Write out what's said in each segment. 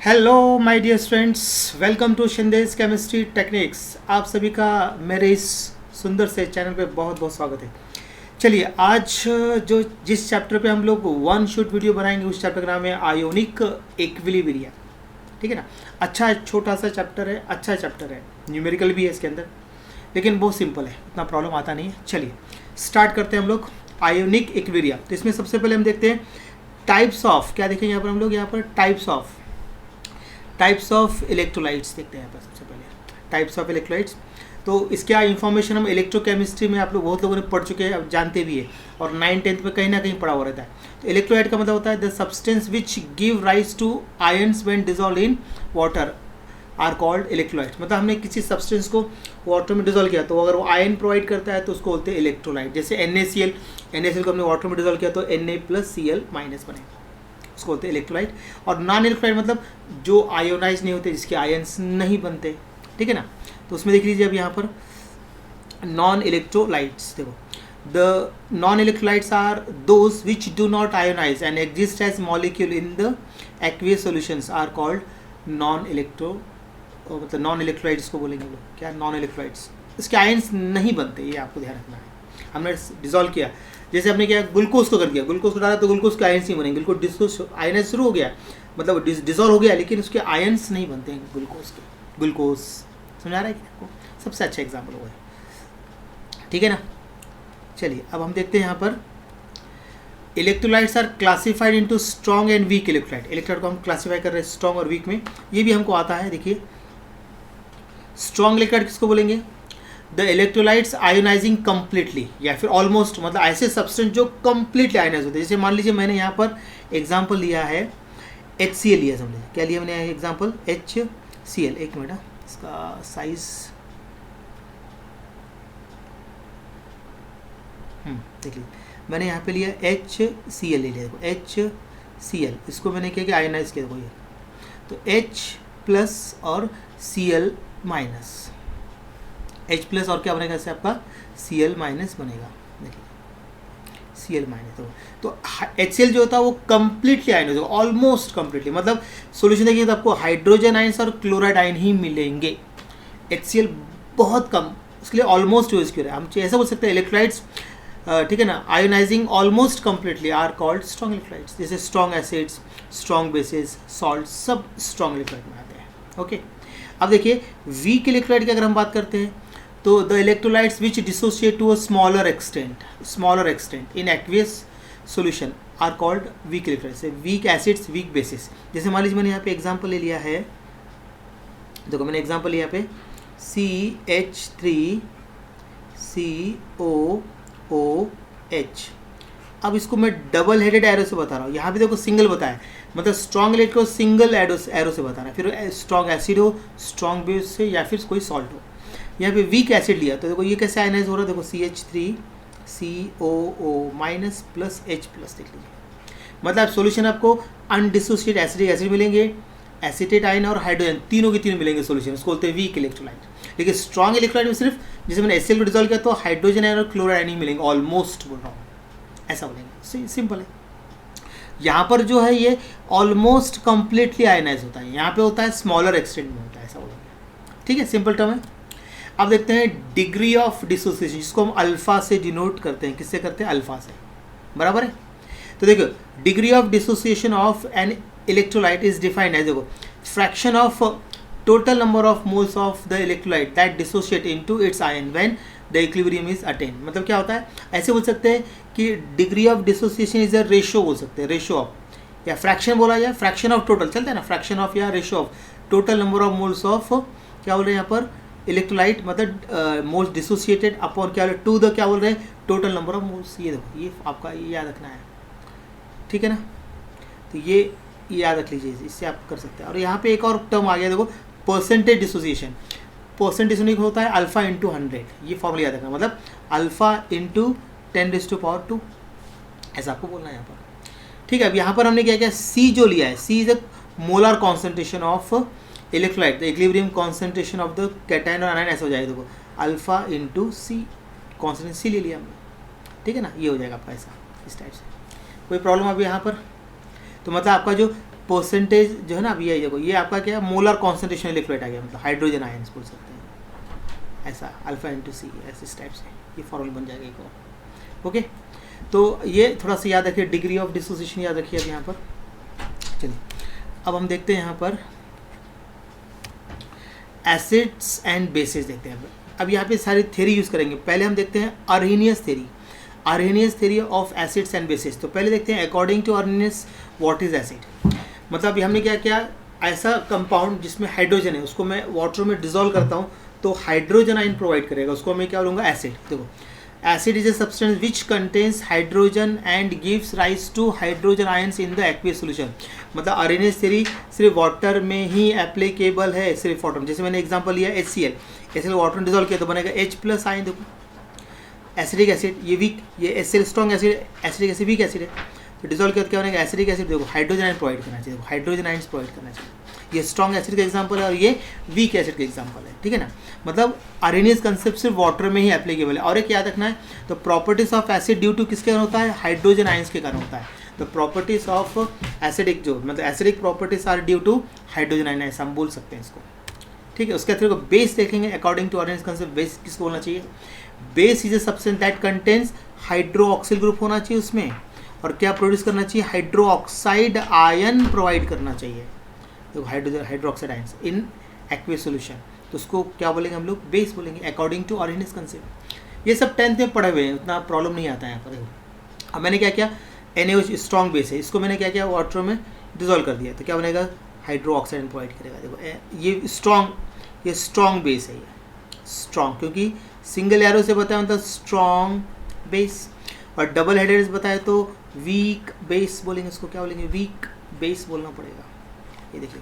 Hello my dear students, welcome to Shinde's chemistry techniques. आप सभी का मेरे इस सुंदर से चैनल पे बहुत बहुत स्वागत है। चलिए, आज जो जिस चैप्टर पे हम लोग वन शॉट वीडियो बनाएंगे उस चैप्टर का नाम है आयोनिक इक्विलिब्रियम। ठीक है ना। अच्छा छोटा सा चैप्टर है, अच्छा चैप्टर है, न्यूमेरिकल भी है इसके अंदर, लेकिन बहुत सिंपल है, उतना प्रॉब्लम आता नहीं है। चलिए स्टार्ट करते हैं हम लोग आयोनिक इक्विलिब्रियम। तो इसमें सबसे पहले हम देखते हैं टाइप्स ऑफ, क्या देखेंगे यहाँ पर हम लोग, यहाँ पर टाइप्स ऑफ इलेक्ट्रोलाइट्स देखते हैं यहाँ पर। सबसे पहले टाइप्स ऑफ इलेक्ट्रोलाइट्स, तो इसका इन्फॉर्मेशन हम इलेक्ट्रोकेमिस्ट्री में आप लोग बहुत लोगों ने पढ़ चुके हैं, अब जानते भी है, और 9th-10th में कहीं ना कहीं पढ़ा हुआ रहता है। तो इलेक्ट्रोलाइट का मतलब होता है the substance which give rise to ions when dissolve in water are called electrolyte. मतलब हमने किसी सब्सटेंस को वाटर में डिजोल्व किया तो अगर वो आयन प्रोवाइड करता है तो उसको बोलते हैं इलेक्ट्रोलाइट। जैसे NaCl को हमने वाटर में डिजोल्व किया तो Na+Cl- बनेगा, उसको बोलते हैं इलेक्ट्रोलाइट। और नॉन इलेक्ट्रोलाइट मतलब जो आयोनाइज नहीं होते, जिसके आयन्स नहीं बनते। ठीक है ना। तो उसमें देख लीजिए अब यहाँ पर नॉन इलेक्ट्रोलाइट्स, देखो the non electrolytes are those which do not ionise and exist as molecule in the aqueous solutions are called non electro, मतलब नॉन इलेक्ट्रोलाइट्स को बोलेंगे लोग, क्या नॉन इलेक्ट्रोलाइट्स, इसके आयन्स नहीं बनते, ये आपको ध्यान रखना है। हमने डिजोल्व किया, जैसे हमने क्या ग्लूकोज को कर दिया, ग्लूकोज को डाला तो ग्लूकोज के आयन्स नहीं बनेंगे, ग्लूकोज डिस्को आयनाइज शुरू हो गया, मतलब डिजोल्व हो गया, लेकिन उसके आयन्स नहीं बनते हैं ग्लूकोज के। ग्लूकोज समझ आ रहा है कि आपको? सबसे अच्छा एग्जाम्पल हुआ है। ठीक है ना। चलिए अब हम देखते हैं यहाँ पर electrolytes are classified into strong and weak electrolyte. Electrolyte को हम क्लासीफाई कर रहे हैं स्ट्रॉन्ग और वीक में, ये भी हमको आता है। देखिए स्ट्रॉन्ग इलेक्ट्रोलाइट किसको बोलेंगे? द इलेक्ट्रोलाइट्स आयोनाइजिंग कंप्लीटली, या फिर ऑलमोस्ट, मतलब ऐसे सब्सटेंस जो कंप्लीटली आयोनाइज होते हैं। जैसे मान लीजिए मैंने यहाँ पर एग्जांपल लिया है HCl लिया, समझे क्या लिया मैंने एग्जांपल? HCl। एक मिनट, इसका साइज देख लीजिए, मैंने यहाँ पे लिया HCl ले लिया। देखो HCl, इसको मैंने क्या आयोनाइज किया, देखो ये तो H+ और Cl-, H+ और क्या बनेगा इससे आपका Cl- बनेगा। देखिए Cl-, तो HCl जो होता है वो कंप्लीटली आयन होगा, ऑलमोस्ट कंप्लीटली, मतलब सॉल्यूशन देखिए तो आपको हाइड्रोजन आयन्स और क्लोराइड आयन ही मिलेंगे। HCl बहुत कम, उसके लिए ऑलमोस्ट यूज किया है। हम ऐसा बोल सकते हैं इलेक्ट्रोलाइट्स, ठीक है ना, ionising almost completely are called strong electrolytes. जैसे strong acids, strong bases, salt, सब स्ट्रॉन्ग इलेक्ट्रोलाइट में आते हैं। ओके, अब देखिए वीक इलेक्ट्रोलाइट की अगर हम बात करते हैं तो the electrolytes which dissociate to a smaller extent in aqueous solution are called weak electrolytes. Weak acids, weak bases. जैसे मान लीजिए मैंने यहाँ पे एग्जांपल ले लिया है, देखो मैंने एग्जांपल लिया पे CH3COOH। अब इसको मैं डबल हेडेड एरो से बता रहा हूँ, यहाँ पे देखो सिंगल बताया, मतलब स्ट्रॉन्ग इलेक्ट्रोड को सिंगल एरो से बता रहा है, फिर स्ट्रॉन्ग एसिड हो, स्ट्रॉन्ग बेस से, या फिर कोई सॉल्ट हो। यहाँ पे वीक एसिड लिया तो देखो ये कैसे आयनाइज हो रहा है, देखो CH3COO- + H+ देख लीजिए। मतलब सॉल्यूशन आपको अनडिसोसिएट एसिडिक एसिड मिलेंगे, एसिटेट आयन और हाइड्रोजन, तीनों के तीनों मिलेंगे सॉल्यूशन, उसको बोलते हैं वीक इलेक्ट्रोलाइट। लेकिन स्ट्रॉन्ग इलेक्ट्रोलाइट में सिर्फ, जैसे मैंने HCl को डिजोल्व किया तो हाइड्रोजन आयन और क्लोराइड आयन ही मिलेंगे, ऑलमोस्ट बोल रहा हूँ, ऐसा बोलेंगे। सिंपल है। यहाँ पर जो है ये ऑलमोस्ट कंप्लीटली आयनाइज होता है, यहाँ पे होता है स्मॉलर एक्सटेंट में होता है, ऐसा बोलेंगे। ठीक है, सिंपल टर्म है। अब देखते हैं डिग्री ऑफ डिसोसिएशन, जिसको हम अल्फा से डिनोट करते हैं। किससे करते हैं? अल्फा से, बराबर है। तो देखो degree of dissociation of an electrolyte is defined as, देखो fraction of total number of moles of the electrolyte that dissociate into its ion when the equilibrium is attain. मतलब क्या होता है, ऐसे बोल सकते हैं कि degree of dissociation is a ratio, बोल सकते हैं रेशो ऑफ, या फ्रैक्शन बोला जाए, फ्रैक्शन ऑफ टोटल चलता है ना, फ्रैक्शन ऑफ या ratio of total number of moles of, क्या बोल रहे हैं यहाँ पर, इलेक्ट्रोलाइट, मतलब मोल्स डिसोसिएटेड अपॉन क्या टू द, क्या बोल रहे हैं, टोटल नंबर ऑफ मोल्स। ये देखो, ये आपका ये याद रखना है, ठीक है ना। तो ये याद रख लीजिए, इससे आप कर सकते हैं। और यहाँ पे एक और टर्म आ गया, देखो परसेंटेज डिसोसिएशन। परसेंटेज होता है अल्फा इंटू 100, ये फॉर्मूला याद रखना, मतलब अल्फा इंटू 10⁻², ऐसा आपको बोलना है यहाँ पर। ठीक है, अब यहाँ पर हमने क्या किया, C जो लिया है, C is a molar concentration of electrolyte, the equilibrium concentration of the cation और आयन, ऐसा हो जाएगा। देखो alpha into C, concentration C ले लिया हमने, ठीक है ना, ये हो जाएगा आपका ऐसा, इस टाइप से। कोई प्रॉब्लम अभी यहाँ पर? तो मतलब आपका जो परसेंटेज जो है ना, अब ये देखो ये आपका क्या मोलर कॉन्सेंट्रेशन इलेक्ट्रोलाइट आ गया, मतलब हाइड्रोजन आयंस बोल सकते हैं ऐसा, अल्फा इंटू सी ऐसे इस टाइप से ये फॉर्मूला बन जाएगा एक और। ओके, तो ये थोड़ा सा याद रखिए, डिग्री ऑफ डिसोसिएशन याद रखिए अब यहाँ पर। चलिए अब हम देखते हैं यहाँ पर एसिड्स एंड बेसिस देखते हैं। अब यहाँ पे सारी थ्योरी यूज़ करेंगे। पहले हम देखते हैं Arrhenius theory, Arrhenius theory of acids and bases. तो पहले देखते हैं according to Arrhenius what is acid. मतलब हमने क्या किया, ऐसा कंपाउंड जिसमें हाइड्रोजन है उसको मैं वाटर में डिजोल्व करता हूँ तो हाइड्रोजन आयन प्रोवाइड करेगा, उसको मैं क्या बोलूँगा, एसिड। देखो acid is a substance which contains hydrogen and gives rise to hydrogen ions in the aqueous solution. मतलब अर्हेनियस थ्योरी सिर्फ वाटर में ही एप्लीकेबल है, सिर्फ वाटर में। जैसे मैंने एग्जांपल लिया HCl, HCl वाटर में डिजोल्व किया तो बनेगा H+ आयन। देखो एसिडिक एसिड, ये वीक, ये HCl strong acid, acidic acid weak acid है, तो डिजोल्व किया तो क्या बनेगा, एसिडिक एसिड। देखो हाइड्रोजन आयन प्रोवाइड करना चाहिए, हाइड्रोजन आयन प्रोवाइड करना चाहिए। ये स्ट्रॉन्ग एसिड का एग्जांपल है और ये वीक एसिड का एग्जांपल है, ठीक है ना। मतलब अर्हेनियस कंसेप्ट सिर्फ वाटर में ही एप्लीकेबल है। और एक याद रखना है, तो properties of acid due to किसके कारण होता है, हाइड्रोजन आयंस के कारण होता है। तो प्रॉपर्टीज ऑफ एसिडिक जो मतलब acidic properties are due to hydrogen ion, ऐसा हम बोल सकते हैं इसको, ठीक है। उसके थ्रू बेस देखेंगे। According to Arrhenius concept base किसको बोलना चाहिए, base is a substance that contains hydroxyl group होना चाहिए उसमें, और क्या प्रोड्यूस करना चाहिए, हाइड्रोक्साइड आयन प्रोवाइड करना चाहिए। तो hydroxide ions in aqueous solution, तो उसको क्या बोलेंगे हम लोग, बेस बोलेंगे अकॉर्डिंग टू अर्हेनियस कंसेप्ट। ये सब 10th में पढ़े हुए हैं, उतना प्रॉब्लम नहीं आता है यहाँ पर। देखो अब मैंने क्या किया, NaOH स्ट्रॉन्ग बेस है, इसको मैंने क्या किया, वाटर में डिजोल्व कर दिया तो क्या बनेगा, हाइड्रोक्साइड प्रोवाइड करेगा। देखो ये स्ट्रॉन्ग बेस है, ये स्ट्रॉन्ग, क्योंकि सिंगल एरो से बताया मतलब स्ट्रॉन्ग बेस, और डबल हेडेड से बताया तो वीक बेस बोलेंगे, इसको क्या बोलेंगे, वीक बेस बोलना पड़ेगा। ये देखिए,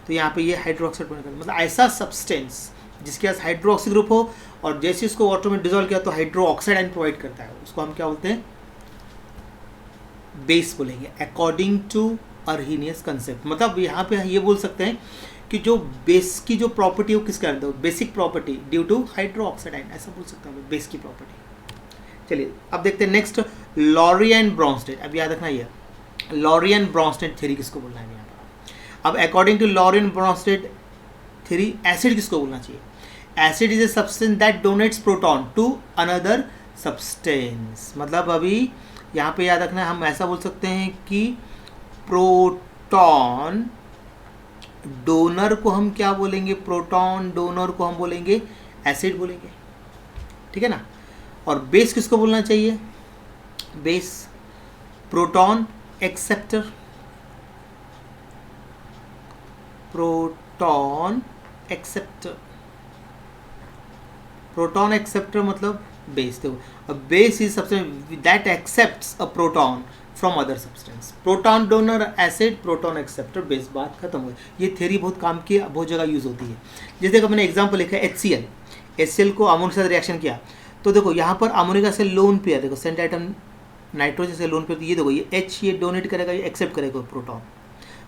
तो यहाँ पे ये हाइड्रोक्साइड मतलब ऐसा सब्सटेंस जिसके पास हाइड्रोक्सी ग्रुप हो और जैसे इसको वाटर में डिजोल्व किया तो हाइड्रोक्साइड आयन प्रोवाइड करता है, उसको हम क्या बोलते हैं, बेस बोलेंगे अकॉर्डिंग टू अर्हेनियस कंसेप्ट। मतलब यहाँ पे ये बोल सकते हैं कि जो बेस की जो प्रॉपर्टी हो किसके अंदर, basic property due to hydroxide ion, ऐसा बोल सकते हैं बेस की प्रॉपर्टी। चलिए अब देखते हैं नेक्स्ट, लॉरी एंड ब्रॉन्स्टेड। अब याद रखना ये लॉरी एंड ब्रॉन्स्टेड थ्योरी किसको बोलना है यहाँ पर। अब according to Lowry and Bronsted theory acid किसको बोलना चाहिए, acid is a substance that donates proton to another substance. मतलब अभी यहाँ पे याद रखना है, हम ऐसा बोल सकते हैं कि प्रोटॉन डोनर को हम क्या बोलेंगे, प्रोटॉन डोनर को हम बोलेंगे एसिड बोलेंगे, ठीक है ना। और बेस किसको बोलना चाहिए, base proton acceptor, proton acceptor, proton acceptor मतलब बेस। देखो base is substance that accepts a proton from other substance, proton donor acid, proton acceptor base, बात खत्म हो गई। ये थ्योरी बहुत काम की, बहुत जगह यूज होती है। जैसे देखो मैंने एग्जांपल लिखा है HCl, HCl को अमोनिया के साथ रिएक्शन किया तो देखो यहाँ पर अमोनिया से लोन पेयर, देखो सेंट आइटम नाइट्रोजन से लोन पेयर, तो ये देखो ये H ये डोनेट करेगा, ये एक्सेप्ट करेगा प्रोटॉन,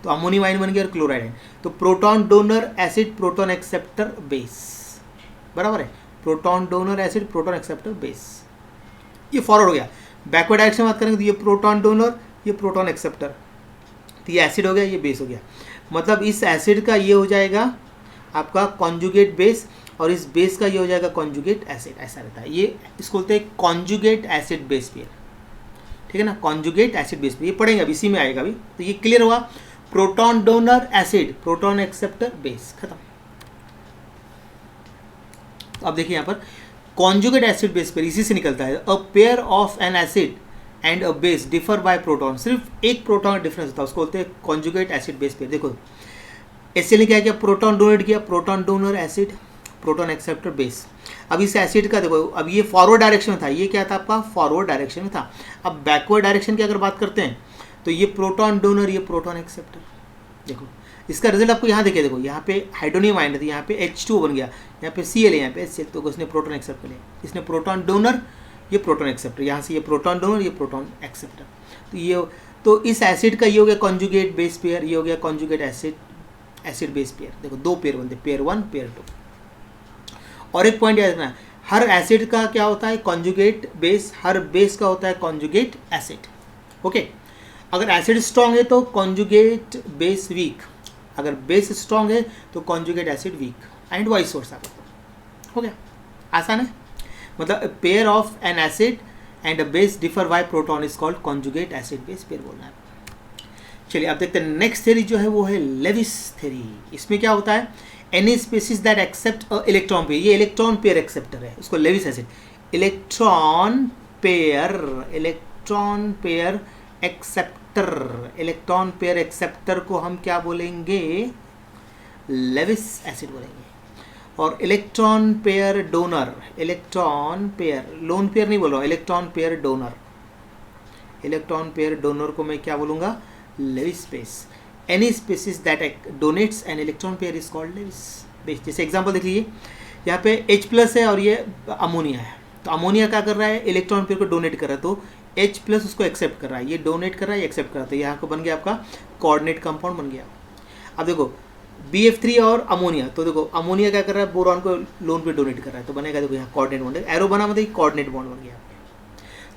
तो अमोनियम आयन बन गया और क्लोराइड आयन। तो proton donor acid, proton acceptor base, बराबर है, proton donor acid, proton acceptor base. ये फॉरवर्ड हो गया। बैकवर्ड डायरेक्शन में बात करेंगे तो ये प्रोटॉन डोनर, ये प्रोटॉन एक्सेप्टर, तो ये एसिड हो गया, ये बेस हो गया। मतलब इस एसिड का ये हो जाएगा आपका कॉन्जुगेट बेस और इस बेस का ये हो जाएगा कॉन्जुगेट एसिड, ऐसा रहता है। ये इसको बोलते हैं कॉन्जुगेट एसिड बेस पेयर, ठीक है ना, कॉन्जुगेट एसिड बेस पेयर। ये पढ़ेंगे अभी, इसी में आएगा अभी। तो ये क्लियर हुआ, proton donor acid, proton acceptor base, खत्म। अब देखिए यहाँ पर कॉन्जुगेट एसिड बेस पेयर इसी से निकलता है। A pair of an acid and a base differ by proton, सिर्फ एक प्रोटॉन का डिफरेंस होता है, उसको बोलते हैं कॉन्जुगेट एसिड बेस पेयर। देखो HCl ने क्या किया, प्रोटॉन डोनेट किया, proton donor acid, proton acceptor base. अब इस एसिड का देखो, अब ये फॉरवर्ड डायरेक्शन में था, ये क्या था आपका फॉरवर्ड डायरेक्शन में था। अब बैकवर्ड डायरेक्शन की अगर बात करते हैं तो ये प्रोटॉन डोनर, ये प्रोटॉन एक्सेप्टर। देखो इसका रिजल्ट आपको यहाँ देखिए, देखो यहाँ पे हाइड्रोनियम आयन है, यहाँ पे H2 बन गया, यहाँ पे Cl है, यहाँ पे HCl, तो इसने प्रोटॉन एक्सेप्ट कर लिया। इसने प्रोटॉन डोनर, ये प्रोटॉन एक्सेप्टर, यहाँ से ये प्रोटॉन डोनर, ये प्रोटॉन एक्सेप्टर। तो ये, तो इस एसिड का ये हो गया कॉन्जुगेट बेस पेयर, ये हो गया कॉन्जुगेट एसिड बेस पेयर। देखो दो पेयर बनते, पेयर 1 पेयर 2। और एक पॉइंट याद रखना, हर एसिड का क्या होता है कॉन्जुगेट बेस, हर बेस का होता है कॉन्जुगेट एसिड। ओके, अगर एसिड स्ट्रॉन्ग है तो कॉन्जुगेट बेस वीक, अगर बेस स्ट्रॉन्ग है तो conjugate acid weak, and vice versa. हो गया, आसान है। मतलब pair of an acid and a base differ by proton is called conjugate acid base pair बोलना है। चलिए अब देखते हैं नेक्स्ट थ्योरी जो है वो है लेविस थ्योरी। इसमें क्या होता है, any species that accept a electron pair, ये इलेक्ट्रॉन पेयर एक्सेप्टर है, उसको Lewis acid. Electron pair acceptor, electron pair acceptor को हम क्या बोलेंगे, लेविस एसिड बोलेंगे। और electron pair donor, electron pair, lone pair नहीं बोल रहा हूँ, electron pair donor, electron pair donor को मैं क्या बोलूँगा, Lewis base. Any species that donates an electron pair is called Lewis base. जैसे एग्जांपल देख लीजिए, यहाँ पे H+ है और ये अमोनिया है, तो अमोनिया क्या कर रहा है, इलेक्ट्रॉन पेयर को डोनेट कर रहा है, तो H+ उसको एक्सेप्ट कर रहा है, ये डोनेट कर रहा है, ये एक्सेप्ट कर रहा है, तो यहाँ को बन गया आपका कोऑर्डिनेट कंपाउंड बन गया। अब देखो BF3 और अमोनिया, तो देखो अमोनिया क्या कर रहा है, बोरॉन को लोन पे डोनेट कर रहा है, तो बनेगा देखो यहाँ कोऑर्डिनेट बॉन्ड, एरो बना मतलब कोऑर्डिनेट बॉन्ड बन गया।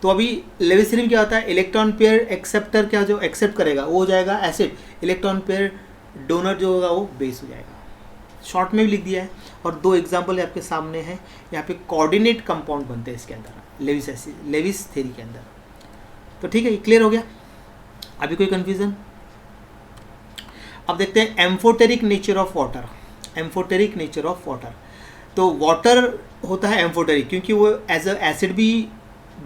तो अभी लेविस थ्योरी में क्या होता है, इलेक्ट्रॉन पेयर एक्सेप्टर क्या जो एक्सेप्ट करेगा वो हो जाएगा एसिड, इलेक्ट्रॉन पेयर डोनर जो होगा वो बेस हो जाएगा। शॉर्ट में भी लिख दिया है, और दो एग्जांपल आपके सामने हैं, यहाँ पे कोऑर्डिनेट कंपाउंड बनते हैं इसके अंदर लेविस एसिड, लेविस थ्योरी के अंदर। तो ठीक है, ये क्लियर हो गया, अभी कोई कंफ्यूजन। अब देखते हैं amphoteric nature of water, amphoteric nature of water. तो वाटर होता है एम्फोटेरिक क्योंकि वो एज अ एसिड भी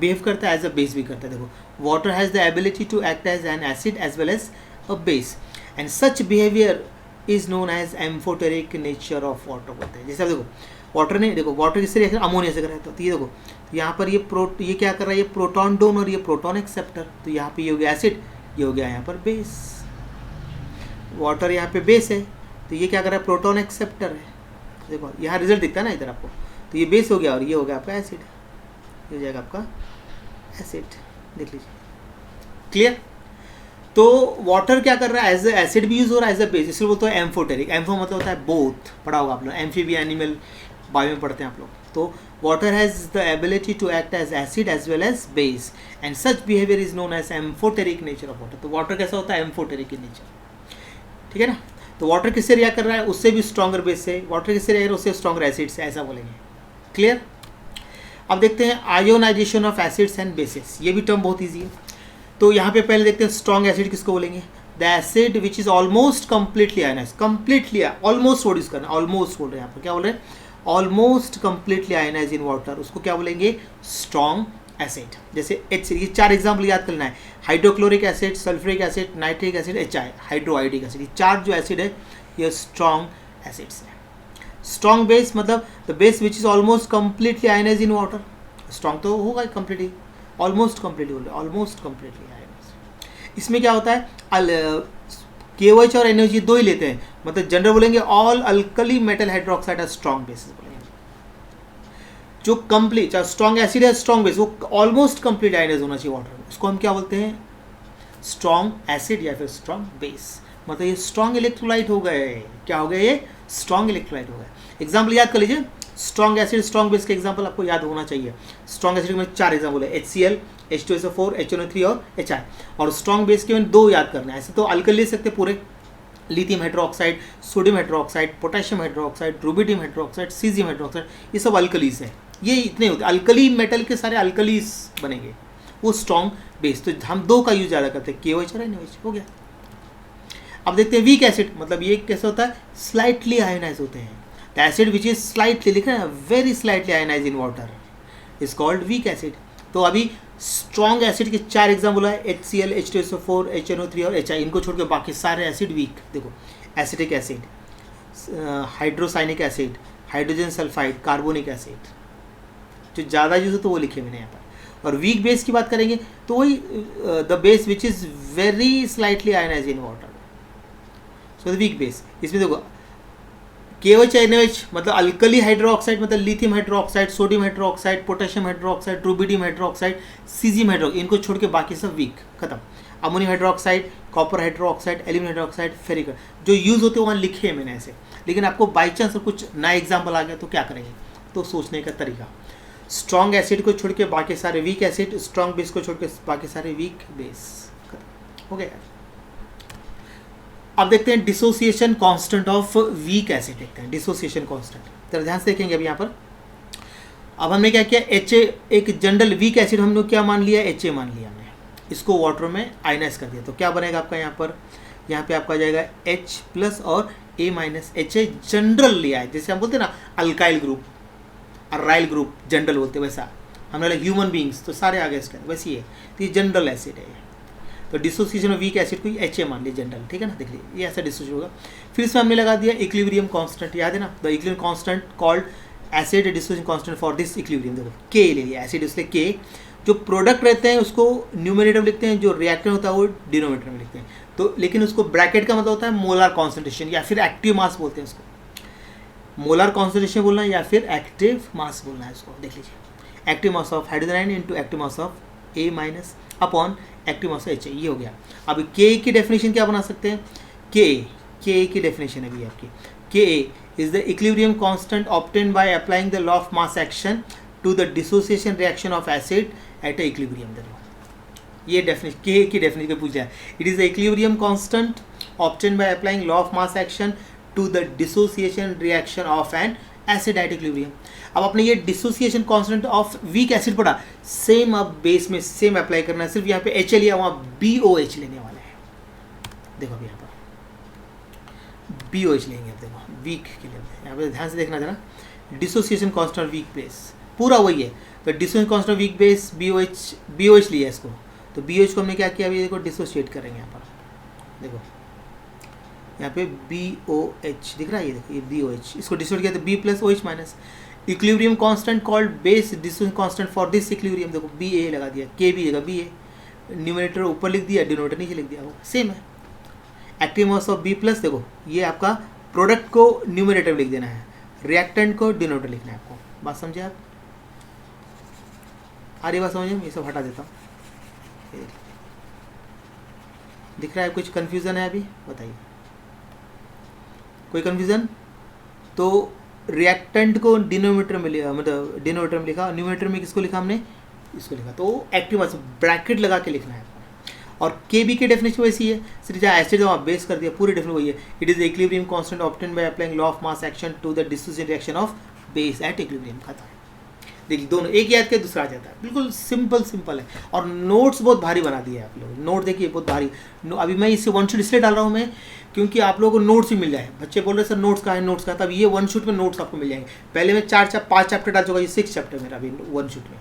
बिहेव करता है, एज अ बेस भी करता है। देखो water has the ability to act as an acid as well as a base, and such behaviour is known as amphoteric nature of water बोलते हैं। जैसे अब देखो वाटर ने, देखो वाटर किससे रिएक्शन, अमोनिया से कर रहा है, तो ये देखो यहाँ पर ये क्या कर रहा है, ये प्रोटॉन डोनर, ये प्रोटॉन एक्सेप्टर, तो यहाँ पे ये हो गया एसिड, ये हो गया यहाँ पर बेस। वाटर यहाँ पे बेस है, तो ये क्या कर रहा है, प्रोटॉन एक्सेप्टर है। देखो यहाँ रिजल्ट दिखता है ना इधर आपको, तो ये बेस हो गया और ये हो गया आपका एसिड, ये हो जाएगा आपका एसिड, देख लीजिए, क्लियर। तो वाटर क्या कर रहा है, एज ए एसिड भी यूज हो रहा है, एज ए बेस, इसलिए बोलते हैं एम्फोटेरिक। एम्फो मतलब होता है बोथ, पढ़ा होगा आप लोग, एम्फीबियन एनिमल बायो में पढ़ते हैं आप लोग। तो water has the ability to act as acid as well as base, and such behaviour is known as amphoteric nature of water. तो वाटर कैसा होता है, एम्फोटेरिक इन नेचर, ठीक है ना। तो वाटर किससे रिएक्ट कर रहा है, उससे भी स्ट्रॉन्गर बेस से, वाटर किससे रिएक्ट कर रहा है, उससे स्ट्रॉन्गर एसिड से, ऐसा बोलेंगे, क्लियर। अब देखते हैं ionization of acids and bases, ये भी टर्म बहुत ईजी है। तो यहाँ पे पहले देखते हैं स्ट्रॉन्ग एसिड किसको बोलेंगे, the acid which is almost completely ionize, completely almost word use करना, ऑलमोस्ट बोल रहे हैं यहाँ पर, क्या बोल रहे हैं, almost completely ionize in water, उसको क्या बोलेंगे, स्ट्रॉन्ग एसिड। जैसे H, ये 4 एग्जाम्पल याद करना है, hydrochloric acid, sulphuric acid, nitric acid, HI, hydroiodic acid, ये 4 जो एसिड है ये स्ट्रॉन्ग एसिड्स है। स्ट्रॉन्ग बेस मतलब the base which is almost completely ionize in water, strong तो होगा कंप्लीटली, ऑलमोस्ट कंप्लीटली बोल रहे, ऑलमोस्ट कंप्लीटली आयनाइज। इसमें क्या होता है, KOH और NaOH दो ही लेते हैं, मतलब जनरल बोलेंगे all alkali metal hydroxide are strong bases बोलेंगे। जो कंप्लीट स्ट्रॉन्ग एसिड है, स्ट्रॉन्ग बेस, वो ऑलमोस्ट कंप्लीट आयनाइज होना चाहिए वाटर में, उसको हम क्या बोलते हैं, स्ट्रॉन्ग एसिड या फिर स्ट्रॉन्ग बेस। मतलब ये स्ट्रॉन्ग इलेक्ट्रोलाइट हो गए, क्या हो गए, ये स्ट्रॉन्ग इलेक्ट्रोलाइट हो गए। एग्जाम्पल याद कर लीजिए, स्ट्रॉन्ग एसिड स्ट्रॉन्ग बेस के एग्जाम्पल आपको याद होना चाहिए। स्ट्रॉन्ग एसिड में 4 एग्जाम्पल है, HCl, H2SO4, HNO3 और HI। और स्ट्रॉन्ग बेस के में 2 याद करना है, ऐसे तो अल्कली ले सकते पूरे, lithium hydroxide, sodium hydroxide, potassium hydroxide, rubidium hydroxide, caesium hydroxide, ये सब अल्कलीज है, ये इतने होते हैं, अल्कली मेटल के सारे अल्कलीज बनेंगे, वो स्ट्रॉन्ग बेस। तो हम 2 का यूज ज़्यादा करते हैं, KOH और NaOH, हो गया। अब देखते हैं वीक एसिड, मतलब ये कैसे होता है, स्लाइटली आयनाइज होते हैं। The acid which is slightly, लिख रहे हैं very slightly ionize in water is called weak acid. तो अभी स्ट्रॉन्ग एसिड के 4 एग्जाम्पल है, HCl, H2SO4, HNO3 और HI, इनको छोड़ के बाकी सारे एसिड वीक। देखो acetic acid, hydrocyanic acid, hydrogen sulphide, carbonic acid, जो ज़्यादा यूज हो तो वो लिखे मैंने यहाँ पर। और वीक बेस की बात करेंगे तो वही the base which is very slightly ionize in water, so the weak base. इसमें देखो KOH NaOH मतलब अल्कली हाइड्रोक्साइड, मतलब lithium hydroxide, sodium hydroxide, potassium hydroxide, rubidium hydroxide, caesium hydroxide, इनको छोड़ के बाकी सब वीक, खत्म। Ammonium hydroxide, copper hydroxide, aluminium hydroxide, ferric, जो यूज़ होते हैं वहाँ लिखे हैं मैंने ऐसे। लेकिन आपको बाई चांस कुछ नया एग्जाम्पल आ गया तो क्या करेंगे, तो सोचने का तरीका, स्ट्रॉन्ग एसिड को छोड़ के बाकी सारे वीक एसिड, स्ट्रॉन्ग बेस को छोड़ के बाकी सारे वीक बेस, हो गया। अब देखते हैं dissociation constant of weak acid, देखते हैं डिसोसिएशन कांस्टेंट। तो ध्यान से देखेंगे अब यहाँ पर, अब हमने क्या किया, एच एक जनरल वीक एसिड हम लोग क्या मान लिया, एच मान लिया हमने, इसको वाटर में आयनाइज कर दिया। तो क्या बनेगा आपका यहाँ पे आपका आ जाएगा H प्लस और A माइनस। एच जनरल लिया है, जैसे हम बोलते हैं ना अल्काइल ग्रुप, अर्राइल ग्रुप जनरल बोलते हैं, वैसा हमने बोला ह्यूमन बींग्स तो सारे आ गए इसके, वैसे ही है। तो ये जनरल एसिड है। तो डिसोसिएशन ऑफ वीक एसिड को एच मान लिया जनरल, ठीक है ना, देख लीजिए ये ऐसा डिसोसिएशन होगा। फिर इसमें हमने लगा दिया इक्विलिब्रियम कांस्टेंट, याद है ना, the equilibrium constant called acid dissociation constant for this equilibrium. देखो के ले लिया एसिड, इसलिए के जो प्रोडक्ट रहते हैं उसको न्यूमरेटर में लिखते हैं, जो रिएक्टेंट होता है वो डिनोमिनेटर में लिखते हैं। तो लेकिन उसको ब्रैकेट का मतलब होता है मोलर कॉन्सेंट्रेशन या फिर एक्टिव मास बोलते हैं उसको, मोलर कॉन्सेंट्रेशन बोलना है या फिर एक्टिव मास बोलना है उसको। देख लीजिए active mass of hydrogen ion into active mass of A minus upon active mass of H, ये हो गया। अब के की डेफिनेशन क्या बना सकते हैं, के की डेफिनेशन है भी आपकी, K is the equilibrium constant obtained by applying the law of mass action to the dissociation reaction of acid at a equilibrium. ये डेफिनेशन के की डेफिनेशन पूछ जाए, it is the equilibrium constant obtained by applying law of mass action to the dissociation reaction of an acid at equilibrium. अब आपने ये dissociation constant of weak acid पढ़ा, same अब base में same apply करना है, सिर्फ यहाँ पे एच लिया, वहाँ BOH लेने वाला है। देखो अभी यहाँ पर BOH लेंगे, अब देखो वीक के लिए, यहाँ पे ध्यान से देखना जरा, डिसोसिएशन कांस्टेंट वीक बेस पूरा वही है। तो dissociation constant weak base BOH लिया इसको, तो BOH को हमने क्या किया, अभी देखो डिसोसिएट करेंगे यहाँ पर, देखो यहाँ पे BOH दिख रहा है, ये देखो ये BOH, इसको डिसोसिएट किया तो B plus OH minus. Equilibrium constant called base dissociation constant for this equilibrium, देखो BA लगा दिया, K भी जगह BA, न्यूमरेटर ऊपर लिख दिया, डिनोमिनेटर नीचे लिख दिया, वो सेम है। Active mass of B plus, देखो ये आपका प्रोडक्ट को न्यूमरेटर लिख देना है, रिएक्टेंट को डिनोमिनेटर लिखना है आपको। बात समझे आप, आ रही बात समझे, ये सब हटा देता हूँ। दिख रहा है कुछ कन्फ्यूज़न है अभी, बताइए कोई कन्फ्यूज़न? तो रिएक्टेंट को डिनोमिनेटर में लिखा, मतलब डिनोमिनेटर में लिखा, न्यूमरेटर में किसको लिखा हमने, इसको लिखा, तो एक्टिव मास ब्रैकेट लगा के लिखना है। और के बी की डेफिनेशन वैसी है, सिर्फ जहाँ एसिड वहाँ बेस कर दिया, पूरी डेफिनेशन वही है, it is equilibrium constant obtained by applying law of mass action to the dissociation reaction of base at equilibrium. खत्म। देखिए दोनों एक याद के दूसरा आ जाता है, बिल्कुल सिंपल है। और नोट्स बहुत भारी बना दिए आप लोग, नोट देखिए बहुत भारी। अभी मैं इसे वन शूट इसलिए डाल रहा हूँ मैं, क्योंकि आप लोगों को नोट्स भी मिल जाए। बच्चे बोल रहे सर नोट्स का है, नोट्स का, तब ये वन शूट में नोट्स आपको मिल जाएंगे। पहले मैं 5 चैप्टर डाल चुका, ये 6 चैप्टर मेरा अभी वन शूट में।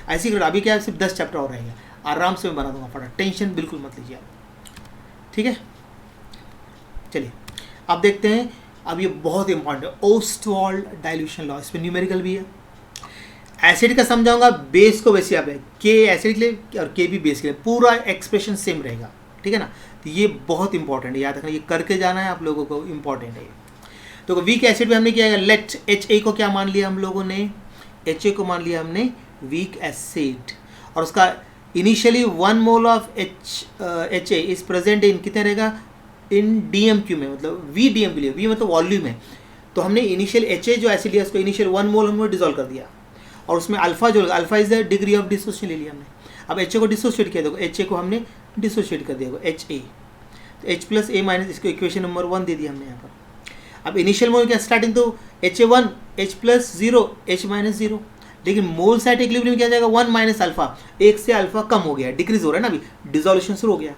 ऐसी ही अभी क्या है, सिर्फ 10 चैप्टर और रहेंगे, आराम से मैं बना दूंगा फटाफट, टेंशन बिल्कुल मत लीजिए आप, ठीक है। चलिए अब देखते हैं, अब ये बहुत इंपॉर्टेंट है, ओस्टवाल्ड डाइल्यूशन लॉ, इसमें न्यूमेरिकल भी है। एसिड का समझाऊंगा, बेस को वैसे आप के एसिड के लिए और के भी बेस के लिए, पूरा एक्सप्रेशन सेम रहेगा, ठीक है ना। तो ये बहुत इंपॉर्टेंट है, याद रखना, ये करके जाना है आप लोगों को, इंपॉर्टेंट है। तो वीक एसिड में हमने क्या है, लेट HA को क्या मान लिया हम लोगों ने, HA को मान लिया हमने वीक एसिड, और उसका initially 1 mole of HA is present इन कितने रहेगा, इन DMQ में, मतलब VDM के लिए, V मतलब वॉल्यूम है। तो हमने इनिशियल HA जो एसिड लिया उसको इनिशियल 1 मोल हमने डिजोल्व कर दिया, और उसमें अल्फा जो alpha is the degree of dissociation ले लिया हमने। अब HA को डिसोसिएट किया, देखो HA को हमने डिसोसिएट कर दिया, HA, तो H प्लस A माइनस, इसको इक्वेशन नंबर 1 दे दिया हमने यहाँ पर। अब इनिशियल मोल क्या स्टार्टिंग, तो HA1 H plus 0 H minus 0, लेकिन मोल साइड इक्विलिब्रियम क्या जाएगा, 1 माइनस अल्फा, एक से अल्फा कम हो गया, डिक्रीज हो रहा है ना, अभी डिसोल्यूशन शुरू हो गया,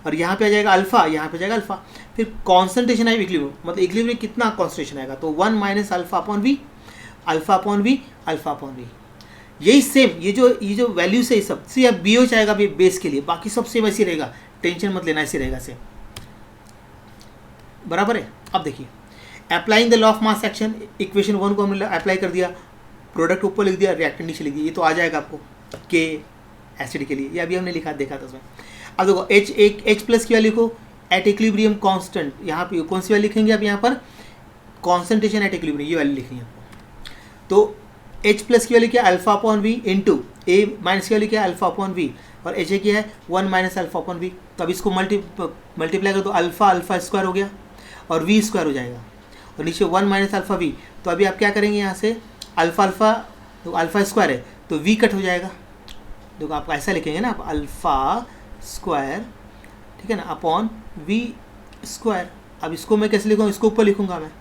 और यहाँ पे आ जाएगा अल्फा, यहाँ पे जाएगा अल्फा, फिर कॉन्सेंट्रेशन आएगा इक्विलिब्रियम, मतलब इक्विलिब्रियम कितना कॉन्सेंट्रेशन आएगा, तो 1 minus alpha upon V, alpha upon V, alpha upon V, यही सेम, ये जो वैल्यूज है ये सब सी, अब BOH आएगा अभी बेस के लिए, बाकी सब सेम ऐसे रहेगा, टेंशन मत लेना, ऐसे रहेगा सेम, बराबर है। अब देखिए applying the law of mass action, equation 1 को हमने अप्लाई कर दिया, प्रोडक्ट ऊपर लिख दिया, रिएक्टेंट नीचे लिख दिया, ये तो आ जाएगा आपको के एसिड के लिए, ये अभी हमने लिखा देखा था उसमें। अब देखो H प्लस की वैल्यू लिखो एट इक्विलिब्रियम कांस्टेंट, यहाँ पे कौन सी वैल्यू लिखेंगे आप, यहाँ पर कॉन्सेंट्रेशन एट इक्विलिब्रियम, ये वैल्यू लिखेंगे आपको। तो H प्लस की वैल्यू क्या, alpha upon V, into A minus की वैल्यू क्या, अल्फा अपॉन वी, और HA क्या है 1 माइनस अल्फा अपॉन वी। तो अब इसको मल्टीप्लाई कर दो, अल्फा स्क्वायर हो गया और V स्क्वायर हो जाएगा, और नीचे 1 माइनस अल्फा V। तो अभी आप क्या करेंगे, यहाँ से अल्फा तो अल्फा स्क्वायर है तो V कट हो जाएगा, देखो आप ऐसा लिखेंगे ना, आप अल्फा स्क्वायर ठीक है ना, अपॉन वी स्क्वायर। अब इसको मैं कैसे लिखूँगा, इसको ऊपर लिखूँगा मैं,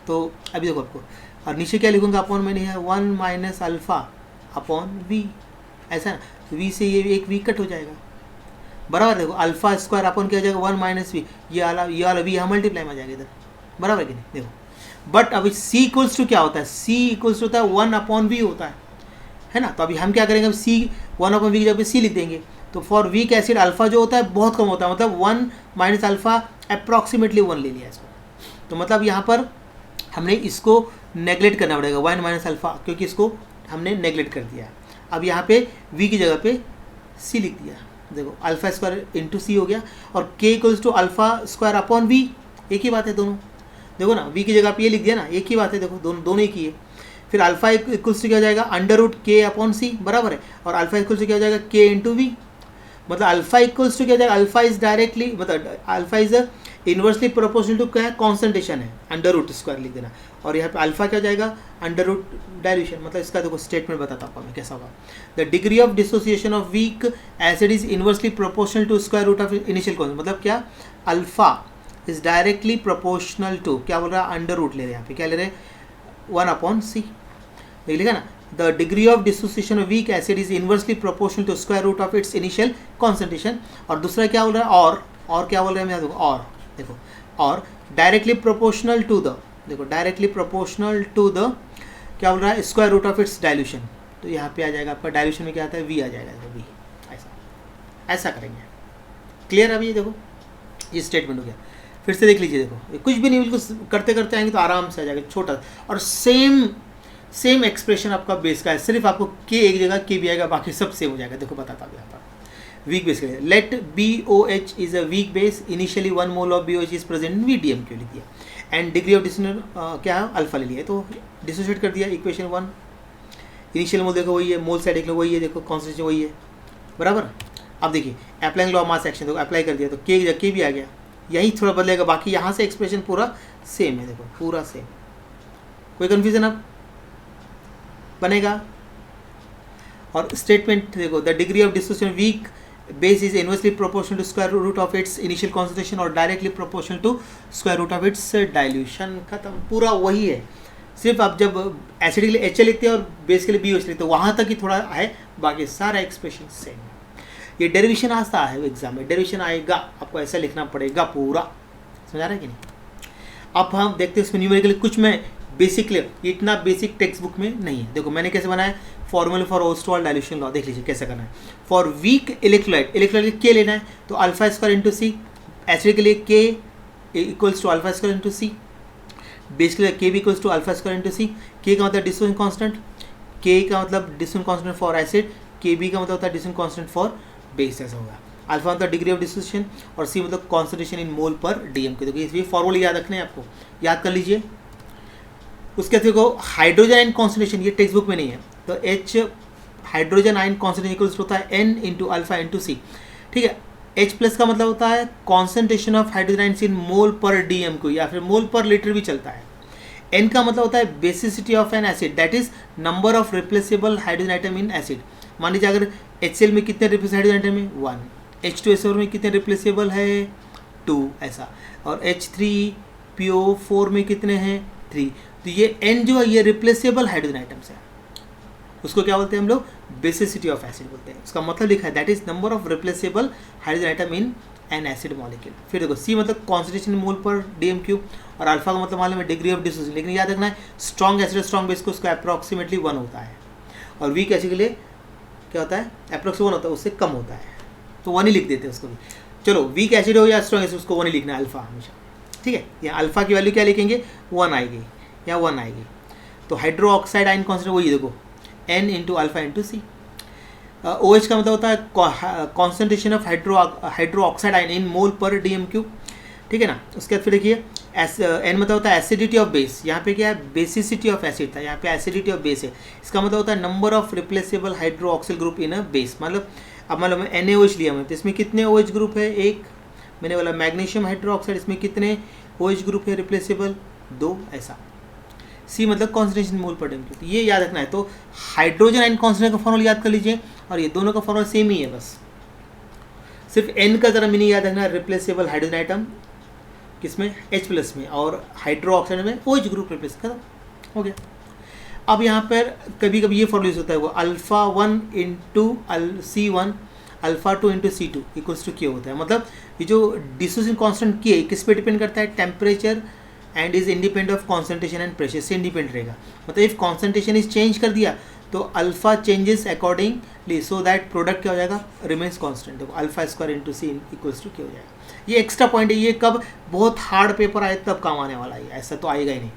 तो अभी देखो आपको, और नीचे क्या लिखूँगा, अपॉन में नहीं है 1 माइनस अल्फ़ा अपॉन वी, ऐसा ना, तो वी से ये एक वी कट हो जाएगा, बराबर। देखो अल्फ़ा स्क्वायर अपॉन क्या हो जाएगा 1 माइनस वी, ये वाला वी यहाँ मल्टीप्लाई में आ जाएगा इधर, बराबर कि नहीं। देखो बट अभी सी इक्वल्स टू क्या होता है, सी इक्वल्स टू होता है 1 अपॉन वी होता है ना। तो अभी हम क्या करेंगे, अब सी 1 अपॉन वी की जगह सी लिख देंगे। तो फॉर वीक एसिड अल्फ़ा जो होता है बहुत कम होता है, मतलब 1 माइनस अल्फ़ा अप्रॉक्सीमेटली 1 ले लिया इसको। तो मतलब यहाँ पर हमने इसको नेगलेक्ट करना पड़ेगा 1 माइनस अल्फ़ा, क्योंकि इसको हमने नेगलेक्ट कर दिया है। अब यहाँ पे वी की जगह पे सी लिख दिया। देखो अल्फ़ा स्क्वायर इंटू सी हो गया, और K equals to alpha square upon V, एक ही बात है दोनों। देखो ना वी की जगह पे ये लिख दिया ना, एक ही बात है, देखो दोनों एक ही है। फिर अल्फ़ा इक्वल्स टू क्या हो जाएगा, अंडर रूट के अपॉन सी, बराबर है। और अल्फ़ा इक्वल्स टू क्या हो जाएगा, के इंटू वी। मतलब अल्फ़ा इक्वल्स टू क्या हो जाएगा, अल्फ़ा इज डायरेक्टली, मतलब alpha is inversely proportional to क्या है, कॉन्सेंट्रेशन है, अंडर रूट स्क्वायर लिख देना। और यहाँ पे अल्फ़ा क्या हो जाएगा, अंडर रूट डाइल्यूशन। मतलब इसका देखो स्टेटमेंट बताता हूँ मैं कैसा होगा। The degree of dissociation of weak acid is inversely proportional to square root of initial concentration. मतलब क्या, alpha is directly proportional to, क्या बोल रहा है, अंडर रूट ले रहे हैं, यहाँ पे क्या ले रहे हैं, 1 अपॉन सी, देख लिखा ना। The degree of dissociation of weak acid is inversely proportional to square root of its initial concentration. और दूसरा क्या बोल रहा है, और क्या बोल रहे हैं, देखो और, देखो और डायरेक्टली प्रोपोर्शनल टू द, देखो डायरेक्टली प्रोपोर्शनल टू द क्या बोल रहा है, square root of its dilution. तो यहाँ पे आ जाएगा आपका डाइल्यूशन में क्या आता है, वी आ जाएगा, देखो वी, ऐसा करेंगे। क्लियर है अभी, ये देखो ये स्टेटमेंट हो गया। फिर से देख लीजिए, देखो कुछ भी नहीं, बिल्कुल करते करते आएंगे तो आराम से आ जाएगा, छोटा। और सेम एक्सप्रेशन आपका बेस का है, सिर्फ आपको के एक जगह के भी आएगा, बाकी सब सेम हो जाएगा। देखो बताता हूँ यहाँ पर वीक बेस के लिए, let BOH is a weak base, initially 1 mole of BOH is present in VDM क्यों लिख दिया, एंड डिग्री ऑफ डिसोसिएशन क्या है, अल्फा ले लिया, तो डिसोसिएट कर दिया। इक्वेशन 1, इनिशियल मोल देखो वही है, मोल साइड देख लो वही है, देखो कॉन्सेंट्रेशन वही है, बराबर। अब देखिए अप्लाइंग लॉ मास एक्शन, देखो अप्लाई कर दिया तो के भी आ गया, यही थोड़ा बदलेगा, बाकी यहाँ से एक्सप्रेशन पूरा सेम है, देखो पूरा सेम। कोई कन्फ्यूजन अब बनेगा। और स्टेटमेंट देखो, the degree of dissociation weak base is inversely proportional to square root of its initial concentration और directly proportional to square root of its dilution. खत्म, पूरा वही है। सिर्फ आप जब एसिड के लिए HL लिखते हैं और बेस के लिए BOH लिखते हैं, वहाँ तक ही थोड़ा है, बाकी सारा एक्सप्रेशन सेम है। ये डेरिवेशन आता है एग्जाम में, डेरिवेशन आएगा, आपको ऐसा लिखना पड़ेगा पूरा, समझ आ रहा है कि नहीं। अब हम देखते हैं इसमें न्यूमेरिकली कुछ में बेसिक, इतना बेसिक टेक्स्ट बुक में नहीं है। देखो मैंने कैसे बनाया, formula for Ostwald dilution law, देख लीजिए कैसे करना है। फॉर वीक इलेक्ट्रोलाइट के लेना है, तो alpha square into C, acid के लिए K equals to alpha square into C, base के लिए के भी equals to alpha square into C. K का मतलब डिसोसिएशन कांस्टेंट, के का मतलब dissociation constant for acid, K B का मतलब होता है डिसोसिएशन कांस्टेंट फॉर बेस, ऐसा होगा। अल्फा मतलब डिग्री ऑफ डिसोसिएशन और सी मतलब concentration in mole per DM के। देखो ये फॉर्मूला याद रखने हैं आपको, याद कर लीजिए। उसके देखो हाइड्रोजन आयन कॉन्सेंट्रेशन, ये टेक्स्ट बुक में नहीं है, तो H hydrogen ion concentration equals होता है N into alpha into C, ठीक है। H प्लस का मतलब होता है concentration of hydrogen ion in mole per DM को, या फिर मोल पर लीटर भी चलता है। N का मतलब होता है basicity of an acid, that is number of replaceable hydrogen atom in acid. मान लीजिए अगर HCl में कितने रिप्लेसेबल हाइड्रोजन आइटम है 1, H2SO में कितने रिप्लेसेबल है 2, ऐसा, और H3PO4 में कितने हैं 3। तो ये N जो है ये रिप्लेसेबल हाइड्रोजन आइटम्स है, उसको क्या बोलते हैं हम लोग, बेसिसिटी ऑफ एसिड बोलते हैं। उसका मतलब लिखा है that is number of replaceable hydrogen atom in an acid molecule. फिर देखो C मतलब कॉन्सेंट्रेशन मोल पर डीएम क्यूब, और अल्फा का मतलब मालूम है डिग्री ऑफ डिसोसिएशन, लेकिन याद रखना है स्ट्रॉन्ग एसिड स्ट्रॉन्ग बेस को उसका अप्रॉक्सीमेटली 1 होता है, और वीक एसिड के लिए क्या होता है अप्रॉक्सीमेटली 1 होता है, उससे कम होता है, तो 1 ही लिख देते हैं उसको भी। चलो वीक एसिड हो या स्ट्रॉन्ग एसिड, उसको 1 ही लिखना है अल्फा हमेशा, ठीक है। यहाँ अल्फा की वैल्यू क्या लिखेंगे 1 आएगी, यहाँ 1 आएगी। तो हाइड्रो ऑक्साइड आयन कॉन्सेंट्रेशन वही देखो N into alpha into C. OH का मतलब होता है concentration of hydroxide ion in mole per DM cube, ठीक है ना। उसके बाद फिर देखिए N मतलब होता है एसिडिटी ऑफ बेस, यहाँ पे क्या है बेसिसिटी ऑफ एसिड था, यहाँ पे एसिडिटी ऑफ बेस है। इसका मतलब होता है number of replaceable hydroxyl group in a base. मतलब अब मतलब NaOH लिया मैं, तो इसमें कितने OH ग्रुप है, एक। मैंने बोला मैग्नीशियम हाइड्रो ऑक्साइड, इसमें कितने OH ग्रुप है रिप्लेसेबल 2, ऐसा। C मतलब कॉन्सेंट्रेशन मोल पर डीएम क्यूब, ये याद रखना है। तो हाइड्रोजन आयन कॉन्सेंट्रेशन का फॉर्मूला याद कर लीजिए, और ये दोनों का फॉर्मूला सेम ही है बस। सिर्फ N का ज़रा मीनिंग याद रखना, रिप्लेसेबल हाइड्रोजन आइटम किसमें, H+ में, और हाइड्रो ऑक्साइड में OH ग्रुप रिप्लेस, खत्म हो गया। अब यहाँ पर कभी कभी ये फॉर्मूला यूज होता है, वो α1 into C1 α2 into C2 equals to K होता है। मतलब ये जो डिसोसिएशन कांस्टेंट K किस पे डिपेंड करता है, temperature and is independent of concentration and pressure से इंडिपेंडेंट रहेगा। मतलब इफ कॉन्सेंट्रेशन इज चेंज कर दिया तो alpha changes accordingly, so that product क्या हो जाएगा, रिमेन्स कांस्टेंट। देखो α² into C equals to K हो जाएगा। ये एक्स्ट्रा पॉइंट है, ये कब बहुत हार्ड पेपर आए तब काम आने वाला है, ऐसा तो आएगा ही नहीं।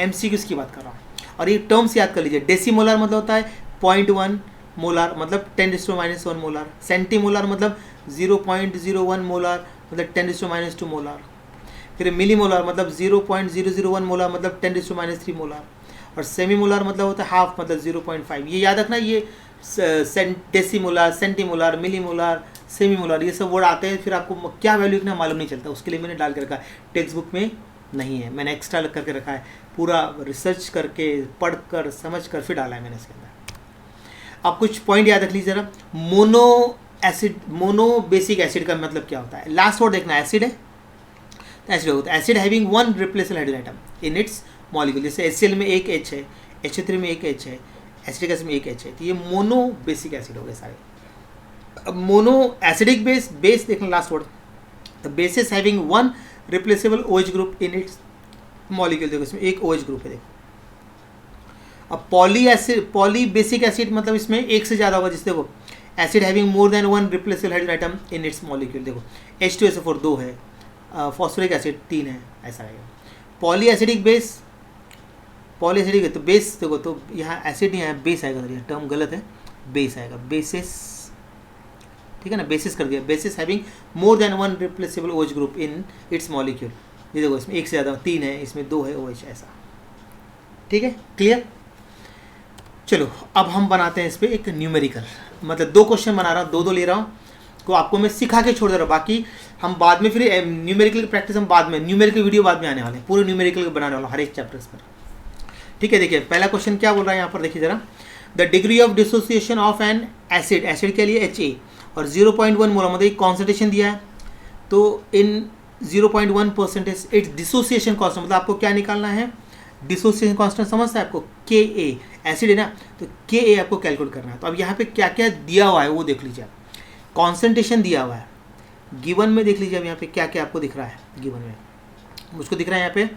MCQs की बात कर रहा हूँ। और ये टर्म्स याद कर लीजिए, डेसीमोलर मतलब होता है 0.1 मोलार, मतलब 10⁻⁻1 मोलार। सेंटीमोलर मतलब 0.01 मोलार, मतलब 10⁻² मोलार। फिर मिलीमोलर मतलब 0.001 मोलार, मतलब 10⁻³ मोलार। और सेमीमोलर मतलब होता है हाफ, मतलब 0.5। ये याद रखना, ये डेसीमोलर, सेंटीमोलर, मिलीमोलर, सेमीमोलर, ये सब वर्ड आते हैं, फिर आपको क्या वैल्यू लिखना मालूम नहीं चलता। उसके लिए मैंने डाल के रखा है, टेक्स्ट बुक में नहीं है, मैंने एक्स्ट्रा करके रखा है, पूरा रिसर्च करके पढ़ कर समझ कर फिर डाला है मैंने इसके अंदर। आप कुछ पॉइंट याद रख लीजिए जरा। मोनो बेसिक एसिड का मतलब क्या होता है, लास्ट वर्ड देखना, एसिड है तो एसिड होता है। Acid having one replaceable hydrogen atom in its molecule, जैसे HCl में एक H है, HO3 में एक H है, एसिटिक एसिड में एक H है, तो ये मोनो बेसिक एसिड हो गए सारे। अब मोनो एसिडिक बेस देखना last word, the basis having one replaceable OH group in its molecule. देखो इसमें एक OH ग्रुप है, देखो। अब पॉली बेसिक एसिड मतलब इसमें एक से ज़्यादा होगा, जिससे देखो acid having more than one replaceable hydrogen atom in its molecule. देखो H2SO4 2 है, फॉस्फोरिक एसिड 3 है, ऐसा रहेगा। पॉली एसिडिक है तो बेस देखो, तो यहाँ एसिड नहीं आया, बेस आएगा, तो टर्म गलत है, बेस आएगा, बेसिस, ठीक है ना, बेसिस कर दिया। Basis having more than one replaceable OH group in its molecule. ये देखो इसमें एक से ज़्यादा, 3 है, इसमें 2 है OH, ऐसा, ठीक है, क्लियर। चलो अब हम बनाते हैं इस पर एक न्यूमेरिकल, मतलब 2 क्वेश्चन बना रहा हूँ, 2 ले रहा हूँ, को आपको मैं सिखा के छोड़ दे रहा हूँ। बाकी हम बाद में फिर न्यूमेरिकल की प्रैक्टिस हम बाद में, न्यूमेरिकल वीडियो बाद में आने वाले हैं, पूरे न्यूमेरिकल बनाने वाला हर एक चैप्टर्स पर, ठीक है। देखिए पहला क्वेश्चन क्या बोल रहा है यहाँ पर, देखिए जरा। The degree of dissociation of an acid, acid के लिए HA, और 0.1 मोलर, मतलब एक कॉन्सेंट्रेशन दिया है, तो इन 0.1% इट्स डिसोसिएशन कांस्टेंट, मतलब आपको क्या निकालना है, डिसोसिएशन कांस्टेंट समझता है आपको, Ka, एसिड है ना, तो Ka आपको कैलकुलेट करना है। तो अब यहाँ पे क्या क्या दिया हुआ है वो देख लीजिए आप। कॉन्सेंट्रेशन दिया हुआ है गिवन में, देख लीजिए अब यहाँ पे क्या क्या आपको दिख रहा है गिवन में। मुझको दिख रहा है यहाँ पे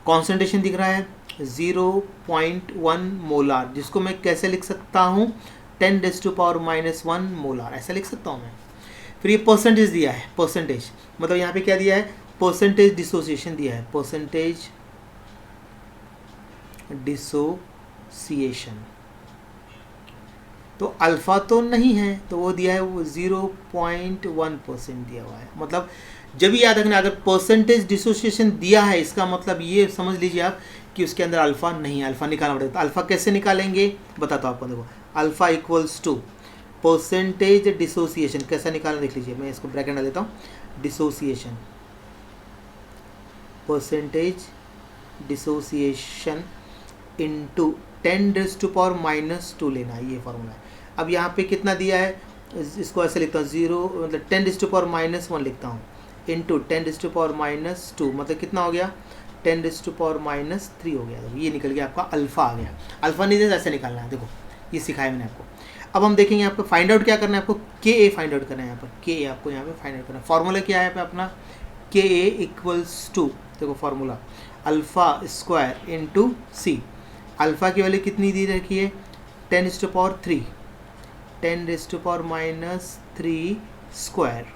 कॉन्सेंट्रेशन दिख रहा है 0.1 मोलार, जिसको मैं कैसे लिख सकता हूँ, 10⁻⁻1 मोलार, ऐसा लिख सकता हूँ मैं। फिर ये परसेंटेज दिया है, परसेंटेज मतलब यहाँ पे क्या दिया है, परसेंटेज डिसोसिएशन दिया है, परसेंटेज डिसोसिएशन। तो अल्फ़ा तो नहीं है, तो वो दिया है, वो 0.1% दिया हुआ है। मतलब जब भी याद रखना, अगर परसेंटेज डिसोसिएशन दिया है, इसका मतलब ये समझ लीजिए आप कि उसके अंदर अल्फ़ा नहीं है, अल्फ़ा निकालना पड़ेगा। तो अल्फ़ा कैसे निकालेंगे बताता हूँ आपको, देखो alpha equals to percentage dissociation, कैसा निकालना देख लीजिए, मैं इसको ब्रैकेट डाल देता हूँ, डिसोसिएशन, परसेंटेज डिसोसिएशन इंटू 10⁻⁻2 लेना है, ये फॉर्मूला है। अब यहाँ पे कितना दिया है, इसको ऐसे लिखता हूँ, 0 मतलब 10⁻⁻1 लिखता हूँ, इंटू 10⁻⁻2, मतलब कितना हो गया, 10⁻⁻3 हो गया। ये निकल गया आपका अल्फ़ा आ गया। अल्फ़ा नहीं ऐसे निकालना है, देखो ये सिखाया मैंने आपको। अब हम देखेंगे आपको फाइंड आउट क्या करना है, आपको Ka फाइंड आउट करना है। यहाँ पर Ka आपको यहाँ पे फाइंड आउट करना है। फॉर्मूला क्या है यहाँ पे अपना, Ka इक्वल्स टू, देखो फॉर्मूला α² इंटू C। अल्फ़ा की वैल्यू कितनी दी रखी है, 10⁻3, 10⁻³ स्क्वायर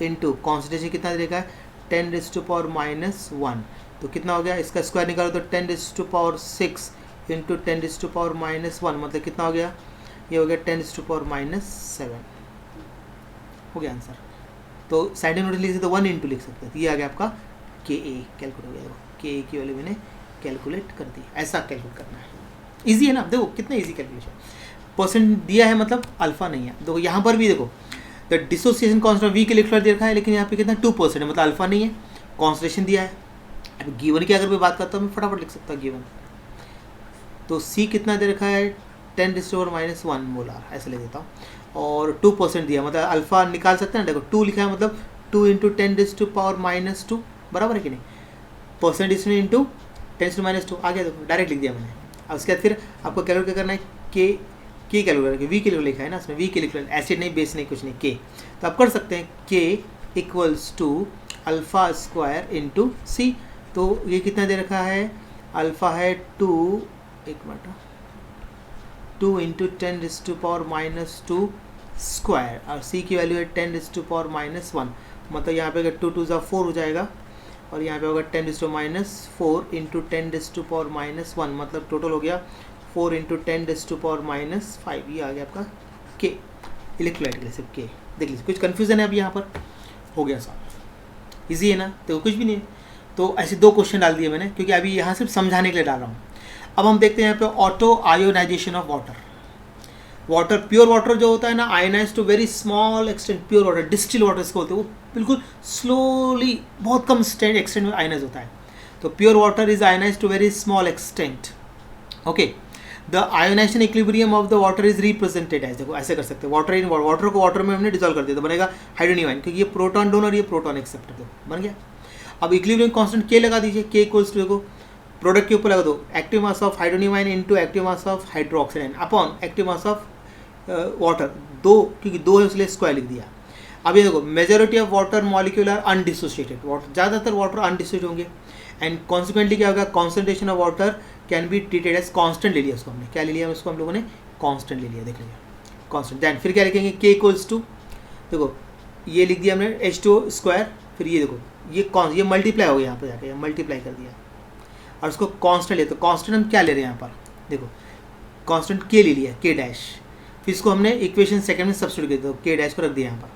इंटू कॉन्सेंट्रेशन कितना देगा, 10⁻⁻1, तो कितना हो गया, इसका स्क्वायर निकालो तो 10⁻6 इंटू 10⁻⁻1, मतलब कितना हो गया, ये हो गया 10⁻⁻7 हो गया आंसर। तो साइड नोट लिख सकते तो 1 इंटू लिख सकते हैं, तो ये आ गया आपका Ka कैलकुलेट हो गया। Ka की वैल्यू मैंने कैलकुलेट कर दी, ऐसा कैलकुलेट करना है, इजी है ना। देखो कितना इजी कैलकुलेशन, परसेंट दिया है मतलब अल्फा नहीं है। देखो यहाँ पर भी देखो, द डिसोसिएशन कांस्टेंट V के लिखकर दे रखा है, लेकिन यहाँ पे कितना 2% है, मतलब अल्फा नहीं है, कॉन्सेंट्रेशन दिया है। अब गिवन की अगर मैं बात करता हूँ, मैं फटाफट लिख सकता हूँ गिवन, तो C कितना दे रखा है, 10⁻⁻1 मोलार, ऐसे ले देता हूँ। और 2% दिया, मतलब अल्फ़ा निकाल सकते हैं ना। देखो 2 लिखा है मतलब 2 इंटू 10⁻⁻2 बराबर है कि नहीं, परसेंट इसमें इंटू 10⁻², आ गया। देखो डायरेक्ट लिख दिया मैंने। अब उसके बाद फिर आपको कैलकुलेट करना है के कैलकुलेट, वी कैलकुलेट लिखा है ना इसमें, वी कैलकुलेट, एसिड नहीं, बेस नहीं, कुछ नहीं, के। तो आप कर सकते हैं K equals to alpha square into C. तो ये कितना दे रखा है, अल्फ़ा है 2, एक मिनट, 2 इंटू 10⁻⁻2 स्क्वायर, और सी की वैल्यू है 10⁻⁻1, मतलब यहाँ पे अगर 2 2 ज़ा 4 हो जाएगा, और यहाँ पे होगा 10⁻⁻4 इंटू 10⁻⁻1, मतलब टोटल हो गया 4 इंटू 10⁻⁻5, ये आ गया आपका के, इलेक्ट्रोलाइट के लिए सिर्फ के। देख लीजिए कुछ कन्फ्यूज़न है अभी यहाँ पर, हो गया साहब, इजी है ना, तो कुछ भी नहीं है। तो ऐसे 2 क्वेश्चन डाल दिए मैंने, क्योंकि अभी यहाँ सिर्फ समझाने के लिए डाल रहा हूँ। अब हम देखते हैं यहाँ पे auto ionization of water. Water, pure water जो होता है ना, ionize to very small extent, pure water, distil water इसको बोलते हैं, वो बिल्कुल स्लोली, बहुत कम एक्सटेंट में आयनाइज होता है। तो pure water is ionize to very small extent. Okay, the ionization equilibrium of the water is represented as, देखो ऐसे कर सकते हैं, वाटर इन वाटर को वाटर में हमने डिजोल्व कर दिया तो बनेगा हाइड्रोनियम आयन, क्योंकि ये प्रोटॉन डोनर, ये प्रोटॉन एक्सेप्टर, तो बन गया। अब इक्विलिब्रियम कांस्टेंट के लगा दीजिए, के इक्वल्स टू, देखो प्रोडक्ट के ऊपर लगा दो, active mass of hydronium ion into active mass of hydroxide ion upon active mass of water, 2, क्योंकि 2 है इसलिए स्क्वायर लिख दिया। अब ये देखो majority of water molecule are undissociated, water ज़्यादातर वाटर अनडिसोशिएटेड होंगे, एंड कॉन्सिक्वेंटली क्या होगा, concentration of water can be treated as constant ले लिया उसको हमने, क्या ले लिया उसको हम लोगों ने, कांस्टेंट ले लिया, देख लीजिए कांस्टेंट। देन फिर क्या लिखेंगे, के इक्वल्स टू, देखो ये लिख दिया हमने H2O स्क्वायर, फिर ये देखो ये मल्टीप्लाई हो गया, यहाँ पर जाके मल्टीप्लाई कर दिया और उसको कांस्टेंट ले, तो कांस्टेंट हम क्या ले रहे हैं यहाँ पर, देखो कांस्टेंट के ले लिया, के डैश, फिर इसको हमने इक्वेशन सेकंड में सब्स्टिट्यूट कर दिया, के डैश को रख दिया यहाँ पर।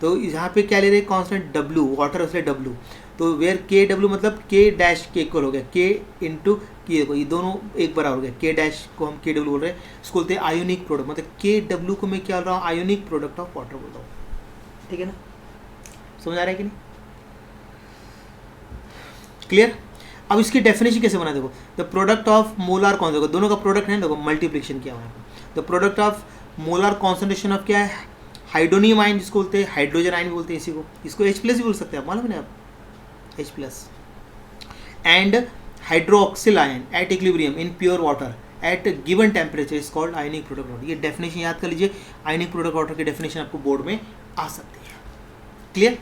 तो यहाँ पे क्या ले रहे हैं, कांस्टेंट W, वाटर इसलिए W, तो वेयर के W मतलब के डैश के इक्वल हो गया, के इंटू के, देखो ये दोनों एक बराबर हो गया, के डैश को हम के डब्ल्यू बोल रहे हैं, इसको बोलते हैं आयोनिक प्रोडक्ट, मतलब के डब्ल्यू को मैं क्या बोल रहा हूँ, आयोनिक प्रोडक्ट ऑफ वाटर बोल रहा हूँ, ठीक है ना, समझ आ रहा है कि नहीं, क्लियर। अब इसकी डेफिनेशन कैसे बना, देखो द प्रोडक्ट ऑफ मोलार कौन, देखो दोनों का प्रोडक्ट है, देखो मल्टीप्लिकेशन किया हुआ है, the product of molar concentration of क्या है, हाइड्रोनियम आयन जिसको बोलते हैं, हाइड्रोजन आयन बोलते हैं इसी को, इसको H+ भी बोल सकते हैं, मालूम है ना आप, H+, and hydroxyl ion at equilibrium in pure water at given temperature is called ionic product water. ये डेफिनेशन याद कर लीजिए, आयनिक प्रोडक्ट वाटर की डेफिनेशन आपको बोर्ड में आ सकती है, क्लियर।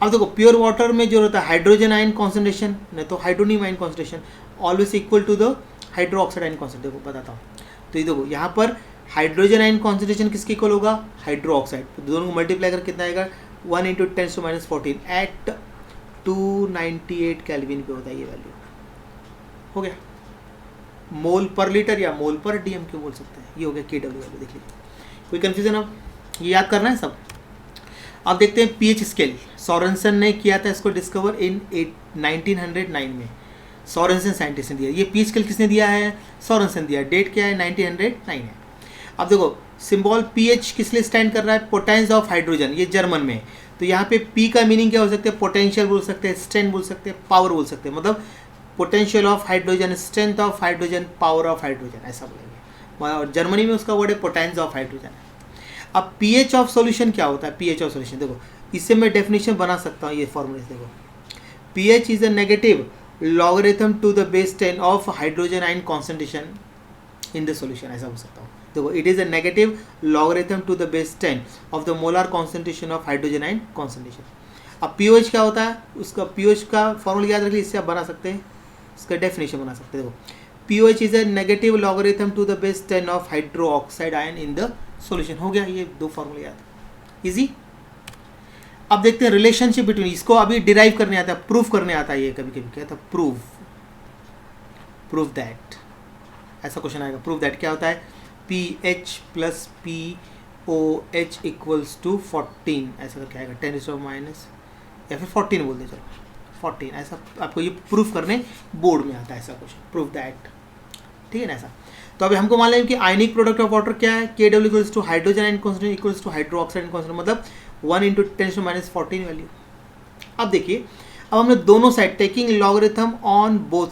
अब देखो प्योर वाटर में जो रहता है हाइड्रोजन आयन कॉन्सेंट्रेशन, नहीं तो hydronium ion concentration always equal to the hydroxide ion concentration, देखो बताता हूँ। तो ये देखो यहाँ पर हाइड्रोजन आयन कॉन्सेंट्रेशन किसके इक्वल होगा, हाइड्रोक्साइड, तो दोनों को मल्टीप्लाई कर कितना आएगा, 1 इंटू 10⁻14 एट 298 केल्विन पे होता है ये वैल्यू, हो गया। मोल पर लीटर या मोल पर डीएम क्यों बोल सकते हैं, ये हो गया के डब्ल्यू वैल्यू, देख लीजिए कोई कन्फ्यूजन, अब ये याद करना है सब। अब देखते हैं पीएच स्केल, सोरेनसन ने किया था इसको डिस्कवर इन 1909 में, सोरेनसन साइंटिस्ट ने दिया। ये पीएच स्केल किसने दिया है, सोरेनसन दिया, डेट क्या है 1909 है। अब देखो सिंबल पीएच किस लिए स्टैंड कर रहा है, पोटेंस ऑफ हाइड्रोजन, ये जर्मन में, तो यहाँ पे पी का मीनिंग क्या हो सकता है, पोटेंशियल बोल सकते हैं, स्ट्रेंथ बोल सकते हैं, पावर बोल सकते हैं, मतलब potential of hydrogen, strength of hydrogen, power of hydrogen, ऐसा बोलेंगे, और जर्मनी में उसका वर्ड है पोटेंस ऑफ हाइड्रोजन। अब पीएच ऑफ सॉल्यूशन क्या होता है, पीएच ऑफ सॉल्यूशन देखो इससे मैं डेफिनेशन बना सकता हूँ, ये फॉर्मूले देखो, pH is a negative logarithm to the base 10 of hydrogen ion concentration in the solution, ऐसा बोल सकता हूँ। देखो it is a negative logarithm to the base 10 of the molar concentration of hydrogen ion concentration. अब pOH क्या होता है, उसका पीओएच का फॉर्मूला याद रखिए, इससे आप बना सकते हैं, इसका डेफिनेशन बना सकते हैं। देखो pOH is a negative logarithm to the base 10 of hydroxide ion in the solution, हो गया ये 2 फॉर्मूले याद, इजी। अब देखते हैं रिलेशनशिप बिटवीन, इसको अभी डिराइव करने आता है, प्रूफ करने आता है, ये कभी कभी क्या था, प्रूफ दैट, ऐसा क्वेश्चन आएगा, प्रूफ दैट क्या होता है, pH plus pOH equals to 14, ऐसा करके आएगा 10⁻, या फिर 14 बोल दे, चलो 14, ऐसा आपको ये प्रूफ करने बोर्ड में आता है, ऐसा क्वेश्चन, प्रूफ दैट, ठीक है ना ऐसा। तो अभी हमको मान लें कि आयनिक प्रोडक्ट ऑफ वाटर क्या है, K W equals to hydrogen ion concentration equals to hydroxide ion concentration, मतलब 1 इंटू 10⁻14 वैल्यू। अब देखिए, अब हमने दोनों side taking logarithm on both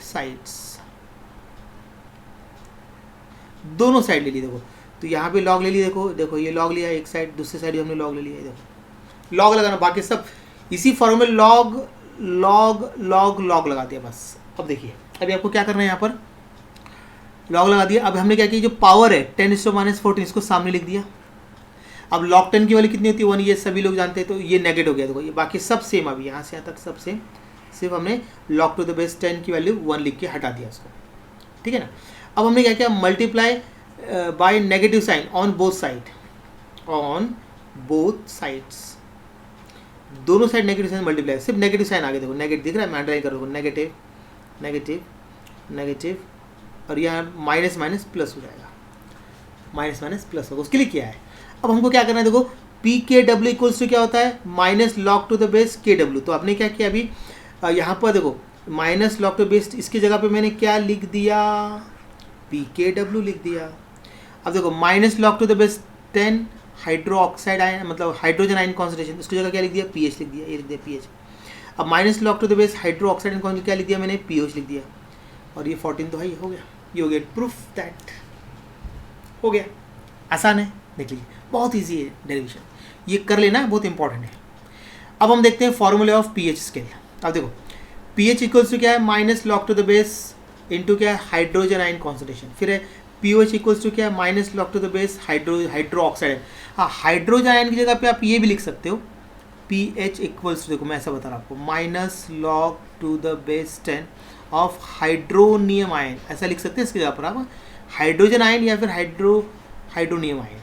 sides, दोनों साइड ले ली देखो, तो यहाँ पे लॉग ले ली, देखो देखो ये लॉग लिया एक साइड, दूसरी साइड भी हमने लॉग ले लिया, देखो लॉग लगाना, बाकी सब इसी फॉर्म में लॉग लॉग लॉग लॉग लगा दिया बस। अब देखिए अभी आपको क्या करना है, यहाँ पर लॉग लगा दिया। अब हमने क्या किया, जो पावर है 10⁻⁴ इसको सामने लिख दिया। अब log 10 की वैल्यू कितनी होती है 1, ये सभी लोग जानते हैं, तो ये नेगेटिव हो गया देखो, ये बाकी सब सेम, अभी यहाँ से यहाँ तक सब सेम, सिर्फ हमने log टू द बेस 10 की वैल्यू 1 लिख के हटा दिया उसको, ठीक है ना। अब हमने क्या किया, multiply by negative sign on both side, on both sides, दोनों साइड नेगेटिव साइन मल्टीप्लाई, सिर्फ नेगेटिव साइन आगे देखो, नेगेटिव दिख रहा है, मैं अंडरलाइन कर दूँगा, नेगेटिव नेगेटिव नेगेटिव, और यहाँ माइनस माइनस प्लस हो जाएगा, माइनस माइनस प्लस होगा, उसके लिए क्या है। अब हमको क्या करना है, देखो पी के डब्ल्यू इक्वल्स टू क्या होता है, minus log to the base के डब्ल्यू। तो आपने क्या किया अभी, यहाँ पर देखो माइनस लॉग टू बेस, इसकी जगह पे मैंने क्या लिख दिया, पी के डब्ल्यू लिख दिया। अब देखो minus log to the base 10 hydro oxide ion, मतलब हाइड्रोजन आयन कॉन्सेंट्रेशन, उसकी जगह क्या लिख दिया, पी एच लिख दिया, ये लिख दिया पी एच। अब minus log to the base hydro oxide concentration क्या लिख दिया मैंने, पी एच लिख दिया, और ये 14 तो है, ये हो गया, ये हो गया प्रूफ दैट हो गया। आसान है, देख लीजिए बहुत इजी है डेरिवेशन, ये कर लेना बहुत इंपॉर्टेंट है। अब हम देखते हैं फॉर्मूले ऑफ पीएच स्केल। अब देखो पीएच इक्वल्स टू क्या है, minus log to the base into क्या है, हाइड्रोजन आयन कॉन्सेंट्रेशन, फिर है पीओएच इक्वल्स टू क्या है, minus log to the base hydro oxide. हाँ, हाइड्रोजन आयन की जगह पे आप ये भी लिख सकते हो, पीएच इक्वल्स टू, देखो मैं ऐसा बता रहा हूँ आपको, minus log to the base 10 of hydronium ion, ऐसा लिख सकते हैं इसकी जगह पर आप, हाइड्रोजन आयन या फिर hydronium ion.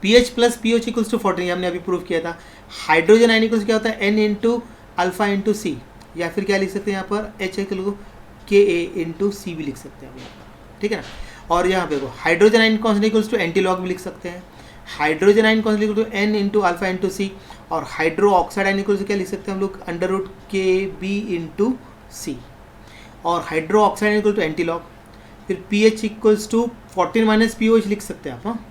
PH plus pOH equals to 14, हमने अभी प्रूव किया था। हाइड्रोजन आयन इक्वल्स क्या होता है, एन इंटू अल्फा इंटू सी, या फिर क्या लिख सकते हैं यहाँ पर, एच इक्वल टू के ए इंटू सी भी लिख सकते हैं यहाँ पर, ठीक है ना। और यहाँ पे देखो hydrogen ion concentration equals to antilog भी लिख सकते हैं, hydrogen ion concentration equal to N into alpha into C, और हाइड्रो ऑक्साइड आयन इक्वल्स क्या लिख सकते हैं हम लोग, under root K B into C, और hydroxide ion equal to antilog. फिर P H equals to 14 minus P O H लिख सकते हैं आप, हाँ।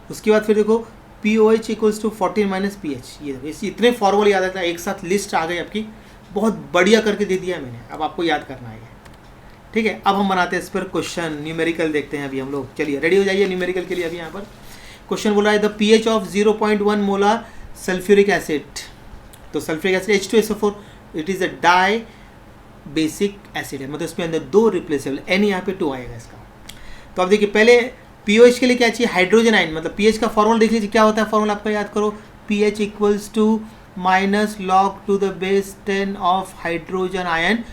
उसके बाद फिर देखो P O H equals to 14 minus P H, ये देखो इतने फॉर्मूले याद आता है, एक साथ लिस्ट आ गई आपकी, बहुत बढ़िया करके दे दिया है मैंने, अब आपको याद करना है, ठीक है। अब हम बनाते हैं इस पर क्वेश्चन, न्यूमेरिकल देखते हैं अभी हम लोग, चलिए रेडी हो जाइए न्यूमेरिकल के लिए। अभी यहाँ पर क्वेश्चन बोला है the P H of 0.1 molar sulphuric acid, तो sulphuric acid H2SO4, it is a dibasic acid है, मतलब इसमें अंदर 2 रिप्लेसेबल, एन यहाँ पे 2 आएगा इसका। तो अब देखिए पहले पीओएच के लिए क्या चाहिए, हाइड्रोजन आयन, मतलब पीएच का फॉर्मूला देख लीजिए क्या होता है, फॉर्मूला आपका याद करो, pH equals to minus log to the base 10 of hydrogen ion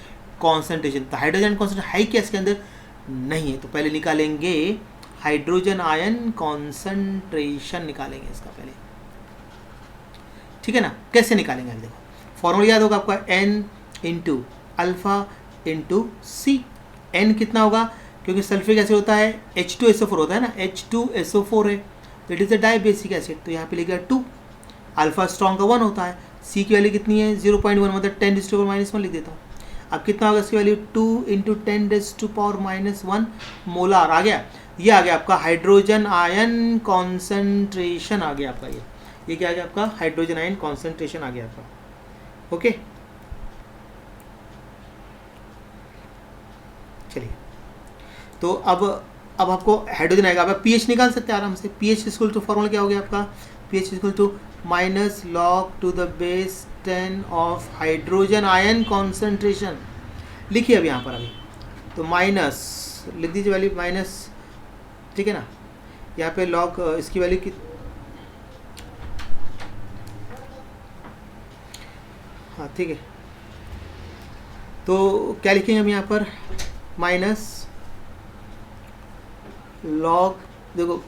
concentration. तो हाइड्रोजन कॉन्सेंट्रेशन हाई क्या इसके अंदर नहीं है, तो पहले निकालेंगे हाइड्रोजन आयन कॉन्सेंट्रेशन, निकालेंगे इसका पहले, ठीक है ना। कैसे निकालेंगे अभी देखो, फॉर्मूला याद होगा आपका, एन इंटू अल्फा इंटू सी। एन कितना होगा, क्योंकि सल्फ्यूरिक एसिड होता है H2SO4 होता है ना, H2SO4 है, तो it is a dibasic acid, तो यहाँ पे लिखा 2, अल्फा स्ट्रॉन्ग का 1 होता है, सी की वैल्यू कितनी है 0.1, मतलब 10⁻⁻1 लिख देता हूँ। अब कितना होगा इसकी वैल्यू, 2 इंटू 10⁻⁻1 मोलार आ गया, ये आ गया आपका हाइड्रोजन आयन कॉन्सेंट्रेशन आ गया आपका, ये क्या आ गया आपका, हाइड्रोजन आयन कॉन्सेंट्रेशन आ गया आपका, ओके। चलिए तो अब आपको हाइड्रोजन आएगा, अब पीएच निकाल सकते हैं आराम से, पीएच इक्वल टू फॉर्मूला क्या हो गया आपका, pH equal to minus log to the base 10 of hydrogen ion concentration, लिखिए अब यहाँ पर अभी, तो माइनस लिख दीजिए वैल्यू माइनस, ठीक है ना। यहाँ पे लॉग इसकी वैल्यू की, हाँ ठीक है, तो क्या लिखेंगे हम यहाँ पर, माइनस लॉग, देखो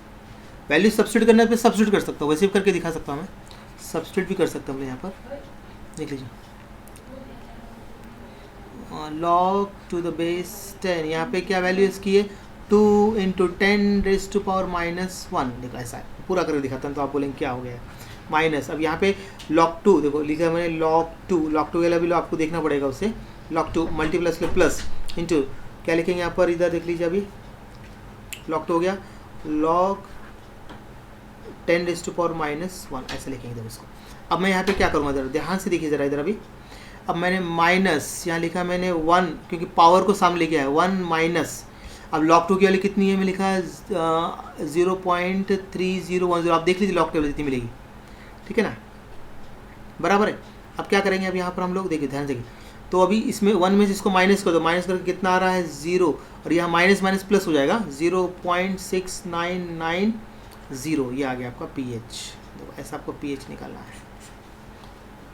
वैल्यू सब्स्टिट्यूट करने पे सब्स्टिट्यूट कर सकता हूँ, वैसे भी करके दिखा सकता हूँ मैं, सब्स्टिट्यूट भी कर सकता हूँ मैं यहाँ पर, देख लीजिए लॉग टू द बेस 10, यहाँ पे क्या वैल्यू इसकी है, 2 इंटू 10⁻⁻1, देखो ऐसा है, पूरा करके दिखाता हूँ तो आप बोलेंगे क्या हो गया माइनस। अब यहाँ पे log 2 देखो लिखा है मैंने, log 2 वाला भी आपको देखना पड़ेगा उससे, log 2 मल्टीप्लस के प्लस इंटू क्या लिखेंगे यहाँ पर, इधर देख लीजिए अभी log 2 हो गया, log 10⁻⁻1 ऐसे लिखेंगे इधर इसको। अब मैं यहाँ पे क्या करूँगा, इधर ध्यान से देखिए ज़रा इधर अभी, अब मैंने माइनस यहाँ लिखा मैंने 1, क्योंकि पावर को सामने लेके आया 1 माइनस, अब log 2 की वैल्यू कितनी है, मैं लिखा है 0.3010, आप देख लीजिए log टेबल कितनी मिलेगी, ठीक है ना, बराबर है। अब क्या करेंगे, अब यहाँ पर हम लोग देखिए ध्यान से, तो अभी इसमें 1 में से इसको माइनस कर दो, माइनस करके कितना आ रहा है 0, और यहाँ माइनस माइनस प्लस हो जाएगा 0.6990, ये आ गया आपका pH। तो ऐसा आपको pH निकालना है।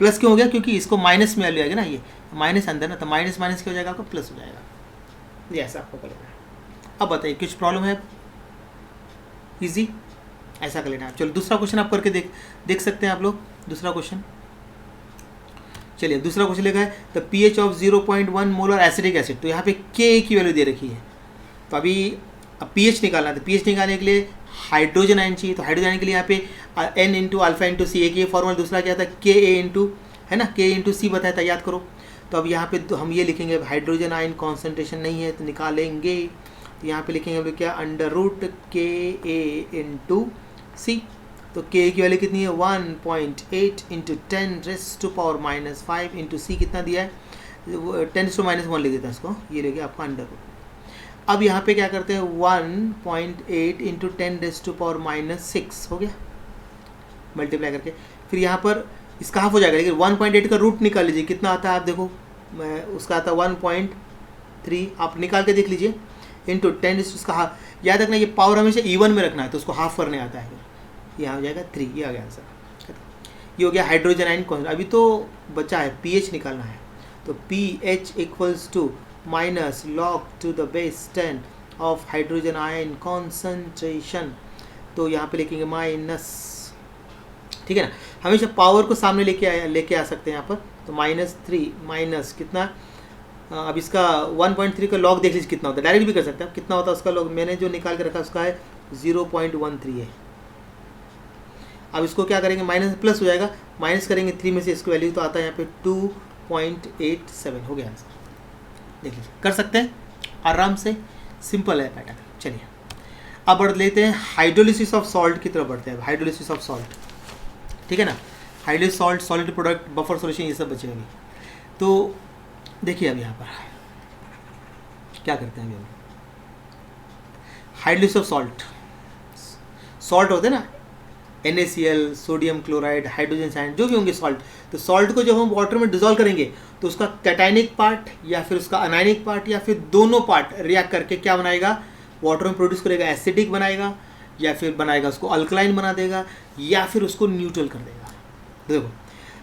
प्लस क्यों हो गया, क्योंकि इसको माइनस में वैल्यू आएगी ना, ये माइनस अंदर ना, तो माइनस माइनस क्या हो जाएगा आपका प्लस हो जाएगा, ये ऐसा आपको कर लेना है। अब बताइए कुछ प्रॉब्लम है, इजी ऐसा कर लेना है। चलो दूसरा क्वेश्चन आप करके देख सकते हैं आप लोग, दूसरा क्वेश्चन। चलिए दूसरा क्वेश्चन लिखा है the pH of 0.1 molar acidic acid, तो यहाँ पे Ka की वैल्यू दे रखी है, तो अभी अब pH निकालना है। तो pH निकालने के लिए हाइड्रोजन आयन चाहिए, तो हाइड्रोजन आयन के लिए यहाँ पे N इंटू अल्फा इंटू सी, एक ये फॉर्मूला, दूसरा क्या था Ka इंटू, है ना, K इंटू सी बताया था, याद करो। तो अब यहाँ पे तो हम ये लिखेंगे हाइड्रोजन आयन कॉन्सेंट्रेशन नहीं है तो निकालेंगे, तो यहाँ पे लिखेंगे हम लोग क्या, under root Ka into C. तो K की वैल्यू कितनी है 1.8 इंटू 10⁻⁻5 इंटू सी कितना दिया है 10⁻1 लिख देता है इसको, ये ले गया आपका अंडर रूट। अब यहाँ पे क्या करते हैं 1.8 इंटू 10⁻6 हो गया मल्टीप्लाई करके, फिर यहाँ पर इसका हाफ हो जाएगा, लेकिन 1.8 का रूट निकाल लीजिए कितना आता है, आप देखो मैं उसका आता है 1.3, आप निकाल के देख लीजिए, इंटू 10 उसका हाफ, याद रखना ये पावर हमेशा इवन में रखना है, तो उसको हाफ करने आता है, यहाँ हो जाएगा 3, ये आ गया आंसर। ये हो गया हाइड्रोजन आयन कॉन्सेंट्रेशन। अभी तो बचा है pH निकालना है, तो pH equals to minus log to the base 10 of hydrogen ion concentration, तो यहाँ पे लिखेंगे माइनस, ठीक है ना, हमेशा पावर को सामने लेके आ सकते हैं यहाँ पर, तो -3 माइनस कितना, अब इसका 1.3 का लॉग देख लीजिए कितना होता है, डायरेक्ट भी कर सकते हैं आप, कितना होता है उसका लॉग, मैंने जो निकाल के रखा उसका है 0.13 है। अब इसको क्या करेंगे, माइनस प्लस हो जाएगा, माइनस करेंगे 3 में से इसको वैल्यू, तो आता है यहाँ पे 2.87 हो गया आंसर। देख लीजिए कर सकते हैं आराम से, सिंपल है पैटर्न। चलिए अब बढ़ लेते हैं हाइड्रोलिसिस ऑफ सॉल्ट की तरफ बढ़ते हैं। हाइड्रोलिसिस ऑफ सॉल्ट, ठीक है ना, hydrolysis salt, solid product, buffer solution, ये सब बचेगा अभी। तो देखिए अब यहाँ पर क्या करते हैं, अभी हाइड्रोलिसिस ऑफ सॉल्ट, सॉल्ट होते हैं ना NaCl, sodium chloride, hydrogen side, जो भी होंगे सॉल्ट, तो सॉल्ट को जब हम वाटर में डिजोल्व करेंगे तो उसका कैटाइनिक पार्ट या फिर उसका अनायनिक पार्ट या फिर दोनों पार्ट रिएक्ट करके क्या बनाएगा, वाटर में प्रोड्यूस करेगा, एसिडिक बनाएगा, या फिर बनाएगा उसको अल्कलाइन बना देगा, या फिर उसको न्यूट्रल कर देगा। देखो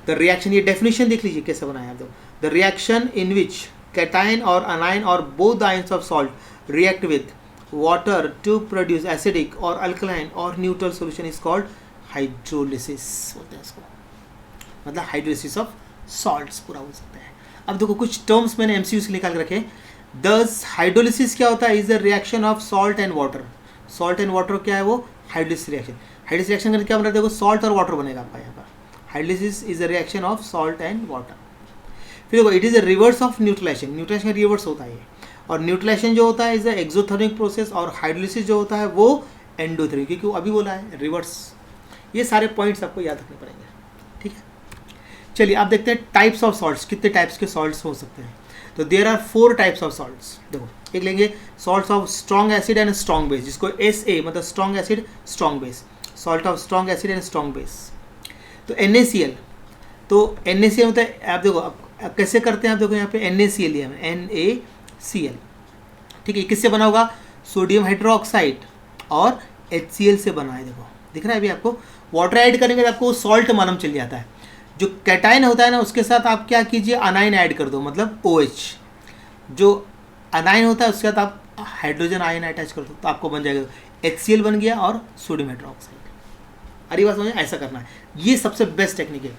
द रिएक्शन, ये डेफिनेशन देख लीजिए कैसे बनाया आप देखो, the reaction in which cation और अनाइन और both the ions of salt react with water to produce acidic और अल्कलाइन और neutral solution is called hydrolysis बोलते हैं इसको, मतलब हाइड्रोलिसिस ऑफ सॉल्ट्स पूरा बोल सकते हैं। अब देखो कुछ टर्म्स मैंने MCQ से निकाल के रखे। दस हाइड्रोलिसिस क्या होता है, is the reaction of salt and water. Salt and water क्या है, वो हाइड्रोलिसिस रिएक्शन। हाइड्रोलिसिस रिएक्शन करके क्या बन रहा है, देखो सॉल्ट और वाटर बनेगा आपका यहाँ पर। Hydrolysis is the reaction of salt and water. फिर देखो it is the reverse of neutralization. Neutralization reverse होता है, और न्यूट्रलाइजेशन जो होता है इज द एक्सोथर्मिक प्रोसेस, और हाइड्रोलिसिस जो होता है वो एंडोथर्मिक, क्योंकि वो अभी बोला है रिवर्स। ये सारे पॉइंट्स आपको याद रखने पड़ेंगे, ठीक है। चलिए अब देखते हैं टाइप्स ऑफ सॉल्ट्स, कितने टाइप्स के सॉल्ट्स हो सकते हैं। तो there are 4 types of salts. देखो एक लेंगे salts of strong acid and strong base, जिसको SA मतलब strong acid strong base, salt of strong acid and strong base. तो NaCl, तो NaCl मतलब आप देखो अब कैसे करते हैं, आप देखो यहाँ पे NaCl लिया है, NaCl, ठीक है। किससे बना होगा, सोडियम हाइड्रोक्साइड और HCl से बना है। देखो दिख रहा है अभी आपको, वाटर ऐड करेंगे तो आपको सॉल्ट मालूम चल जाता है। जो कैटाइन होता है ना, उसके साथ आप क्या कीजिए, अनाइन ऐड कर दो, मतलब OH। जो अनाइन होता है उसके साथ आप हाइड्रोजन आयन अटैच कर दो, तो आपको बन जाएगा HCl बन गया और सोडियम हाइड्रोक्साइड। अरे बात समझे, ऐसा करना है, ये सबसे बेस्ट टेक्निक है।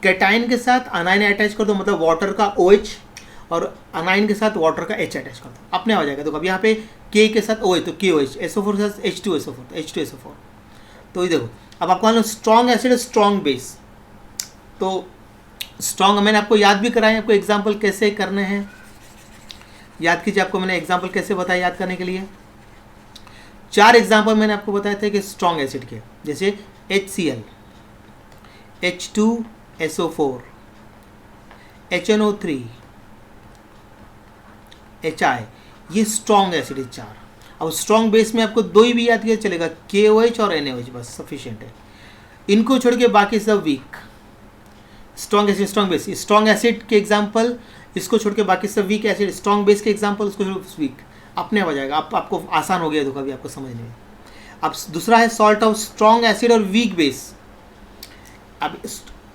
कैटाइन के साथ अनाइन अटैच कर दो, मतलब वाटर का OH, और अनाइन के साथ वाटर का H अटैच कर दो, अपने हो जाएगा। तो अब यहाँ पे K के साथ OH, तो KOH, SO4 के साथ H2SO4, तो H2SO4। तो ये देखो अब आपको मालूम स्ट्रॉन्ग एसिड स्ट्रॉन्ग बेस। तो स्ट्रॉन्ग मैंने आपको याद भी कराया, आपको एग्जाम्पल कैसे करने हैं याद कीजिए। आपको मैंने एग्जाम्पल कैसे बताया याद करने के लिए, 4 एग्जाम्पल मैंने आपको बताए थे कि स्ट्रॉन्ग एसिड के, जैसे HCl, H2SO4, HNO3, HI, ये स्ट्रॉन्ग एसिड है 4। अब स्ट्रॉन्ग बेस में आपको दो ही भी याद किया चलेगा, KOH और NaOH, बस सफिशिएंट है। इनको छोड़ के बाकी सब weak. Strong acid strong base, strong acid के एग्जांपल इसको छोड़ के बाकी सब वीक एसिड, स्ट्रॉन्ग बेस के एग्जांपल उसको छोड़ वीक, अपने आप आ जाएगा। आपको आसान हो गया देखो अभी आपको समझने में। अब दूसरा है सॉल्ट ऑफ स्ट्रॉन्ग एसिड और वीक बेस। अब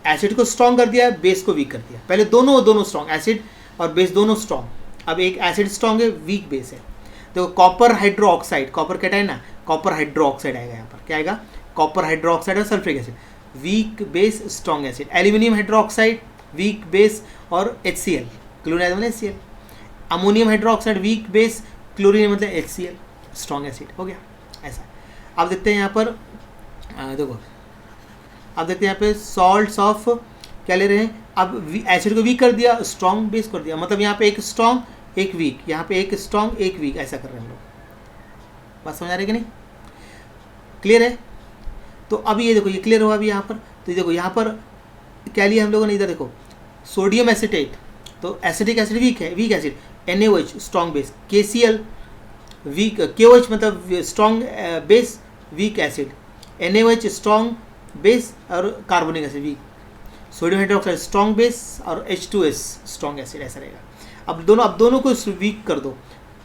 एसिड को स्ट्रॉन्ग कर दिया, बेस को वीक कर दिया। पहले दोनों स्ट्रॉन्ग, एसिड और बेस दोनों स्ट्रॉन्ग। अब एक एसिड स्ट्रॉन्ग है, वीक बेस है। देखो कॉपर हाइड्रोक्साइड, कॉपर कैटायन ना, कॉपर हाइड्रोक्साइड आएगा यहाँ पर, क्या आएगा, कॉपर हाइड्रोक्साइड और sulphuric acid, weak base strong acid. Aluminium hydroxide week base और HCl, क्लोरीन मतलब HCl। Ammonium hydroxide weak base, chlorine मतलब HCl, स्ट्रॉन्ग एसिड हो गया ऐसा। अब देखते हैं यहाँ पर, देखो अब देखते हैं यहाँ पे सॉल्ट्स ऑफ, क्या ले रहे हैं, अब एसिड को वीक कर दिया, स्ट्रॉन्ग बेस कर दिया, मतलब यहाँ पे एक स्ट्रॉन्ग एक वीक, यहाँ पे एक स्ट्रॉन्ग एक वीक, ऐसा कर रहे हैं हम लोग। बात समझ आ रही है कि नहीं, क्लियर है। तो अभी ये देखो ये क्लियर हुआ अभी यहाँ पर। तो ये देखो यहाँ पर क्या लिया हम लोगों ने, इधर देखो सोडियम एसिटेट, तो एसिटिक एसिड वीक है, weak acid. NaOH strong base, KCl weak, KOH मतलब strong base weak acid, NaOH strong base और carbonic acid weak, sodium hydroxide strong base और H2S स्ट्रॉन्ग एसिड, ऐसा रहेगा। अब दोनों को वीक कर दो,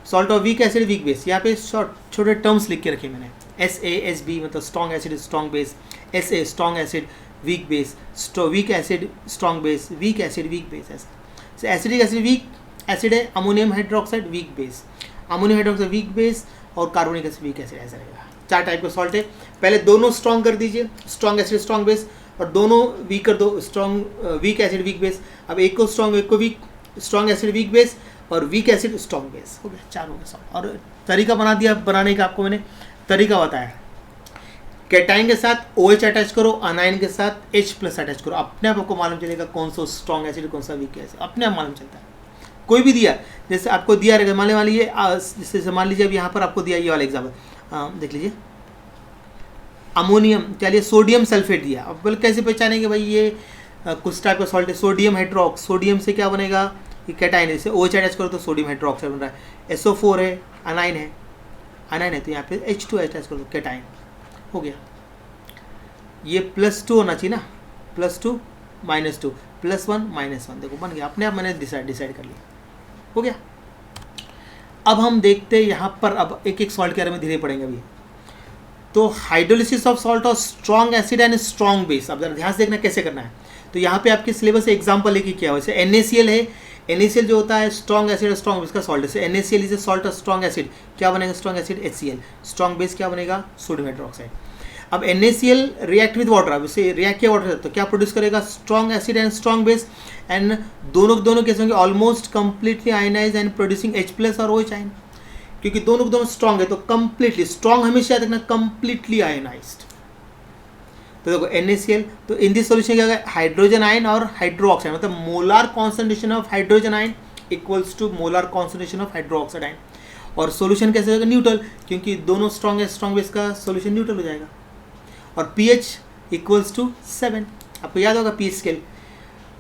salt of weak acid weak base. यहाँ पे छोटे टर्म्स लिख के रखे मैंने, SASB मतलब strong acid strong base, SA strong acid weak base, weak acid strong base, weak acid weak base, ऐसा। एसिडिक एसिड वीक एसिड है, ammonium hydroxide weak base, ammonium hydroxide week base और carbonic acid weak acid, ऐसा रहेगा। 4 type का salt है। पहले दोनों strong कर दीजिए, स्ट्रॉन्ग एसिड स्ट्रॉन्ग बेस, और दोनों वीक कर दो, strong weak acid weak base. अब एक को स्ट्रॉन्ग एक को weak, strong acid weak base और वीक एसिड स्ट्रॉन्ग बेस, हो गया 4 हो गया सॉल्ट। और तरीका बना दिया बनाने का, आपको मैंने तरीका बताया। कैटाइन के साथ OH अटैच करो, अनाइन के साथ H+ अटैच करो, अपने आप आपको मालूम चलेगा कौन सा स्ट्रॉन्ग एसिड कौन सा वीक एसिड, अपने आप मालूम चलता है। कोई भी दिया, जैसे आपको दिया रहेगा, मान लीजिए जैसे मान लीजिए अब यहाँ पर आपको दिया ये वाला एग्जाम्पल, देख लीजिए अमोनियम, चलिए सोडियम सल्फेट दिया। अब बोले कैसे पहचानेंगे भाई ये कुछ टाइप का सॉल्ट है, सोडियम हाइड्रोक्स, सोडियम से क्या बनेगा, ये कैटाइन है, जैसे OH अटैच करो तो सोडियम हाइड्रोक्साइड बन रहा है। SO4 है, अनाइन है तो यहाँ पे H2 अटैच करो, कैटाइन हो गया। ये +2 होना चाहिए ना, +2 -2 +1 -1, देखो बन गया, अपने आप मैंने डिसाइड कर लिया, हो गया। अब हम देखते हैं यहाँ पर, अब एक एक सॉल्ट के बारे में धीरे पढ़ेंगे अभी। तो hydrolysis of salt of strong acid and strong base, अब जरा ध्यान से देखना कैसे करना है। तो यहाँ पे आपके सिलेबस से एग्जांपल लेके किया हुआ, जैसे NaCl है, NaCl जो होता है स्ट्रॉन्ग एसिड और स्ट्रॉन्ग बेस का सॉल्ट, जैसे NaCl is a salt of strong acid, क्या बनेगा strong acid HCl, strong base क्या बनेगा सोडियम हाइड्रोक्साइड। अब NaCl रिएक्ट विद वाटर, अब इसे रिएक्ट किया वाटर तो क्या प्रोड्यूस करेगा strong acid and strong base, and दोनों कैसे होंगे almost completely ionize and producing H+ और OH आयन, क्योंकि दोनों स्ट्रॉन्ग है तो कंप्लीटली स्ट्रॉन्ग हमेशा देखना कंप्लीटली आयनाइज्ड। तो देखो NaCl, तो इन दिस सॉल्यूशन क्या होगा, हाइड्रोजन आयन और हाइड्रोक्साइड, मतलब molar concentration of hydrogen ion equals to molar concentration of hydroxide ion. और सॉल्यूशन कैसे होगा न्यूट्रल, क्योंकि दोनों स्ट्रॉन्ग है, स्ट्रॉन्ग बेस का सॉल्यूशन न्यूट्रल हो जाएगा। और pH इक्वल्स टू 7, आपको याद होगा pH स्केल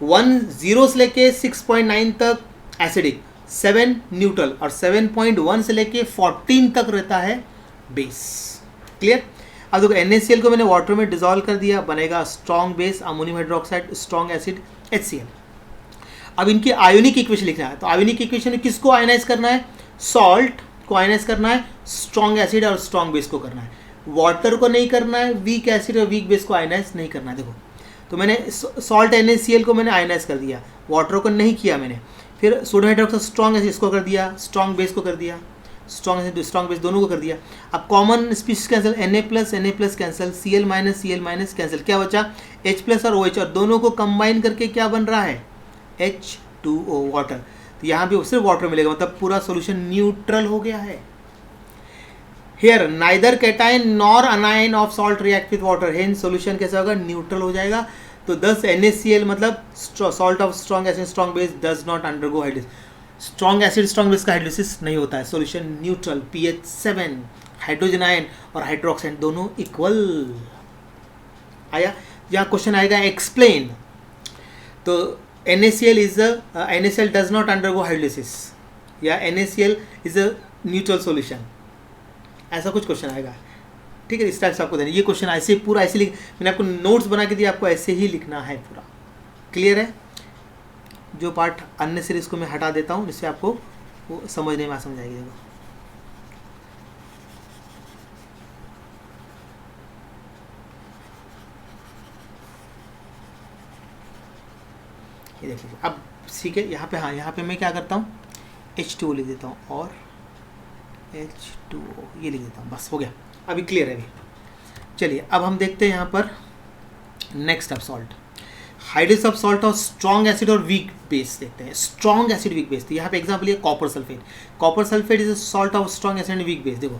10 से लेके 6.9 तक एसिडिक, 7 न्यूट्रल और 7.1 से लेके 14 तक रहता है बेस, क्लियर। अब देखो NaCl को मैंने वाटर में डिजोल्व कर दिया, बनेगा strong base ammonium hydroxide strong acid HCl। अब इनकी आयोनिक इक्वेशन लिखना है, तो आयोनिक इक्वेशन में किसको आयनाइज करना है, सॉल्ट को आयनाइज करना है, स्ट्रॉन्ग एसिड और स्ट्रॉन्ग बेस को करना है, वाटर को नहीं करना है, वीक एसिड और वीक बेस को आयनाइज नहीं करना है। देखो तो मैंने सॉल्ट NaCl को मैंने आयनाइज कर दिया, वाटर को नहीं किया मैंने, फिर सोडियम हाइड्रोक्साइड स्ट्रॉन्ग एसिड इसको कर दिया, स्ट्रॉन्ग बेस को कर दिया, स्ट्रॉन्ग एसिड स्ट्रॉन्ग बेस दोनों को कर दिया। अब common species cancel, Na+ cancel, Cl- cancel, क्या बचा H+ और OH, और दोनों को कंबाइन करके क्या बन रहा है H2O वाटर। तो यहाँ भी सिर्फ वाटर मिलेगा, मतलब पूरा सोल्यूशन न्यूट्रल हो गया है। Here neither cation nor anion of salt react with water, hence solution कैसा होगा न्यूट्रल हो जाएगा। तो 10 NaCl मतलब salt of strong acid strong base does not undergo hydrolysis, strong acid strong base का हाइड्रोलिसिस नहीं होता है, solution neutral, pH 7, hydrogen ion और हाइड्रोक्साइड दोनों इक्वल आया। यहाँ क्वेश्चन आएगा एक्सप्लेन, तो NaCl does not undergo hydrolysis या NaCl is a neutral solution, ऐसा कुछ क्वेश्चन आएगा, ठीक है। इस टाइप से आपको देना, ये क्वेश्चन ऐसे पूरा ऐसे लिख, मैंने आपको नोट्स बना के दिया, आपको ऐसे ही लिखना है पूरा। क्लियर है? जो पार्ट अननेसेसरी इसको मैं हटा देता हूँ, जिससे आपको वो समझने में आसान जाएगी। देखो ये देख लीजिए अब, ठीक है। यहाँ पे, हाँ यहाँ पे मैं क्या करता हूँ, H2O लिख देता हूँ और H2O ये लिख देता हूँ, बस हो गया। अभी क्लियर है अभी। चलिए अब हम देखते हैं यहाँ पर नेक्स्ट अब सॉल्ट, हाइड्रोस ऑफ सॉल्ट और स्ट्रॉन्ग एसिड और वीक बेस देखते हैं। स्ट्रॉन्ग एसिड वीक बेस, तो यहाँ पे एग्जाम्पल है copper sulphate. Copper sulphate is a salt of strong acid and weak base. देखो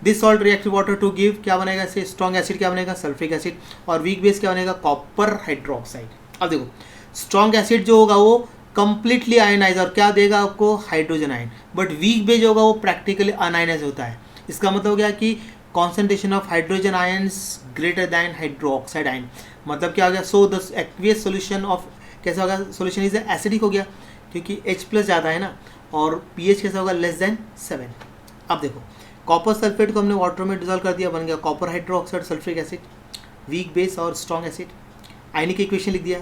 this salt react with water to give, क्या बनेगा इससे, स्ट्रॉन्ग एसिड क्या बनेगा, सल्फ्रिक एसिड, और वीक बेस क्या बनेगा, कॉपर हाइड्रोक्साइड। अब देखो स्ट्रॉन्ग एसिड जो होगा वो कंप्लीटली आयनाइज और क्या देगा आपको, hydrogen ion, but weak base जो होगा वो प्रैक्टिकली अनआयनाइज होता है। इसका मतलब हो गया कि concentration of hydrogen ions greater than hydroxide ion. मतलब क्या हो गया, so the aqueous solution of, कैसा होगा सोल्यूशन, इज एसिडिक हो गया क्योंकि H+ ज़्यादा है ना, और pH कैसा होगा, लेस देन 7। अब देखो कॉपर सल्फेट को हमने वाटर में डिजोल्व कर दिया, बन गया copper hydroxide sulphuric acid, weak base और स्ट्रॉन्ग एसिड। आयनिक इक्वेशन लिख दिया,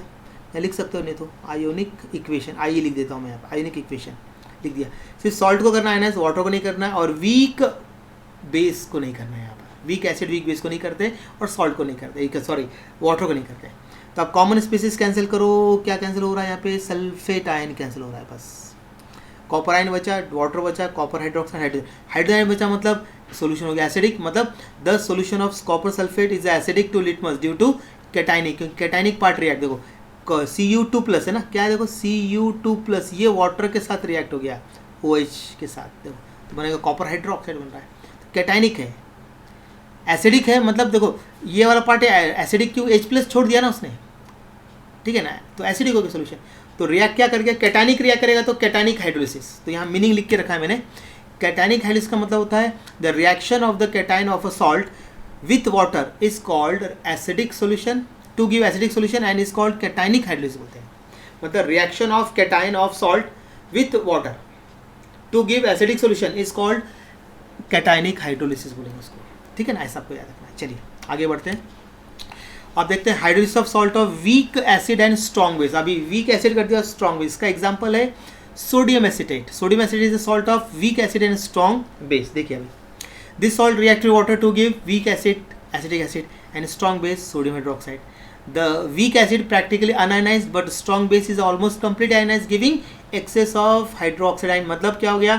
या लिख सकते हो नहीं तो आयोनिक इक्वेशन, आइए लिख देता हूँ मैं यहाँ पर, आयोनिक इक्वेशन लिख दिया। सिर्फ सॉल्ट को करना है ना, वाटर को नहीं करना है, और वीक बेस को नहीं करना है। यहाँ पर वीक एसिड वीक बेस को नहीं करते और सॉल्ट को नहीं करते, सॉरी वाटर को नहीं करते। तो आप कॉमन स्पीसीज कैंसिल करो, क्या कैंसिल हो रहा है यहाँ पे, सल्फेट आयन कैंसिल हो रहा है, बस कॉपर आयन बचा, वाटर बचा, कॉपर हाइड्रोक्साइड, हाइड्रोजन आयन बचा, मतलब सोल्यूशन हो गया एसिडिक। मतलब the solution of copper sulphate is acidic to litmus due to cationic, क्योंकि कैटाइनिक पार्ट रिएक्ट, देखो Cu2+ है ना, क्या है देखो Cu2+, ये वाटर के साथ रिएक्ट हो गया OH के साथ, देखो तो बनेगा कॉपर हाइड्रोक्साइड बन रहा है। तो कैटाइनिक है, एसिडिक है, मतलब देखो ये वाला पार्ट है एसिडिक, क्यों H+ छोड़ दिया ना उसने, ठीक है ना, तो एसिडिक हो गया सोल्यूशन। तो रिएक्ट क्या कर गया, कैटाइनिक रिएक्ट करेगा, तो कैटाइनिक हाइड्रोलिसिस। तो यहाँ मीनिंग लिख के रखा है मैंने, कैटाइनिक हाइड्रोलिसिस का मतलब होता है the reaction of the cation of a salt with water is called acidic solution to give acidic solution and is called cationic hydrolysis बोलते हैं। मतलब reaction of cation of salt with water to give acidic solution is called cationic hydrolysis बोलेंगे उसको, ठीक है ना, ऐसा आपको याद रखना है। चलिए आगे बढ़ते हैं। अब देखते हैं hydrolysis of salt of weak acid and strong base. अभी वीक एसिड कर दिया, स्ट्रॉन्ग बेस का एग्जांपल है sodium acetate. Sodium acetate is a salt of weak acid and strong base. देखिए अभी this salt react with water to give weak acid acetic acid and strong base sodium hydroxide. The weak acid practically unionized but strong base is almost completely ionized giving excess of hydroxide ion। मतलब क्या हो गया,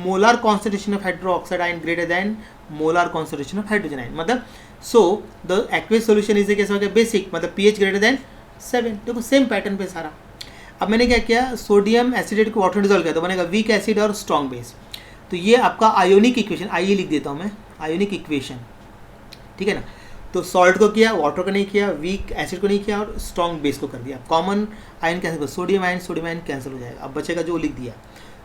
molar concentration of hydroxide ion greater than molar concentration of hydrogen ion। मतलब so the aqueous solution is कैसा हो गया, basic, मतलब pH greater than 7। देखो सेम पैटर्न पे सारा। अब मैंने क्या किया, सोडियम एसिडेट को वाटर डिजोल्व किया, तो बनेगा वीक एसिड और स्ट्रॉन्ग बेस। तो ये आपका आयोनिक इक्वेशन, आइए लिख देता हूँ मैं, आयोनिक इक्वेशन, ठीक है ना। तो सॉल्ट को किया, वाटर को नहीं किया, वीक एसिड को नहीं किया, और स्ट्रॉन्ग बेस को कर दिया। कॉमन आयन कैंसिल कर, सोडियम आयन कैंसिल हो जाएगा। अब बचेगा जो लिख दिया,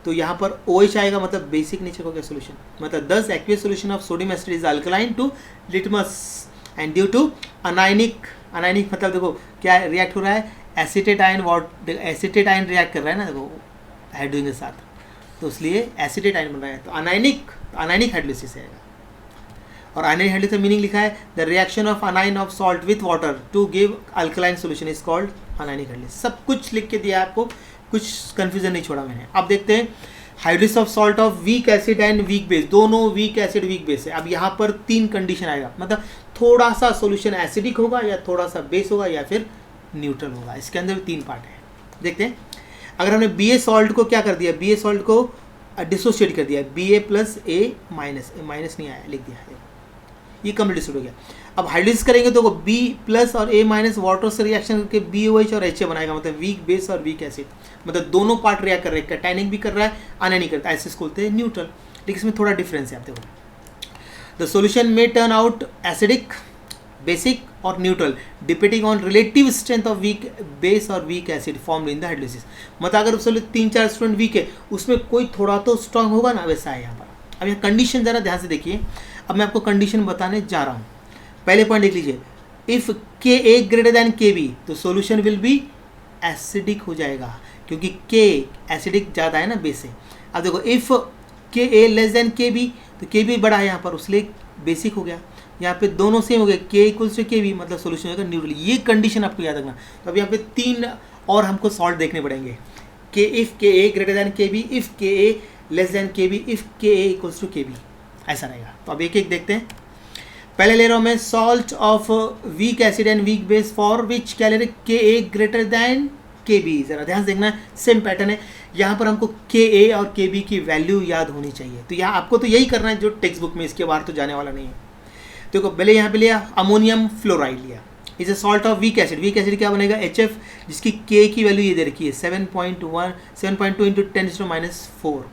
तो यहाँ पर OH आएगा, मतलब बेसिक नेचर हो गया सोल्यूशन। मतलब 10 aqueous solution of sodium acid is alkaline to litmus and due to anionic, anionic मतलब देखो क्या रिएक्ट हो रहा है, acetate ion acetate ion react कर रहा है ना देखो हाइड्रोजन के साथ, तो इसलिए एसिटेट आयन बन रहा है। तो अनाइनिक हाइड्रोलिसिस आएगा। और आयनिक हाइड्रोलिसिस का मीनिंग लिखा है the reaction of anion of salt with water to give alkaline solution is called anionic hydrolysis. सब कुछ लिख के दिया आपको, कुछ कंफ्यूजन नहीं छोड़ा मैंने। अब देखते हैं hydrolysis of salt of weak acid and weak base, दोनों वीक एसिड वीक बेस है। अब यहाँ पर 3 कंडीशन आएगा, मतलब थोड़ा सा सोल्यूशन एसिडिक होगा, या थोड़ा सा बेस होगा, या फिर न्यूट्रल होगा। इसके अंदर 3 पार्ट है। देखते हैं अगर हमने BA सॉल्ट को क्या कर दिया, BA सॉल्ट को डिसोशिएट कर दिया, BA + A माइनस नहीं आया, लिख दिया है, ये कंप्लीट डिसोशिएट हो गया। अब हाइड्रोलिसिस करेंगे तो B+ और A- वाटर से रिएक्शन करके BOH और HA बनाएगा, मतलब वीक बेस और वीक एसिड, मतलब दोनों पार्ट रिएक्ट कर रहे हैं, कैटाइनिक भी कर रहा है, अनायनिक करता है, ऐसे इसको बोलते हैं न्यूट्रल। लेकिन इसमें थोड़ा डिफरेंस है, आप देखो द सोल्यूशन में टर्न आउट एसिडिक, बेसिक और neutral depending on relative strength of weak base और weak acid formed in the hydrolysis. मतलब अगर उसमें 3-4 स्टूडेंट वीक है, उसमें कोई थोड़ा तो स्ट्रांग होगा ना, वैसा है यहाँ पर। अब यहाँ कंडीशन ज़रा ध्यान से देखिए, अब मैं आपको कंडीशन बताने जा रहा हूँ। पहले पॉइंट देख लीजिए, if Ka greater than Kb तो सोल्यूशन विल बी एसिडिक हो जाएगा, क्योंकि K एसिडिक ज़्यादा है ना बेस से। अब देखो if Ka less than Kb तो Kb बड़ा है यहाँ पर, उसलिए बेसिक हो गया, यहाँ पे दोनों सेम हो गए, के इक्वल्स टू के बी, मतलब सोल्यूशन होगा न्यूट्रल। ये कंडीशन आपको याद रखना। तो अब यहाँ पे 3 और हमको सॉल्व देखने पड़ेंगे, के इफ़ के ए ग्रेटर दैन के बी, इफ़ के ए लेस दैन के बी, इफ़ के ए इक्वल्स टू के बी, ऐसा रहेगा। तो अब एक एक देखते हैं। पहले ले रहा हूँ मैं salt of weak acid and weak base for which क्या ले रहे, के ए ग्रेटर दैन के बी। ज़रा ध्यान से देखना, सेम पैटर्न है। यहाँ पर हमको के ए और के बी की वैल्यू याद होनी चाहिए। तो यहाँ आपको तो यही करना है जो टेक्स्ट बुक में, इसके बाहर तो जाने वाला नहीं है। देखो पहले यहाँ पे लिया अमोनियम फ्लोराइड लिया, is a salt of weak acid. Weak acid क्या बनेगा, HF, जिसकी के की वैल्यू ये दे रखी है 7.2 इंटू 10⁻⁴।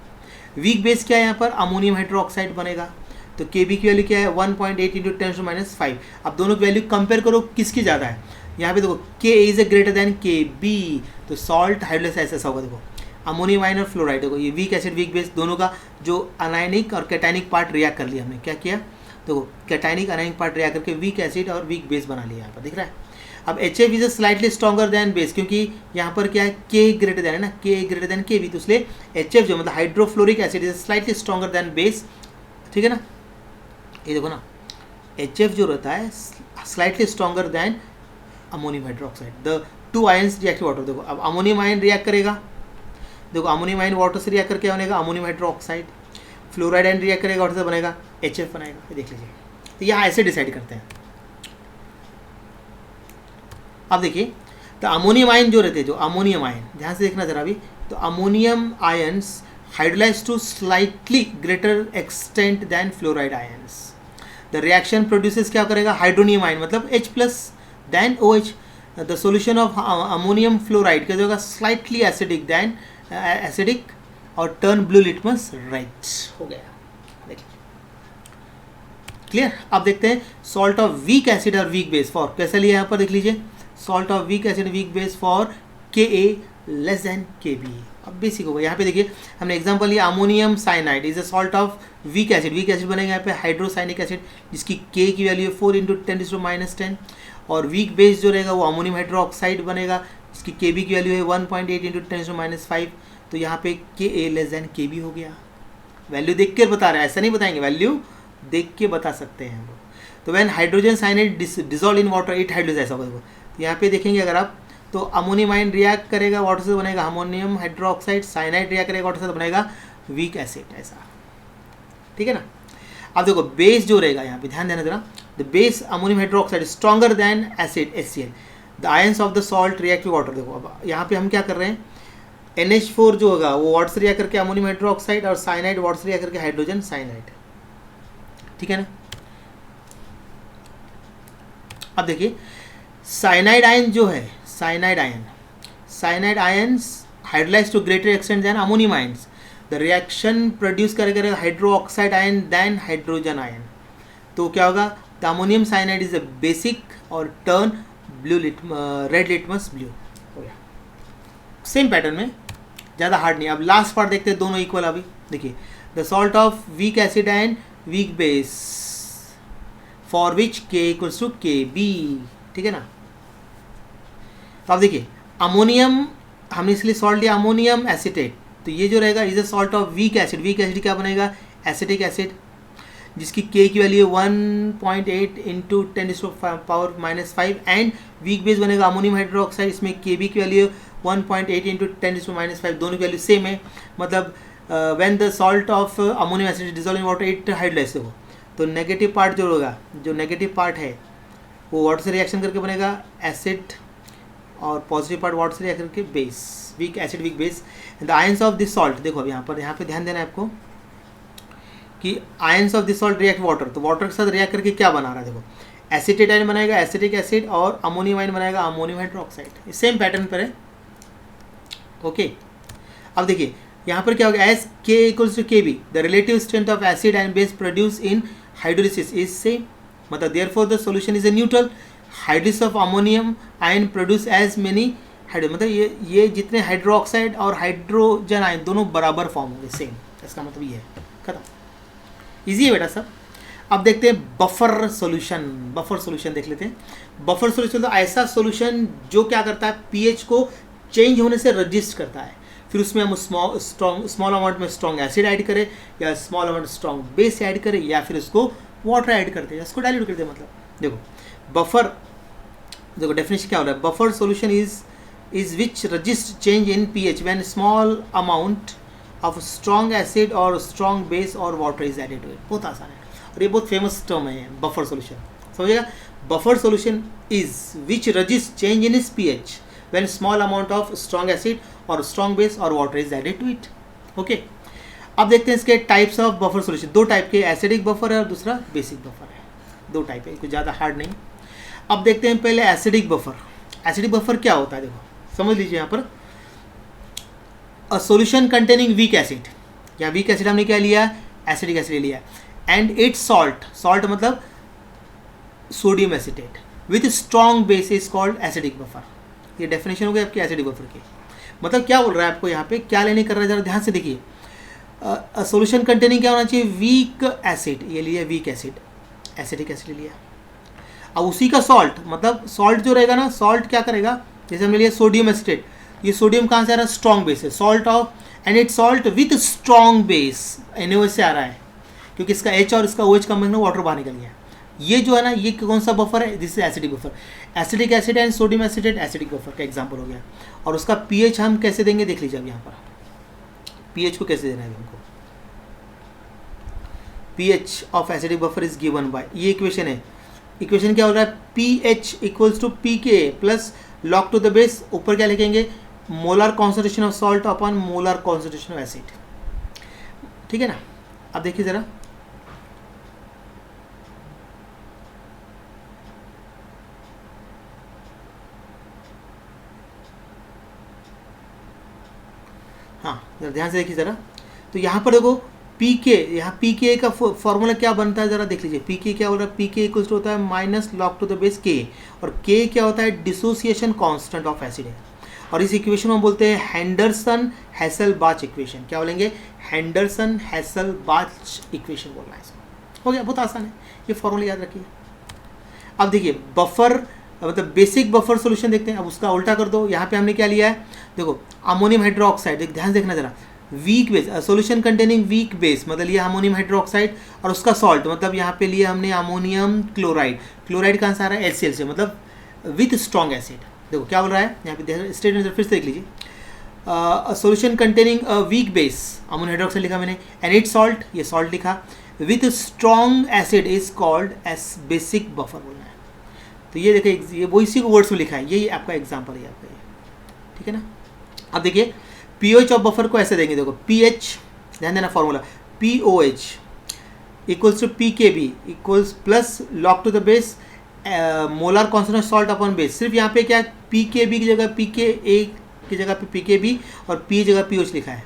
वीक बेस क्या है यहाँ पर, अमोनियम हाइड्रोक्साइड बनेगा। तो के बी की वैल्यू क्या है 1.8 इंटू 10⁻⁵। अब दोनों की वैल्यू कंपेयर करो किसकी ज़्यादा है। यहाँ पे देखो के इज ए ग्रेटर दैन के बी, तो सॉल्ट हाइड्रोलाइज ऐसा होगा। देखो अमोनियम आयन और फ्लोराइड, देखो ये वीक एसिड वीक बेस दोनों का जो अनायनिक और कैटायनिक पार्ट रिएक्ट कर लिया हमने। क्या किया, देखो कैटायनिक अनायनिक पार्ट रिएक्ट करके वीक एसिड और वीक बेस बना लिया, यहाँ पर दिख रहा है। अब HF is slightly stronger than base, क्योंकि यहाँ पर क्या है, के ग्रेटर दैन है ना, के ग्रेटर दैन के बी, तो इसलिए HF जो मतलब hydrofluoric acid is slightly stronger than base, ठीक है ना। ये देखो ना, HF जो रहता है slightly stronger than ammonium hydroxide. The two ions react water. देखो अब अमोनियम आयन रिएक्ट करेगा, देखो अमोनियम आयन वाटर से रिएक्ट करके बनेगा ammonium hydroxide. Fluoride ion react करेगा वाटर से बनेगा HF बनाएगा। ये देख लीजिए, तो यहाँ ऐसे डिसाइड करते हैं। अब देखिए, तो अमोनियम आयन जो रहते हैं, जो अमोनियम आयन, ध्यान से देखना जरा भी, तो ammonium ions hydrolyse to slightly greater extent than fluoride ions. The reaction produces क्या करेगा, हाइड्रोनियम आयन मतलब H plus than OH। The solution of ammonium fluoride क्या होगा, स्लाइटली एसिडिक दैन एसिडिक और टर्न ब्लू लिटमस रेड हो गया। देखिए clear. अब देखते हैं सॉल्ट ऑफ वीक एसिड और वीक बेस फॉर, कैसे लिया यहाँ पर देख लीजिए, salt of weak acid weak base for के ए लेस दैन के बी। अब बेसिक होगा, यहाँ पे देखिए हमने एग्जांपल लिया ammonium cyanide is a salt of weak acid. Weak acid बनेगा यहाँ पे हाइड्रोसाइनिक एसिड, जिसकी के की वैल्यू है 4 इंटू 10⁻⁻10। और वीक बेस जो रहेगा वो अमोनियम हाइड्रोक्साइड बनेगा, जिसकी के बी की वैल्यू है 1.8 इंटू 10⁻⁵। तो यहाँ पे के ए लेस दैन के बी हो गया। वैल्यू देख के बता रहे हैं, ऐसा नहीं बताएंगे, वैल्यू देख के बता सकते हैं हम लोग। तो when hydrogen cyanide dissolve in water it hydrolyse ऐसा होगा। तो यहाँ पे देखेंगे अगर आप, तो अमोनियम आयन रिएक्ट करेगा वाटर से बनेगा अमोनियम हाइड्रोक्साइड, साइनाइड रिएक्ट करेगा वाटर से बनेगा वीक एसिड, ऐसा, ठीक है ना। अब देखो बेस जो रहेगा यहाँ पे ध्यान देना जरा, the base ammonium hydroxide stronger than acid HCl। The ions of the salt react with water. देखो अब यहाँ पे हम क्या कर रहे हैं, NH4 जो होगा वो वाटर से रिएक्ट करके अमोनियम हाइड्रोक्साइड और साइनाइड वाटर से रिएक्ट करके हाइड्रोजन साइनाइड, ठीक है ना। अब देखिए साइनाइड आयन जो है, cyanide ions hydrolyse to greater extent than ammonium ions. The reaction produce करेगा hydroxide ion than hydrogen ion. तो क्या होगा, the ammonium cyanide is a basic और turn blue red litmus blue हो गया। सेम पैटर्न में, ज़्यादा हार्ड नहीं। अब लास्ट पार्ट देखते हैं, दोनों इक्वल। अभी देखिए the salt of weak acid and weak base for which के इक्वल्स टू के बी, ठीक है ना। तो अब देखिए अमोनियम हमने इसलिए सॉल्ट लिया अमोनियम एसिटेट, तो ये जो रहेगा is a salt of weak acid. Weak acid क्या बनेगा, एसिटिक एसिड, जिसकी के की value 1.8 into 10⁻⁵ and weak base बनेगा अमोनियम हाइड्रोक्साइड, इसमें के बी की वैल्यू 1.8 इंटू 10⁻⁵। दोनों की वैल्यू सेम है, मतलब when the salt of ammonium acid dissolve in water it hydrolyse हो। तो नेगेटिव पार्ट जो होगा, जो नेगेटिव पार्ट है वो वाटर से रिएक्शन करके बनेगा एसिड, और पॉजिटिव पार्ट वाटर से रिएक्ट करके base, weak acid weak base. The ions of this salt, देखो अब यहाँ पे ध्यान देना है आपको कि ions of this salt react water, तो वाटर के साथ रिएक्ट करके क्या बना रहा है, देखो एसिटेट आयन बनाएगा एसिटिक एसिड, और अमोनियम आयन बनाएगा अमोनियम हाइड्रोक्साइड। सेम पैटर्न पर है, ओके। अब देखिए यहाँ पर क्या होगा, as K equals to K B the relative strength of acid and base produce in hydrolysis is same, मतलब therefore the solution is a neutral. Hydrolysis of ammonium ion produce as many hydro, मतलब ये जितने hydroxide और hydrogen ion दोनों बराबर form होंगे, same. इसका मतलब ये है, खत्म। इजी है बेटा सब। अब देखते हैं बफर सॉल्यूशन। बफर सॉल्यूशन देख लेते हैं। बफर सॉल्यूशन तो ऐसा सॉल्यूशन जो क्या करता है, पीएच को चेंज होने से रजिस्ट करता है। फिर उसमें हम स्मॉल अमाउंट में स्ट्रॉन्ग एसिड ऐड करें, या small amount strong base add करें, या फिर उसको वाटर ऐड करते हैं, इसको डाइल्यूट करते हैं। मतलब देखो बफर, देखो डेफिनेशन क्या हो रहा है, buffer solution is which resist change in pH when small amount of strong acid और स्ट्रॉन्ग बेस और water is added to it. बहुत आसान है और ये बहुत फेमस टर्म है बफर सॉल्यूशन, समझिएगा। Buffer solution is which resist change in is pH when small amount of strong acid और स्ट्रॉन्ग बेस और water is added to it. Okay, अब देखते हैं इसके टाइप्स ऑफ बफर सॉल्यूशन। दो type के, एसिडिक बफर है और दूसरा बेसिक बफर है, दो टाइप है, कुछ ज़्यादा हार्ड नहीं। अब देखते हैं पहले एसिडिक बफर। एसिडिक बफर क्या होता है, देखो समझ लीजिए यहाँ पर, a solution containing weak acid, या वीक एसिड हमने क्या लिया, एसिडिक एसिड लिया, एंड इट्स सॉल्ट, सॉल्ट मतलब sodium acetate, with strong base is called acidic buffer. ये डेफिनेशन हो गई आपकी एसिडिक बफर की। मतलब क्या बोल रहा है आपको यहाँ पे, क्या लेने कर रहा है, जरा ध्यान से देखिए। सॉल्यूशन कंटेनिंग क्या होना चाहिए, वीक एसिड, ये लिया वीक एसिड, एसिडिक एसिड लिया। अब उसी का सॉल्ट, मतलब सॉल्ट जो रहेगा ना, सॉल्ट क्या करेगा, जैसे हमने लिया सोडियम एसिटेट, ये सोडियम कहाँ से आ रहा है, स्ट्रॉन्ग बेस है, salt of and it salt with strong base, NaOH से आ रहा है, क्योंकि इसका H और इसका OH का मिलकर वाटर बाहर निकल गया। ये जो है ना, ये कौन सा बफर है, this is acidic buffer. Acidic acid and sodium acetate acidic buffer का एग्जाम्पल हो गया। और उसका पीएच हम कैसे देंगे, देख लीजिए अब यहाँ पर पीएच को कैसे देना है हमको। PH of acidic buffer is given by, ये इक्वेशन है। इक्वेशन क्या हो रहा है, pH equals to pK plus log to the base, ऊपर क्या लिखेंगे, molar concentration of salt upon molar concentration of acid, ठीक है ना। अब देखिए जरा, हाँ जरा ध्यान से देखिए जरा, तो यहाँ पर देखो पी के, यहाँ पी के का फॉर्मूला क्या बनता है, जरा देख लीजिए। पी के क्या हो रहा है, पी के इक्वल्स टू होता है minus log to the base के, और के क्या होता है, डिसोसिएशन कांस्टेंट ऑफ एसिड है। और इस इक्वेशन में बोलते हैं हेंडरसन हैसेलबाच इक्वेशन। क्या बोलेंगे, हेंडरसन हैसेलबाच इक्वेशन बोलना है इसको। हो गया, बहुत आसान है, ये फॉर्मूला याद रखिए। अब देखिए बफर मतलब बेसिक बफर सॉल्यूशन देखते हैं। अब उसका उल्टा कर दो, यहाँ पे हमने क्या लिया है, देखो अमोनियम हाइड्रोक्साइड, ध्यान देखना जरा, weak base, solution containing weak base, मतलब लिया अमोनियम हाइड्रोक्साइड, और उसका सॉल्ट मतलब यहाँ पे लिया हमने अमोनियम क्लोराइड। क्लोराइड कहाँ से आ रहा है, HCl से, मतलब विथ स्ट्रॉन्ग एसिड। देखो क्या बोल रहा है यहाँ पे, स्टेटमेंट फिर से देख लीजिए। Solution containing weak base, ammonium hydroxide लिखा मैंने, एंड इट सॉल्ट, ये सॉल्ट लिखा, with strong acid is called S basic buffer बोलना है। तो ये देखिए, ये वो इसी को वर्ड्स में लिखा है, यही आपका एग्जाम्पल है आपका ये, ठीक है ना। अब देखिए पीओएच ऑफ बफर को ऐसे देंगे, देखो पीएच, ध्यान देना formula, POH equals to PKB equals plus log to the base molar concentration salt upon base. सिर्फ यहाँ पे क्या PKB की जगह PKA की जगह पे PKB और P जगह POH लिखा है।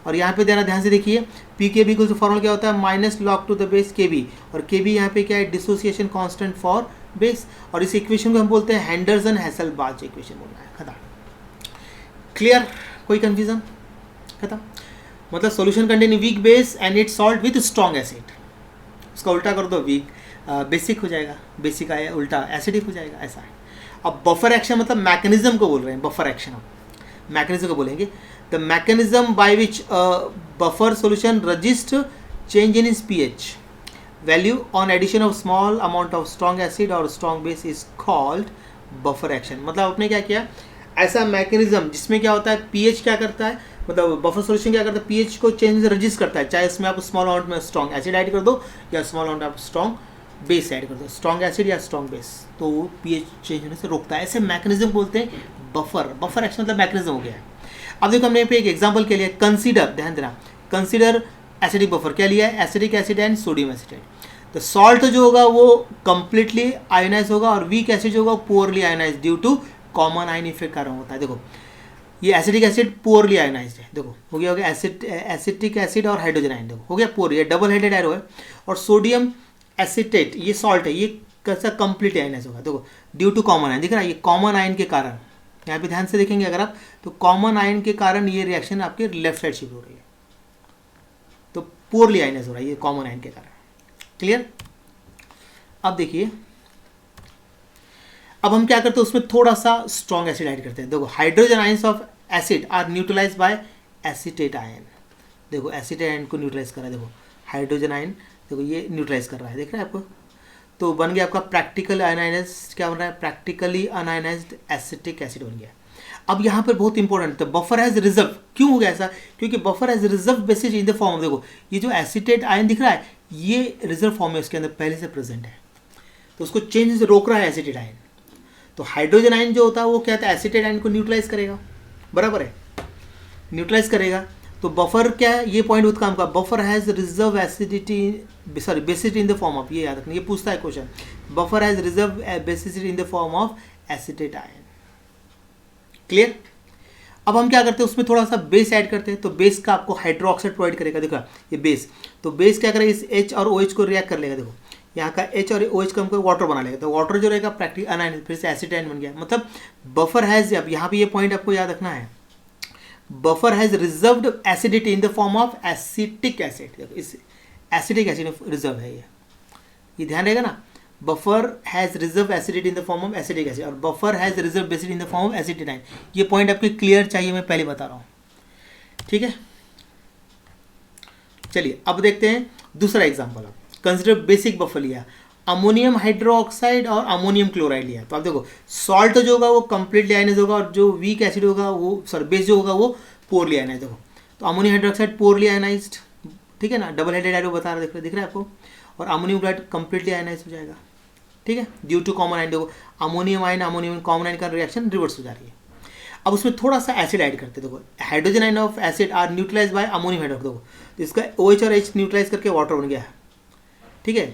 और यहाँ पे देना, ध्यान से देखिए, PKB इक्वल्स टू फॉर्मूला क्या होता है, minus log to the base KB, और KB यहाँ पे क्या है, डिसोसिएशन कांस्टेंट फॉर बेस। और इस इक्वेशन को हम बोलते हैं हेंडरसन हैसेलबाच इक्वेशन बोलना है। खत्म, क्लियर, कोई कंफ्यूजन, खत्म। मतलब solution containing weak base and it salt with strong acid, उसका उल्टा कर दो, वीक बेसिक हो जाएगा, बेसिक आया उल्टा एसिडिक हो जाएगा, ऐसा है। अब बफर एक्शन मतलब मैकेनिज्म को बोल रहे हैं, बफर एक्शन मैकेनिज्म को बोलेंगे, the mechanism by which buffer solution resist change in is pH value on addition of small amount of strong acid or strong base is called buffer action। मतलब आपने क्या किया, ऐसा मैकेनिज्म जिसमें क्या होता है, pH क्या करता है, मतलब बफर सॉल्यूशन क्या करता है, pH को चेंज रजिस्ट करता है, चाहे इसमें आप स्मॉल अमाउंट में स्ट्रॉन्ग एसिड ऐड कर दो या स्मॉल अमाउंट आप स्ट्रॉन्ग बेस ऐड कर दो, स्ट्रॉन्ग एसिड या स्ट्रॉन्ग बेस, तो वो pH चेंज होने से रोकता है। ऐसे मैकेनिज्म बोलते हैं बफर। बफर एक्शन मतलब मैकेनिज्म हो गया है। अब देखो हमने यहाँ पे एक एग्जाम्पल के लिए कंसीडर, ध्यान देना, कंसीडर एसिडिक बफर क्या लिया है, acidic acid and sodium acetate. तो सॉल्ट जो होगा वो कंप्लीटली आयोनाइज होगा और वीक एसिड जो होगा poorly ionise due to common ion effect कारण होता है। देखो ये एसिडिक एसिड पुअरली आयोनाइज्ड है, देखो हो गया एसिटिक एसिड और हाइड्रोजन आयन, देखो हो गया पुअर, ये डबल हेडेड एरो है। और सोडियम एसिटेट ये सॉल्ट है, ये कैसा कंप्लीट आयोनाइज होगा, देखो ड्यू टू कॉमन आयन, दिख रहा है ये कॉमन आयन के कारण, यहाँ पे ध्यान से देखेंगे अगर आप, तो कॉमन आयन के कारण ये रिएक्शन आपके लेफ्ट साइड शिफ्ट हो रही है, तो पुअरली आयोनाइज हो रहा है ये कॉमन आयन के कारण। क्लियर। अब देखिए, अब हम क्या करते हैं, उसमें थोड़ा सा स्ट्रॉन्ग एसिड ऐड करते हैं। देखो hydrogen ions of acid are neutralise by acetate ion, देखो एसीटेट आयन को न्यूट्रलाइज करा, देखो हाइड्रोजन आयन देखो ये न्यूट्रलाइज कर रहा है, देख रहा है आपको। तो बन गया आपका प्रैक्टिकल आयनाइज्ड, क्या बन रहा है, प्रैक्टिकली अनआयनाइज्ड एसिटिक एसिड बन गया। अब यहाँ पर बहुत इंपॉर्टेंट, तो बफर हैज रिजर्व, क्यों हो गया ऐसा, क्योंकि buffer has reserve basis in the form, देखो ये जो एसिटेट आयन दिख रहा है ये रिजर्व फॉर्म है, उसके अंदर पहले से प्रेजेंट है, तो उसको चेंज से रोक रहा है एसिटेट आयन। तो हाइड्रोजन आयन जो होता है वो क्या होता है, एसिटेट आयन को न्यूट्रलाइज करेगा, बराबर है, न्यूट्रलाइज करेगा। तो बफर क्या है, ये पॉइंट बहुत काम का, buffer has reserve acidity, sorry basicity in the form of, ये याद रखना, ये पूछता है question, buffer has reserve basicity in the form of acetate ion. Clear. अब हम क्या करते हैं, उसमें थोड़ा सा बेस ऐड करते हैं, तो बेस का आपको हाइड्रोक्साइड प्रोवाइड करेगा, देखो ये बेस, तो बेस क्या करेगा, इस H और OH को रिएक्ट कर लेगा, देखो यहाँ का H और OH का हमको वाटर बना लेगा, तो वाटर जो रहेगा प्रैक्टिकल अनायन, फिर से एसिड आयन बन गया, मतलब बफर हैज, अब यहाँ पे ये पॉइंट आपको याद रखना है, buffer has reserved acidity in the form of acetic acid, देखो इस एसिटिक एसिड रिजर्व है ये ध्यान रहेगा ना, buffer has reserve acidity in the form of acetic acid और buffer has reserve basicity in the form of acetic ion. ये point आपके क्लियर चाहिए, मैं पहले बता रहा हूँ, ठीक है। चलिए अब देखते हैं दूसरा एग्जांपल, कंसिडर बेसिक बफर लिया, अमोनियम हाइड्रोक्साइड और अमोनियम क्लोराइड लिया, तो आप देखो सॉल्ट जो होगा वो कंप्लीटली आयनाइज होगा और जो वीक एसिड होगा वो, सॉरी बेस जो होगा वो पोरली आयनाइज, देखो तो अमोनियम हाइड्रोक्साइड पोरली आयनाइज्ड, ठीक है ना, डबल हेडेड एरो बता रहा, दिख रहा है आपको, और अमोनियम क्लोराइड कंप्लीटली आयनाइज हो जाएगा, ठीक है, ड्यू टू कॉमन आयन, देखो ammonium ion ammonium common ion का रिएक्शन रिवर्स हो जा रही है। अब उसमें थोड़ा सा एसिड ऐड करते हैं, देखो hydrogen ion of acid are neutralise by ammonium hydroxide, देखो तो इसका OH और H न्यूट्रलाइज करके वाटर बन गया है, ठीक है।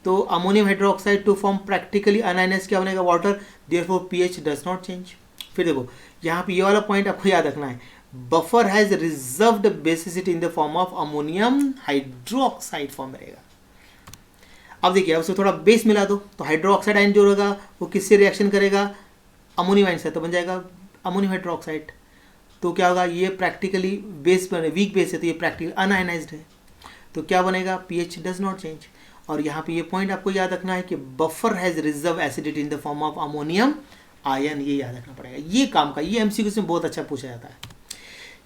तो ammonium hydroxide to form practically unionised क्या बनेगा, water, therefore pH does not change. फिर देखो यहाँ पे ये वाला पॉइंट आपको याद रखना है, buffer has reserved basicity in the form of ammonium hydroxide form रहेगा। अब देखिए अब उसको थोड़ा बेस मिला दो, तो हाइड्रोक्साइड आयन जो रहेगा वो किससे रिएक्शन करेगा, अमोनियम आयन से, तो बन जाएगा अमोनियम हाइड्रोक्साइड। तो क्या होगा, ये प्रैक्टिकली बेस बने, वीक बेस है तो ये प्रैक्टिकली अनआयनाइज्ड है, तो क्या बनेगा, pH डज नॉट चेंज। और यहाँ पे ये पॉइंट आपको याद रखना है कि buffer has reserve acidity in the form of ammonium ion, ये याद रखना पड़ेगा, ये काम का, ये MCQ में बहुत अच्छा पूछा जाता है।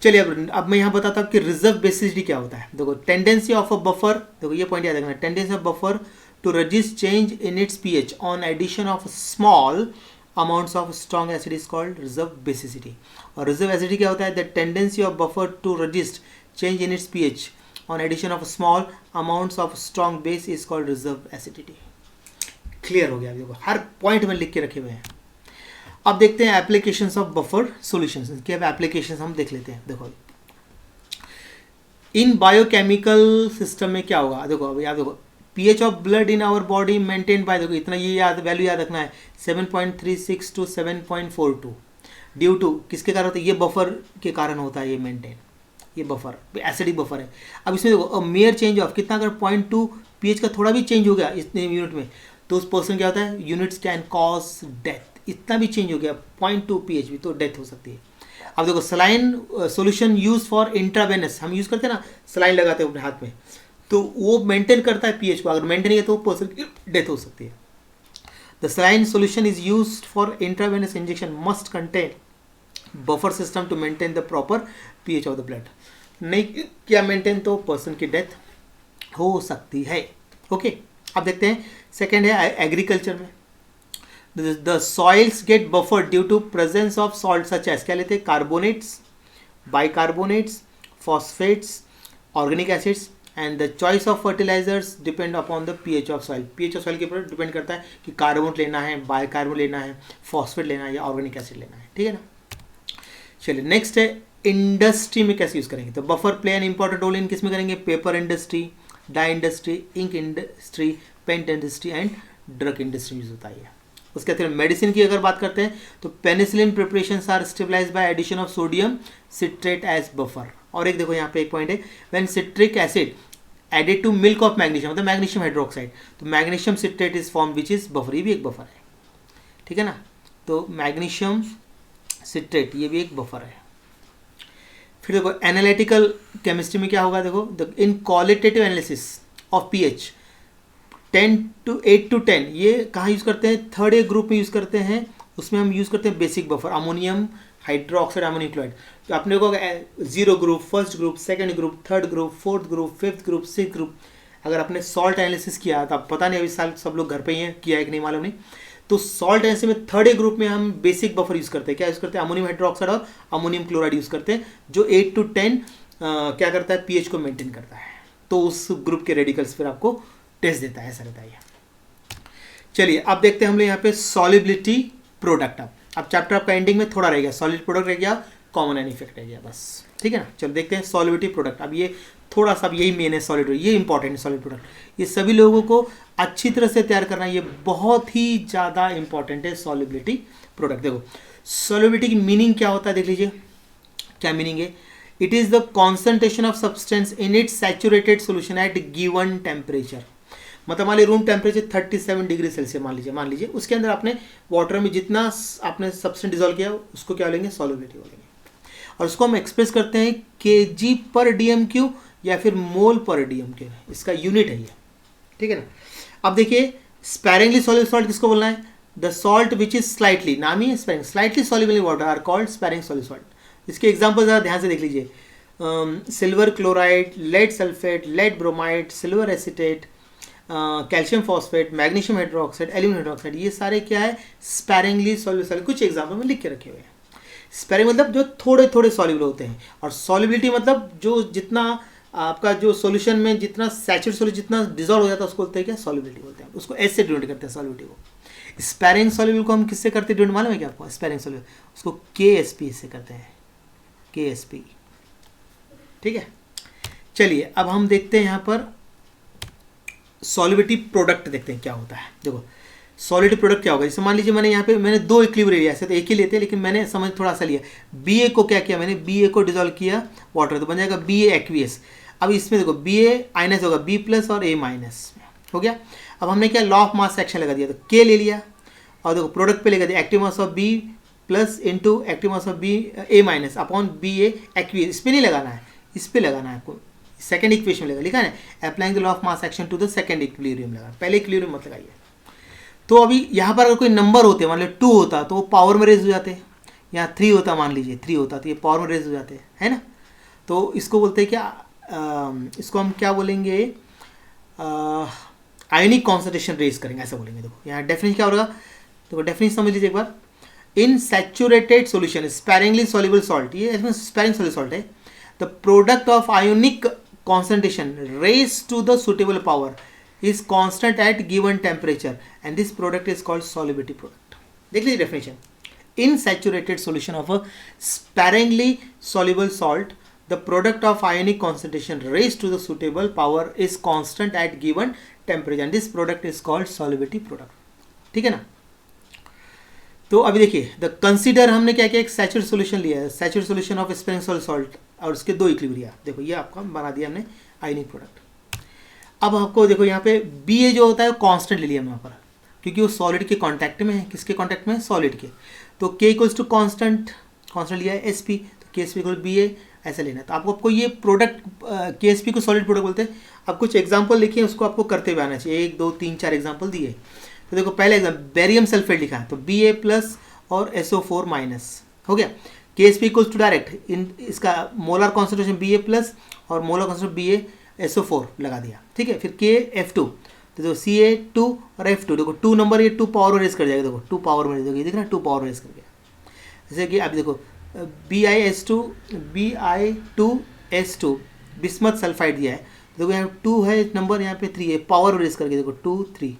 चलिए अब मैं यहाँ बताता हूँ कि रिजर्व बेसिसिटी क्या होता है। देखो टेंडेंसी ऑफ अ बफर, देखो ये पॉइंट याद रखना, tendency of buffer to resist change in its pH on addition of small amounts of strong acid is called reserve basicity. और रिजर्व एसिडिटी क्या होता है, the tendency of buffer to resist change in its pH on addition of small amounts of strong base is called reserve acidity. Clear हो गया, देखो हर point में लिख के रखे हुए हैं। अब देखते हैं एप्लीकेशंस ऑफ बफर सॉल्यूशंस के, अब एप्लीकेशंस हम देख लेते हैं। देखो इन बायोकेमिकल सिस्टम में क्या होगा, देखो अब याद देखो pH of blood in our body maintain by, देखो इतना ये याद वैल्यू याद रखना है 7.36 टू 7.42 ड्यू टू किसके कारण होता है, ये बफर के कारण होता है ये मेंटेन, ये बफर एसिडिक बफर है। अब इसमें देखो मेयर चेंज ऑफ कितना, अगर 0.2 pH का थोड़ा भी चेंज हो गया इतने यूनिट में तो उस पर्सन क्या होता है, यूनिट्स कैन कॉज डेथ, इतना भी चेंज हो गया 0.2 pH भी तो डेथ हो सकती है। अब देखो saline solution use for intravenous, हम यूज करते हैं ना, सलाइन लगाते हैं अपने हाथ में, तो वो मेंटेन करता है pH को, अगर मेंटेन नहीं है तो पर्सन की डेथ हो सकती है। The saline solution is used for intravenous injection must contain buffer system to maintain the proper pH of the blood, नहीं क्या मेंटेन तो पर्सन की डेथ हो सकती है। ओके अब देखते हैं सेकेंड है एग्रीकल्चर में, the soils get buffer due to presence of salt such as, क्या लेते हैं, carbonates, bicarbonates, phosphates, organic acids, and the choice of fertilisers depend upon the pH of soil. pH of soil के ऊपर depend करता है कि carbonate लेना है, बाइकार्बोनेट लेना है, फॉस्फेट लेना है या ऑर्गेनिक एसिड लेना है, ठीक है ना। चलिए नेक्स्ट है इंडस्ट्री में कैसे यूज करेंगे, तो buffer play an important role in किस में करेंगे, paper industry, dye industry, ink industry, paint industry and drug industry use होता है। उसके बाद मेडिसिन की अगर बात करते हैं तो penicillin preparations are stabilised by addition of sodium citrate as buffer. और एक देखो यहाँ पे एक पॉइंट है, when citric acid added to milk of magnesium, मतलब मैग्नीशियम हाइड्रोक्साइड, तो magnesium citrate is form which is buffer, ये भी एक बफर है, ठीक है ना। तो मैग्नीशियम सिट्रेट ये भी एक बफर है। फिर देखो एनालिटिकल केमिस्ट्री में क्या होगा, देखो इन qualitative analysis of pH 8 to 10 ये कहाँ यूज़ करते हैं, थर्ड ए ग्रुप में यूज़ करते हैं, उसमें हम यूज़ करते हैं basic buffer ammonium hydroxide ammonium chloride. तो आपने को 0 group, first group, second group, third group, fourth group, fifth group, six group, अगर आपने सॉल्ट एनालिसिस किया तो पता नहीं अभी साल सब लोग घर पे ही हैं, किया है कि नहीं मालूम नहीं। तो सॉल्ट एनालिसिस में थर्ड ए ग्रुप में हम बेसिक बफर यूज़ करते हैं। क्या यूज़ करते हैं? अमोनियम हाइड्रोक्साइड और अमोनियम क्लोराइड यूज़ करते हैं, जो 8 to 10 क्या करता है, पीएच को मेंटेन करता है। तो उस ग्रुप के रेडिकल्स फिर आपको टेस्ट देता है, ऐसा रहता है। चलिए अब देखते हैं हम लोग यहाँ पे सॉल्युबिलिटी प्रोडक्ट। अब चैप्टर आपका एंडिंग में थोड़ा रह गया, सॉलिड प्रोडक्ट रह गया, कॉमन एंड इफेक्ट रह गया, बस। ठीक है ना। चलो देखते हैं सॉल्युबिलिटी प्रोडक्ट। अब ये थोड़ा सा, अब यही मेन है सॉलिड, ये इंपॉर्टेंट है सॉलिड प्रोडक्ट। ये सभी लोगों को अच्छी तरह से तैयार करना, ये बहुत ही ज़्यादा इंपॉर्टेंट है सॉल्युबिलिटी प्रोडक्ट। देखो सॉल्युबिलिटी की मीनिंग क्या होता है, देख लीजिए क्या मीनिंग है। It is the concentration of substance in its saturated solution at given temperature. मतलब मान लीजिए रूम टेम्परेचर 37 डिग्री सेल्सियस मान लीजिए उसके अंदर आपने वाटर में जितना आपने सब्सटेंस डिजोल्व किया उसको क्या बोलेंगे, सॉल्युबिलिटी बोलेंगे। और उसको हम एक्सप्रेस करते हैं kg पर DMQ या फिर मोल पर DMQ, इसका यूनिट है ये। ठीक है ना। अब देखिए स्पैरिंगली सॉल्युबल सॉल्ट किसको बोलना है? The salt which is slightly, नाम ही है sparing, slightly soluble in water are called sparing soluble salt. इसके एग्जांपल ज़रा ध्यान से देख लीजिए। Silver chloride, lead sulphate, lead bromide, silver acetate, calcium phosphate, magnesium hydroxide, aluminium hydroxide, ये सारे क्या है, स्पैरिंगली सॉल्युबल सॉल्ट। कुछ एग्जाम्पल में लिख के रखे हुए हैं। स्पैरिंग मतलब जो थोड़े थोड़े सॉल्युबल होते हैं, और सॉल्युबिलिटी मतलब जो जितना आपका जो सॉल्यूशन में जितना सैचुरेटेड सॉल्यूशन जितना डिजॉल्व हो जाता है उसको बोलते हैं क्या, सॉल्युबिलिटी बोलते हैं। उसको एस से डिनोट करते हैं सॉल्युबिलिटी को। स्पैरिंग सॉल्युबल को हम किससे करते हैं डिनोट, मालूम है क्या आपको? स्पैरिंग सॉल्युबल उसको KSP से करते हैं, KSP। ठीक है। चलिए अब हम देखते हैं यहाँ पर सॉल्युबिलिटी प्रोडक्ट, देखते हैं क्या होता है। देखो सॉलिड प्रोडक्ट क्या होगा, जैसे मान लीजिए मैंने यहाँ पे मैंने 2 इक्विलिब्रियम लिया, ऐसे तो एक ही लेते हैं लेकिन मैंने समझ थोड़ा सा लिया। BA को क्या किया मैंने, BA को डिजोल्व किया वाटर, तो बन जाएगा BA एक्वियस। अब इसमें देखो BA आइनस होगा B+ और A- हो गया। अब हमने क्या लॉ ऑफ मास एक्शन लगा दिया, तो K ले लिया और देखो प्रोडक्ट पे लगा दिया active mass of B+ into active mass of A- upon BA aqueous. इस पर नहीं लगाना है, इस पर लगाना है आपको, सेकंड इक्वेशन लगा लिखा है ना, applying the law of mass action to the second equilibrium लगा, पहले इक्विलिब्रियम मत लगाइए। तो अभी यहाँ पर अगर कोई नंबर होते मान लो 2 होता तो वो पावर में रेज हो जाते, यहाँ 3 होता, मान लीजिए 3 होता तो ये पावर में रेज हो जाते, है ना। तो इसको बोलते हैं क्या, इसको हम क्या बोलेंगे, आयोनिक कॉन्सेंट्रेशन रेज करेंगे, ऐसा बोलेंगे। देखो यहाँ डेफिनेशन क्या होगा, देखो डेफिनेशन समझ लीजिए एक बार। In saturated solution sparingly soluble salt, ये स्पैरिंग सॉल्युबल सॉल्ट है, the product of ionic concentration raise to the suitable power is constant at given temperature and this product is called solubility product. देख लीजिए definition. In saturated solution of a sparingly soluble salt, the product of ionic concentration raised to the suitable power is constant at given temperature and this product is called solubility product. ठीक है ना। तो अभी देखिए the consider हमने क्या किया, एक सैचुरेटेड सोल्यूशन लिया है, saturated solution of sparring soluble salt और उसके 2 इक्विलिब्रियम। देखो ये आपका बना दिया हमने आयोनिक प्रोडक्ट। अब आपको देखो यहाँ पे BA जो होता है वो कांस्टेंट ले लिया हम यहाँ पर, क्योंकि वो सॉलिड के कांटेक्ट में है, किसके कांटेक्ट में है, सॉलिड के। तो K इक्वल्स टू कांस्टेंट लिया है SP, तो KSP इक्वल BA ऐसा लेना है। तो आपको ये प्रोडक्ट KSP को सॉलिड प्रोडक्ट बोलते हैं। अब कुछ एग्जाम्पल लिखे हैं उसको आपको करते हुए आना चाहिए, 1 2 3 4 एग्जाम्पल दिए। तो देखो पहले एग्जाम्पल बेरियम सल्फेट लिखा है, तो BA+ और SO4- हो गया। KSP इक्वल्स टू डायरेक्ट इसका मोलर कॉन्सेंट्रेशन BA+ और मोलर कॉन्सेंट्रेशन SO4 लगा दिया, ठीक है। फिर KF2, तो देखो CA2 और F2, देखो 2 नंबर ये 2 पावर में रेस कर जाएगा, देखो 2 पावर में रेस, देख रहा है 2 पावर में रेस कर गया। जैसे कि अब देखो BI2S2 बिस्मथ सल्फाइड दिया है, देखो यहाँ 2 है नंबर, यहाँ पे 3 है, पावर में रेस करके देखो 2 3,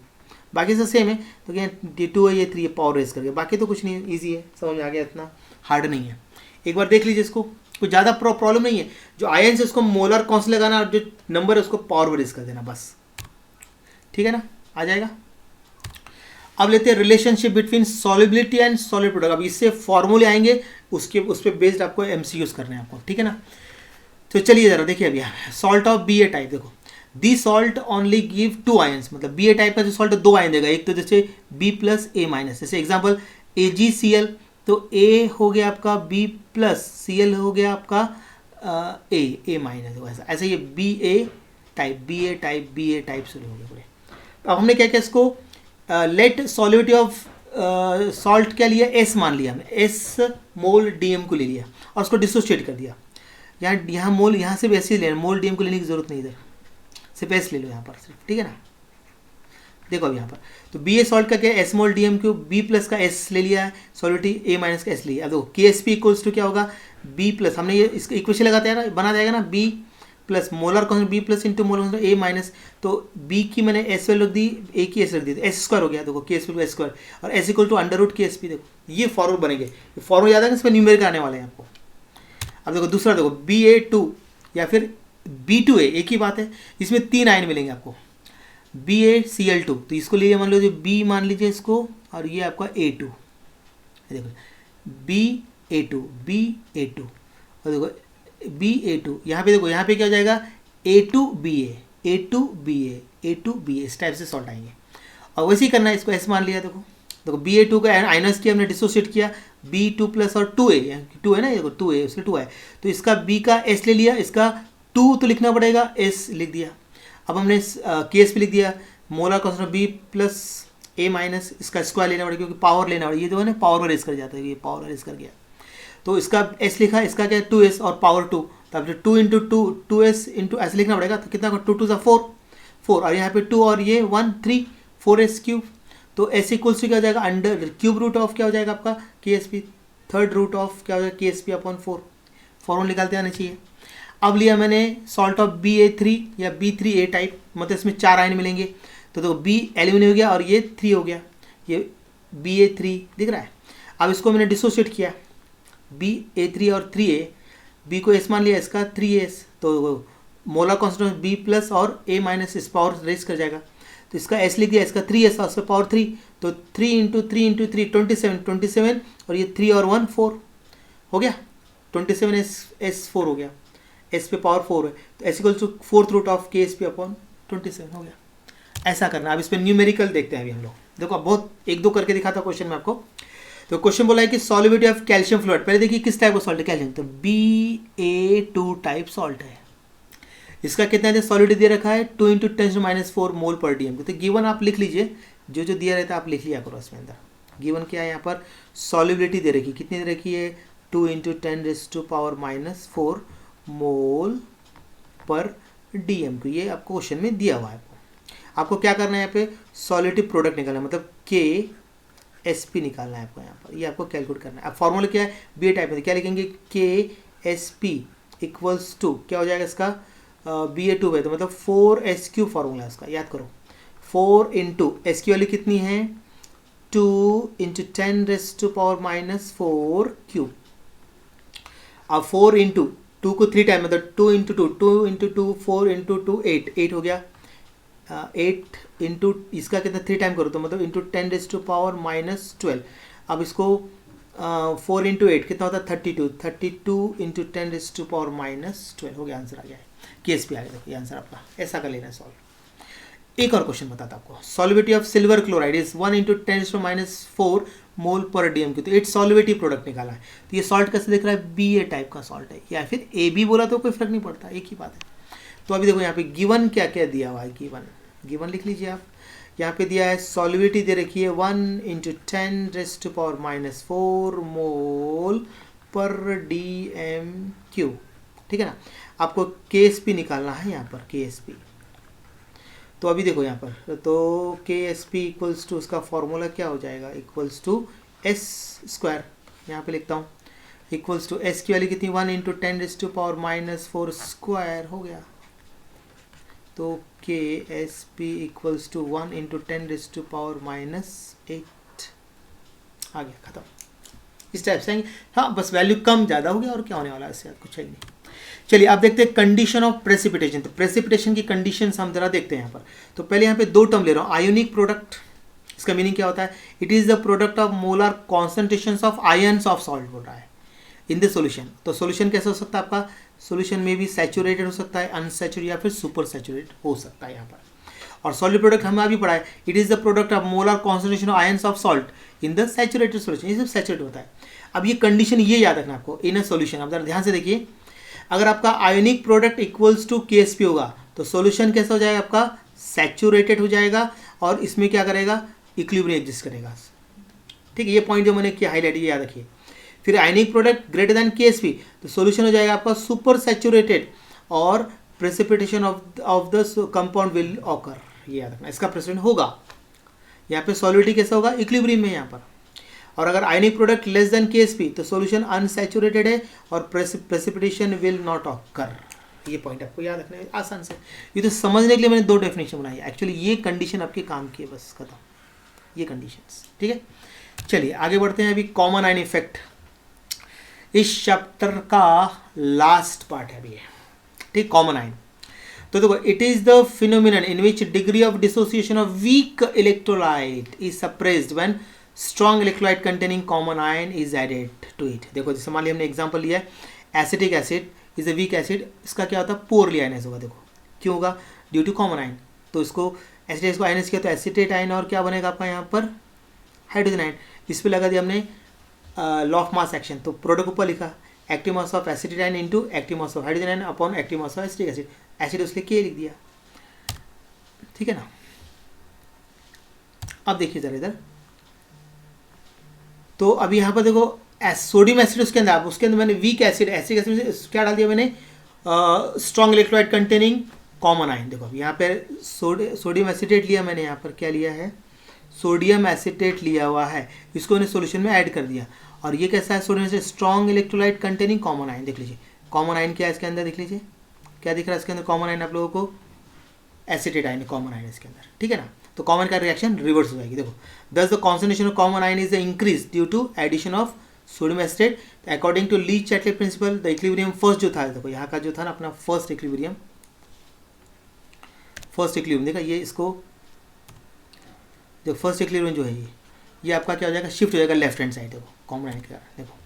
बाकी सब सेम है। तो यहाँ 2 है, ये 3 है, पावर रेस करके, बाकी तो कुछ नहीं है, ईजी है, समझ में आ गया, इतना हार्ड नहीं है। एक बार देख लीजिए इसको, कोई ज़्यादा प्रॉब्लम नहीं है। जो आयन से उसको मोलर कॉन्स लगाना और जो नंबर है उसको पावर में रेस कर देना, बस। ठीक है ना, आ जाएगा। अब लेते हैं relationship between solubility and solid product. अब इससे फॉर्मूले आएंगे, उस पर बेस्ड आपको MCQs करने हैं आपको, ठीक है ना। तो चलिए जरा देखिए अभी सॉल्ट ऑफ BA टाइप, देखो दी सॉल्ट ओनली गिव 2 आयंस, मतलब BA टाइप का जो सॉल्ट 2 आयन देगा, एक तो जैसे B+ A-, जैसे एग्जाम्पल AgCl, तो A हो गया आपका B+, Cl हो गया आपका A-, ऐसा ये BA टाइप शुरू हो गया पूरे। तो अब हमने क्या किया इसको, लेट सॉल्युबिलिटी ऑफ सॉल्ट क्या लिया, S मान लिया हमने, S मोल DM को ले लिया और उसको डिसोशिएट कर दिया। यहाँ मोल यहाँ से भी ऐसे ही लेना, मोल DM को लेने की जरूरत नहीं इधर, सिर्फ एस ले लो यहाँ पर सिर्फ, ठीक है ना। देखो अब यहाँ पर तो बी ए सॉल्ट का क्या है, S mole D M Q, B plus का एस ले लिया है, सॉलिडिटी ए माइनस का एस लिया। अब देखो K S P equals to क्या होगा, बी प्लस, हमने ये इसका इक्वेशन लगाते हैं ना, बना जाएगा ना B plus molar concentration B plus into molar concentration A minus, तो बी की मैंने एस वैल्यू रख दी, ए की एस रख दी, तो एस स्क्वायर हो गया। देखो K S P S square और S equal to under root K S P. देखो ये फॉर्मूला बनेंगे, फॉर्मूला याद है इस पर न्यूमेरिक आने वाले हैं आपको। अब देखो दूसरा देखो बी ए टू या फिर बी टू ए, एक ही बात है, इसमें 3 आयन मिलेंगे आपको, बी ए सी एल टू, तो इसको लीजिए मान लीजिए बी मान लीजिए इसको, और ये आपका ए टू, देखो B A to, B A two, और देखो बी ए टू, यहाँ पे देखो यहाँ पे क्या हो जाएगा, A to B A, A to B A, A to B A, इस टाइप से सॉल्ट आएंगे। और वैसे ही करना है, इसको एस मान लिया, देखो देखो बी ए टू का आइनस किया हमने, डिसोसिएट किया, बी टू प्लस और टू ए, टू है ना, देखो टू ए, उसके टू है, तो इसका बी का एस ले लिया, इसका टू तो लिखना पड़ेगा, एस लिख दिया। अब हमने के एस पी लिख दिया, मोलर कॉन्सेंट्रेशन बी प्लस ए माइनस, इसका स्क्वायर लेना पड़ेगा क्योंकि पावर लेना पड़ेगा, ये जो है ना पावर रेस कर जाता है, ये पावर रेस कर गया, तो इसका एस लिखा, इसका क्या है 2s और पावर 2, तब 2 इंटू टू, 2s इंटू ऐसे लिखना पड़ेगा, तो कितना 2 टू 4 और यहाँ पे 2 और ये 1 3, 4s क्यूब, तो एस इक्वल्स टू क्या हो जाएगा, अंडर क्यूब रूट ऑफ क्या हो जाएगा आपका K S P, third root of क्या हो जाएगा के एस पी अपॉन 4, फॉर्मूला निकालते आना चाहिए। अब लिया मैंने salt of B A three या बी थ्री ए टाइप, मतलब इसमें 4 आयन मिलेंगे, तो देखो बी एल्यूमिनियम हो गया और ये 3 हो गया, ये बी ए थ्री दिख रहा है। अब इसको मैंने डिसोसिएट किया, बी ए थ्री और 3a, बी को एस मान लिया, इसका 3s, तो मोलर कॉन्सेंट्रेशन बी प्लस और ए माइनस इस पावर रेस कर जाएगा, तो इसका एस लिख दिया, इसका 3s और उसका पावर 3, तो 3 इंटू 3 इंटू 3 27 और ये 3 और 1 4 हो गया, 27 एस 4 हो गया, एस पे पावर 4 है, तो S equals to fourth root of K S P upon 27 हो गया। ऐसा करना। अब इस पर न्यूमेरिकल देखते हैं अभी हम लोग, देखो बहुत एक दो करके दिखाता क्वेश्चन में आपको। तो क्वेश्चन बोला है कि सॉल्युबिलिटी ऑफ कैल्शियम फ्लोराइड, पहले देखिए किस टाइप का सॉल्ट है कैल्शियम, तो BA2 टाइप सॉल्ट है। इसका कितना है सॉलिडिटी दे रखा है 2 × 10⁻⁴ मोल पर डीएम। तो गिवन आप लिख लीजिए, जो जो दिया रहता है आप लिख लिया करो इसमें अंदर। गिवन क्या है यहाँ पर, सॉल्युबिलिटी दे रखी, कितनी दे रखी है 2 × 10⁻⁴ मोल पर डीएम को, ये आपको क्वेश्चन में दिया हुआ है। आपको क्या करना है यहाँ पे, सॉलिडिटी प्रोडक्ट निकालना है, मतलब KSP निकालना है आपको यहाँ पर, ये आपको कैलकुलेट करना है। अब फॉर्मूला क्या है बी टाइप में, क्या लिखेंगे KSP इक्वल्स टू क्या हो जाएगा इसका BA2 है, तो मतलब 4SQ फॉर्मूला इसका, याद करो 4 × SQ वाली कितनी है 2 × 10⁻⁴ क्यूब। अब 4 × 2 को 3 टाइम, मतलब 2 × 2 2 × 2 4 × 2 8 हो गया, 8 इंटू इसका कितना 3 टाइम करो तो मतलब इंटू 10⁻⁻12। अब इसको 4 × 8 कितना होता है 32 × 10⁻⁻12 हो गया, आंसर आ गया है, KSP आ गया। देखो ये आंसर आपका, ऐसा कर लेना है सॉल्व। एक और क्वेश्चन बताता आपको, solubility of silver chloride is 1 × 10⁻⁴ mole per DM की, तो इट्स सॉल्युबिलिटी प्रोडक्ट निकाला है। तो ये सॉल्ट कैसे दिख रहा है BA टाइप का सॉल्ट है, या फिर AB बोला तो कोई फर्क नहीं पड़ता, एक ही बात है। तो अभी देखो यहाँ पे गिवन क्या क्या दिया हुआ है, गिवन लिख लीजिए आप। यहाँ पे दिया है सॉल्युबिलिटी दे रखी है 1 × 10⁻⁴ मोल पर DMQ, ठीक है ना। आपको KSP निकालना है यहाँ पर, KSP। तो अभी देखो यहाँ पर, तो KSP इक्वल्स टू उसका फॉर्मूला क्या हो जाएगा, इक्वल्स टू S², यहाँ पे लिखता हूँ इक्वल्स टू S की वैल्यू कितनी 1 × 10⁻⁴ स्क्वायर हो गया, तो KSP इक्वल्स टू 1 × 10⁻⁸ आ गया, खत्म। इस टाइप से आएंगे, हाँ बस वैल्यू कम ज़्यादा हो गया और क्या होने वाला है, इससे कुछ है नहीं। चलिए आप देखते हैं कंडीशन ऑफ प्रेसिपिटेशन। तो प्रेसिपिटेशन की कंडीशन हम जरा देखते हैं यहाँ पर। तो पहले यहाँ पे 2 टर्म ले रहा हूँ, आयोनिक प्रोडक्ट, इसका मीनिंग क्या होता है, it is the product of molar concentration of ions of salt बोल रहा है इन द सॉल्यूशन। तो सॉल्यूशन कैसे हो सकता है आपका, सॉल्यूशन में भी सैचुरेटेड हो सकता है, अनसैचुरेटेड या फिर सुपर सैचुरेटेड हो सकता है यहाँ पर। और सॉलिड प्रोडक्ट हमें अभी पढ़ा है, it is the product of molar concentration of ions of salt in the saturated solution, ये सब सैचुरेट होता है। अब ये कंडीशन ये याद रखना आपको इन अ सॉल्यूशन। अब जरा ध्यान से देखिए, अगर आपका ionic product equals to KSP होगा तो सॉल्यूशन कैसा हो जाएगा आपका, सैचुरेटेड हो जाएगा, और इसमें क्या करेगा इक्विलिब्रियम एग्जिस्ट करेगा, ठीक है। ये पॉइंट जो मैंने किया हाईलाइट, ये याद रखिए। फिर ionic product greater than KSP तो सॉल्यूशन हो जाएगा आपका सुपर सैचुरेटेड, और precipitation of the compound will occur, ये याद रखना, इसका प्रेसिपिटेशन होगा। यहाँ पे सॉलिडिटी कैसा होगा, इक्विलिब्रियम में यहाँ पर। और अगर ionic product less than KSP तो सॉल्यूशन अनसैचुरेटेड है और प्रेसिपिटेशन विल नॉट ऑकर। ये पॉइंट आपको याद रखना है आसान से। ये तो समझने के लिए मैंने 2 डेफिनेशन बनाई है, एक्चुअली ये कंडीशन आपके काम की है, बस खत्म, ये कंडीशंस, ठीक है। चलिए आगे बढ़ते हैं। अभी कॉमन आयन इफेक्ट इस चैप्टर का लास्ट पार्ट है अभी ये, ठीक। कॉमन आयन तो देखो, it is the phenomenon in which degree of dissociation of weak electrolyte is suppressed when strong electrolyte containing common ion is added to it. देखो जैसे मान लिया हमने एग्जांपल लिया है, acetic acid is a weak acid, इसका क्या होता है, पोरली आयनाइज होगा। देखो क्यों होगा, ड्यू टू कॉमन आयन। तो इसको एसिटेट को आयनाइज किया तो एसिटेट आयन, और क्या बनेगा आपका यहाँ पर हाइड्रोजन आयन। इस पर लगा दिया हमने लॉ ऑफ मास एक्शन, तो प्रोडक्ट ऊपर लिखा active mass of acetate ion into active mass of hydrogen ion upon active mass of acetic acid, acid उसके के लिख दिया, ठीक है ना। अब देखिए जरा इधर, तो अभी यहाँ पर देखो सोडियम एसिड उसके अंदर मैंने वीक एसिड, एसिड एसिड में क्या डाल दिया मैंने, strong electrolyte containing common ion. देखो यहाँ पे सोडियम एसिटेट लिया मैंने, यहाँ पर क्या लिया है, सोडियम एसिटेट लिया हुआ है, इसको मैंने सोल्यूशन में ऐड कर दिया। और ये कैसा है, sodium acid strong electrolyte containing common ion. देख लीजिए कॉमन आयन क्या है इसके अंदर, देख लीजिए क्या दिख रहा है इसके अंदर, कॉमन आयन आप लोगों को एसिटेट आयन कॉमन आयन इसके अंदर, ठीक है ना। तो कॉमन का रिएक्शन रिवर्स हो जाएगी। देखो thus the concentration of common ion is increase due to addition of sodium acetate according to Le Chatelier principle. The equilibrium first जो था, देखो यहाँ का जो था ना अपना फर्स्ट इक्विलिब्रियम देखा, ये इसको देखो फर्स्ट इक्विलिब्रियम जो है ये आपका क्या हो जाएगा, शिफ्ट हो जाएगा लेफ्ट हैंड साइड। देखो कॉमन आयन का देखो,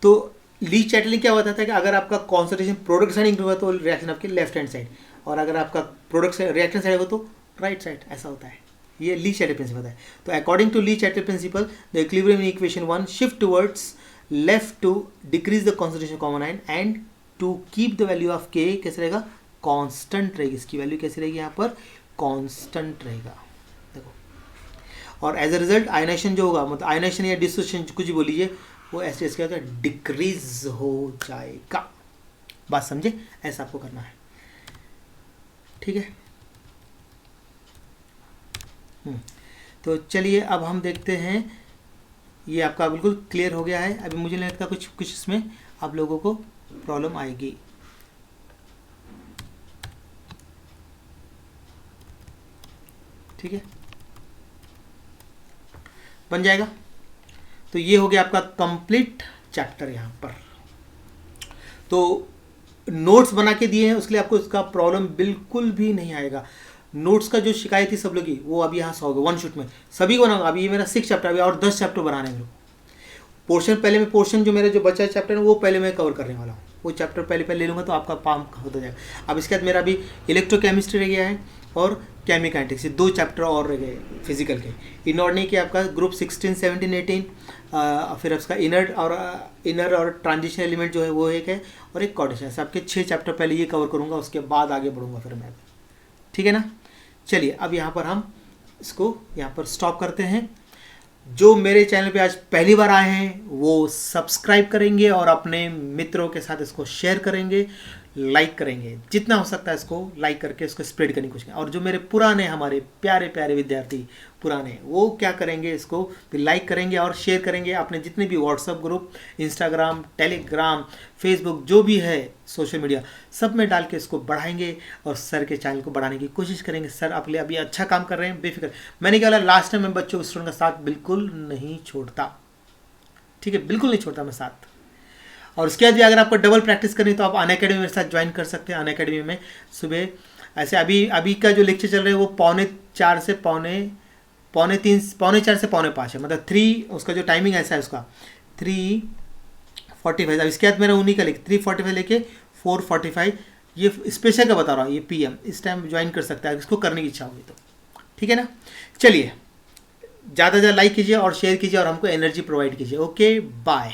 तो ली चैटलिंग क्या होता था कि अगर आपका कॉन्सेंट्रेशन प्रोडक्ट साइड होगा तो रिएक्शन आपके लेफ्ट हैंड साइड, और अगर आपका प्रोडक्ट रिएक्शन साइड होगा तो राइट साइड, ऐसा होता है। ये ली चैटलेट प्रिंसिपल है। तो according to Le Chatelier principle the equilibrium in equation 1 shift towards left to decrease the concentration common ion and to keep the value of K कैसे रहेगा, कांस्टेंट रहेगी। इसकी वैल्यू कैसे रहेगी यहाँ पर, कांस्टेंट रहेगा। देखो और एज अ रिजल्ट आयनाइजेशन जो होगा, मतलब आयनाइजेशन या डिसोसिएशन कुछ भी बोलिए, वो ऐसे क्या होता है, डिक्रीज हो जाएगा। बात समझे, ऐसा आपको करना है, ठीक है। तो चलिए अब हम देखते हैं, ये आपका बिल्कुल क्लियर हो गया है। अभी मुझे नहीं लगता कुछ इसमें आप लोगों को प्रॉब्लम आएगी। ठीक है, बन जाएगा। तो ये हो गया आपका कंप्लीट चैप्टर। यहाँ पर तो नोट्स बना के दिए हैं, उसके लिए आपको इसका प्रॉब्लम बिल्कुल भी नहीं आएगा। नोट्स का जो शिकायत थी सब लोग की, वो अभी यहाँ सॉल्व होगा 1 शूट में, सभी को बनाऊंगा। अभी ये मेरा 6 चैप्टर, अभी और 10 चैप्टर बनाने हैं। पोर्शन पहले में, पोर्शन जो मेरा जो बचा है चैप्टर है वो पहले मैं कवर करने वाला हूँ। वो चैप्टर पहले ले लूँगा तो आपका काम होता जाएगा। अब इसके बाद मेरा अभी इलेक्ट्रोकेमिस्ट्री रह गया है और केमिकैटिक्स, 2 चैप्टर और रह गए फिजिकल के। इनऑर्गेनिक के आपका ग्रुप 16, 17, 18, फिर उसका इनर और ट्रांजिशन एलिमेंट जो है वो एक है, और एक कोऑर्डिनेशन। ऐसे आपके 6 चैप्टर पहले ये कवर करूँगा, उसके बाद आगे बढ़ूँगा फिर मैं, ठीक है ना। चलिए अब यहाँ पर हम इसको यहाँ पर स्टॉप करते हैं। जो मेरे चैनल पे आज पहली बार आए हैं वो सब्सक्राइब करेंगे और अपने मित्रों के साथ इसको शेयर करेंगे, लाइक करेंगे, जितना हो सकता है इसको लाइक करके इसको स्प्रेड करने की कोशिश करें। और जो मेरे पुराने हमारे प्यारे प्यारे विद्यार्थी पुराने, वो क्या करेंगे, इसको भी लाइक करेंगे और शेयर करेंगे अपने जितने भी WhatsApp group, Instagram, Telegram, Facebook, जो भी है सोशल मीडिया, सब में डाल के इसको बढ़ाएंगे और सर के चैनल को बढ़ाने की कोशिश करेंगे। सर आप लिए अभी अच्छा काम कर रहे हैं, बेफिक्र। मैंने क्या बोला लास्ट टाइम, मैं बच्चों स्टूडेंट का साथ बिल्कुल नहीं छोड़ता, ठीक है, बिल्कुल नहीं छोड़ता मैं साथ। और उसके बाद भी अगर आपको डबल प्रैक्टिस करनी तो आप अनअकैडमी मेरे साथ ज्वाइन कर सकते हैं। अनअकैडमी में सुबह ऐसे अभी का जो लेक्चर चल रहे हैं वो 3:45 से 4:05 है, मतलब 3, उसका जो टाइमिंग ऐसा है उसका 3:45। अब इसके बाद मेरा उन्हीं का 3:45 लेके 4:45, ये स्पेशल का बता रहा हूँ, ये PM इस टाइम ज्वाइन कर सकता है इसको करने की इच्छा होगी तो, ठीक है ना। चलिए ज़्यादा से ज़्यादा लाइक कीजिए और शेयर कीजिए और हमको एनर्जी प्रोवाइड कीजिए। Okay bye.